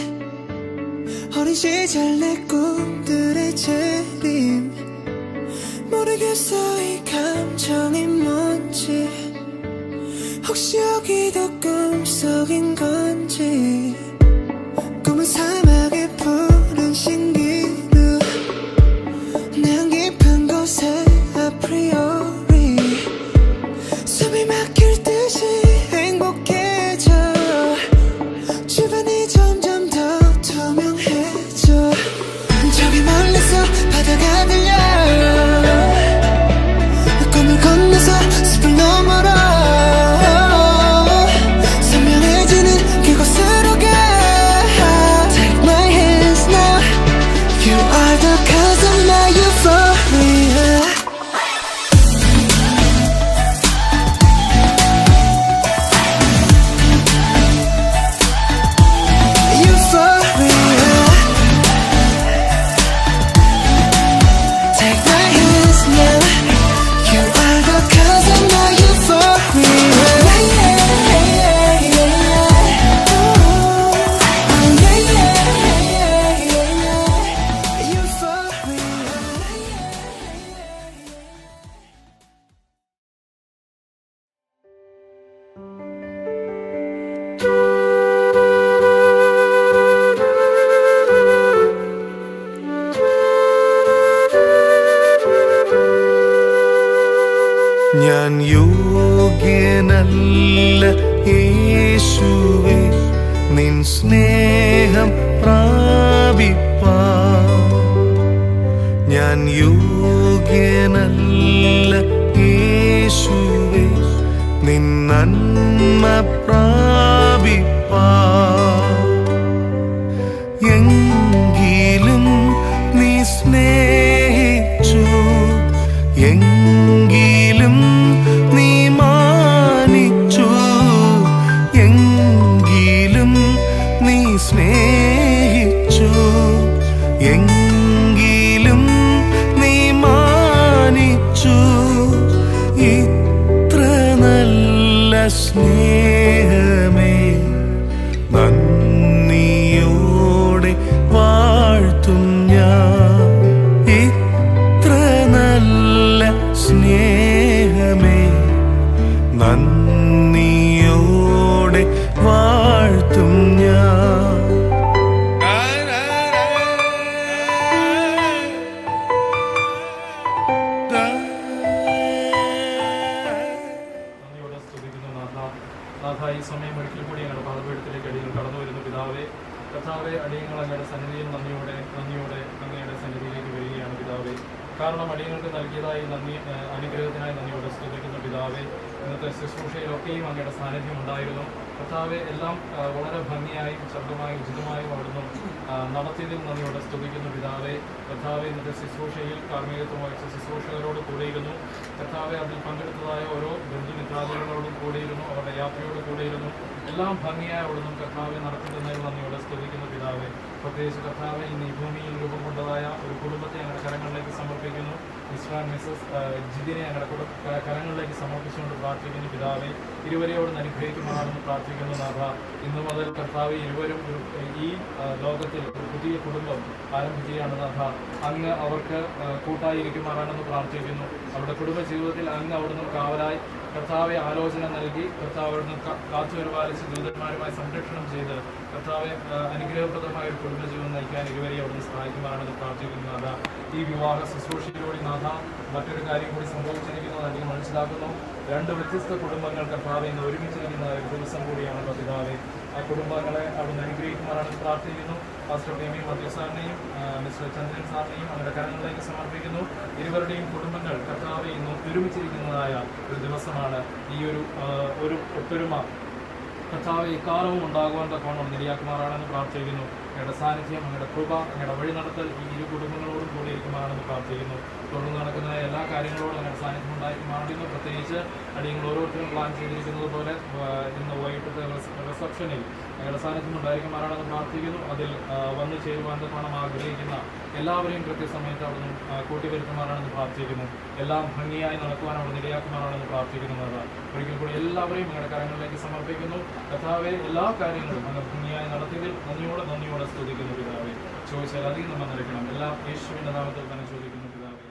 어린 시절 내 꿈들의 재림 모르겠어 이 감정이 뭔지 혹시 여기도 꿈속인 건지 꿈은 사막의 푸른 신기루 내 깊은 곳에 아프리오리 숨이 막힐 듯이 행복해져 주변이 점점 더 투명해져 저기 멀리서 바다가 들려 꿈을 건너서 숲을 넘어라 선명해지는 그곳으로 가 Take my hands now You are the cause of my euphoria ഞാൻ യോഗ്യനല്ല യേശുവേ നിൻ സ്നേഹം പ്രാപിപ്പാൻ ഞാൻ യോഗ്യനല്ല യേശുവേ നിൻ നന്മ പ്രാപിപ്പാൻ എങ്കിലും നീ സ്നേഹിച്ചു എങ്കിലും നീ മാനിച്ചു എങ്കിലും നീ സ്നേഹിച്ചു എങ്കിലും നീ മാനിച്ചു ഇത്ര നല്ല സ്നേഹമേ നന്ദിയോടെ വാഴ്ത്തും ഞാൻ ഇത്ര നല്ല സ്നേഹമേ നന്ദിയോടെ വാഴ്ത്തും ഞാൻ നന്ദിയോടെ സ്തുതിക്കുന്നു നാഥ ഈ സമയം ഒരിക്കൽ കൂടി ഞങ്ങളുടെ പാദപീഠത്തിലേക്ക് അടിയങ്ങൾ കടന്നു വരുന്നു പിതാവേ കർത്താവെ അടിയങ്ങൾ അങ്ങയുടെ സന്നിധിയിൽ നന്ദിയോടെ അങ്ങയുടെ സന്നിധിയിലേക്ക് വരികയാണ് പിതാവേ കാരണം അടിയങ്ങൾക്ക് നൽകിയതായി അനുഗ്രഹത്തിനായി നന്ദിയോടെ സ്തുതിക്കുന്നു പിതാവേ ഇന്നത്തെ ശുശ്രൂഷയിലൊക്കെയും അങ്ങയുടെ സാന്നിധ്യം ഉണ്ടായിരുന്നു കർത്താവെ എല്ലാം വളരെ ഭംഗിയായും ശബ്ദമായും ഉചിതമായും അവിടുന്ന് നടത്തിയതിൽ നന്ദിയോടെ സ്തുതിക്കുന്നു പിതാവെ കർത്താവെ ഇന്നത്തെ ശുശ്രൂഷയിൽ കാർമ്മികത്വം വഹിച്ച ശുശ്രൂഷകരോട് കൂടിയിരുന്നു കർത്താവെ അതിൽ പങ്കെടുത്തതായ ഓരോ ബന്ധുമിത്രാദികളോടും കൂടിയിരുന്നു അവരുടെ യാത്രയോട് കൂടിയിരുന്നു എല്ലാം ഭംഗിയായ അവിടുന്ന് കർത്താവെ നടത്തുന്നതിൽ നന്ദിയോടെ സ്തുതിക്കുന്നു പിതാവെ പ്രത്യേകിച്ച് കർത്താവെ ഇന്ന് ഈ ഭൂമിയിൽ രൂപം കൊണ്ടതായ ഒരു കുടുംബത്തെ ഞങ്ങളുടെ കരങ്ങളിലേക്ക് സമർപ്പിക്കുന്നു മിസ്റ്റർ ആൻഡ് മിസ്സസ് ജിതിനെ ഞങ്ങളുടെ കരങ്ങളിലേക്ക് സമർപ്പിച്ചുകൊണ്ട് പ്രാർത്ഥിക്കുന്നു പിതാവെ ഇരുവരെയോട് അനുഗ്രഹിക്കുമാണെന്ന് പ്രാർത്ഥിക്കുന്നു നാഥ ഇന്നു മുതൽ കർത്താവ് ഇരുവരും ഈ ലോകത്തിൽ ഒരു പുതിയ കുടുംബം ആരംഭിക്കുകയാണ് നാഥ അങ്ങ് അവർക്ക് കൂട്ടായിരിക്കുമാറാണെന്ന് പ്രാർത്ഥിക്കുന്നു അവരുടെ കുടുംബ ജീവിതത്തിൽ അങ്ങ് അവിടുന്ന് കാവലായി കർത്താവെ ആലോചന നൽകി കർത്താവ് അവിടുന്ന് കാത്തുപരിപാലിച്ച് ദൂതന്മാരുമായി സംരക്ഷണം ചെയ്ത് കർത്താവെ അനുഗ്രഹപ്രദമായ ഒരു കുടുംബജീവൻ നയിക്കാൻ ഇരുവരെയും അവിടുന്ന് സഹായിക്കുമാറാണെന്ന് പ്രാർത്ഥിക്കുന്നു നാഥ ഈ വിവാഹ ശുശ്രൂഷയിലൂടെ നാഥ മറ്റൊരു കാര്യം കൂടി സംഭവിച്ചിരിക്കുന്നത് അധികം മനസ്സിലാക്കുന്നു രണ്ട് വ്യത്യസ്ത കുടുംബങ്ങൾ കർത്താവെ ഇന്ന് ഒരുമിച്ചിരിക്കുന്ന ഒരു ദിവസം കൂടിയാണല്ലോ പിതാവെ ആ കുടുംബങ്ങളെ അവിടുന്ന് അനുഗ്രഹിക്കുമാറാണെന്ന് പ്രാർത്ഥിക്കുന്നു പാസ്റ്റർ പ്രേമി മധ്യ സാറിനെയും മിസ്റ്റർ ചന്ദ്രൻ സാറിനെയും അവരുടെ കരങ്ങളിലേക്ക് സമർപ്പിക്കുന്നു ഇരുവരുടെയും കുടുംബങ്ങൾ കർത്താവെ ഇന്ന് ഒരുമിച്ചിരിക്കുന്നതായ ഒരു ദിവസമാണ് ഈ ഒരു ഒത്തൊരുമ കർത്താവ് ഇക്കാലവും ഉണ്ടാകുവാൻ തക്കവണ്ണം നിര്യാക്കുമാറാണെന്ന് പ്രാർത്ഥിക്കുന്നു അങ്ങയുടെ സാന്നിധ്യം അങ്ങയുടെ കൃപ അങ്ങയുടെ വഴി നടത്തൽ ഈ ഇരു കുടുംബങ്ങളോടും കൂടിയിരിക്കുമാറാണ് മാറാണെന്ന് പ്രാർത്ഥിക്കുന്നു. തുടർന്ന് നടക്കുന്ന എല്ലാ കാര്യങ്ങളോടും അങ്ങനെ സാന്നിധ്യം ഉണ്ടായിരിക്കുമാണെന്ന്, പ്രത്യേകിച്ച് അടിയങ്ങൾ ഓരോരുത്തരും പ്ലാൻ ചെയ്തിരിക്കുന്നത് പോലെ ഇന്ന് വൈകിട്ടത്തെ റിസപ്ഷനിൽ ഞങ്ങളുടെ സാന്നിധ്യം ഉണ്ടായിരിക്കുമാറാണെന്ന് പ്രാർത്ഥിക്കുന്നു. അതിൽ വന്നു ചേരുവാൻ പണം ആഗ്രഹിക്കുന്ന എല്ലാവരെയും കൃത്യസമയത്ത് അവിടുന്ന് കൂട്ടിവരുത്തുമാറാണെന്ന് പ്രാർത്ഥിക്കുന്നു. എല്ലാം ഭംഗിയായി നടക്കുവാൻ അവിടെ ഇടയാക്കുമാറാണെന്ന് പ്രാർത്ഥിക്കുന്നതാണ്. ഒരിക്കൽ കൂടി എല്ലാവരെയും ഞങ്ങളുടെ കരങ്ങളിലേക്ക് സമർപ്പിക്കുന്നു. കർത്താവെ, എല്ലാ കാര്യങ്ങളും അങ്ങ് ഭംഗിയായി നടത്തിയതിൽ നന്ദിയോടെ സ്തുതിക്കുന്നു പിതാവേ. ചോദിച്ചാൽ അധികം നമ്മൾ നിരക്കണം. എല്ലാം യേശുവിൻ്റെ നാമത്തിൽ തന്നെ ചോദിക്കുന്നു പിതാവേ.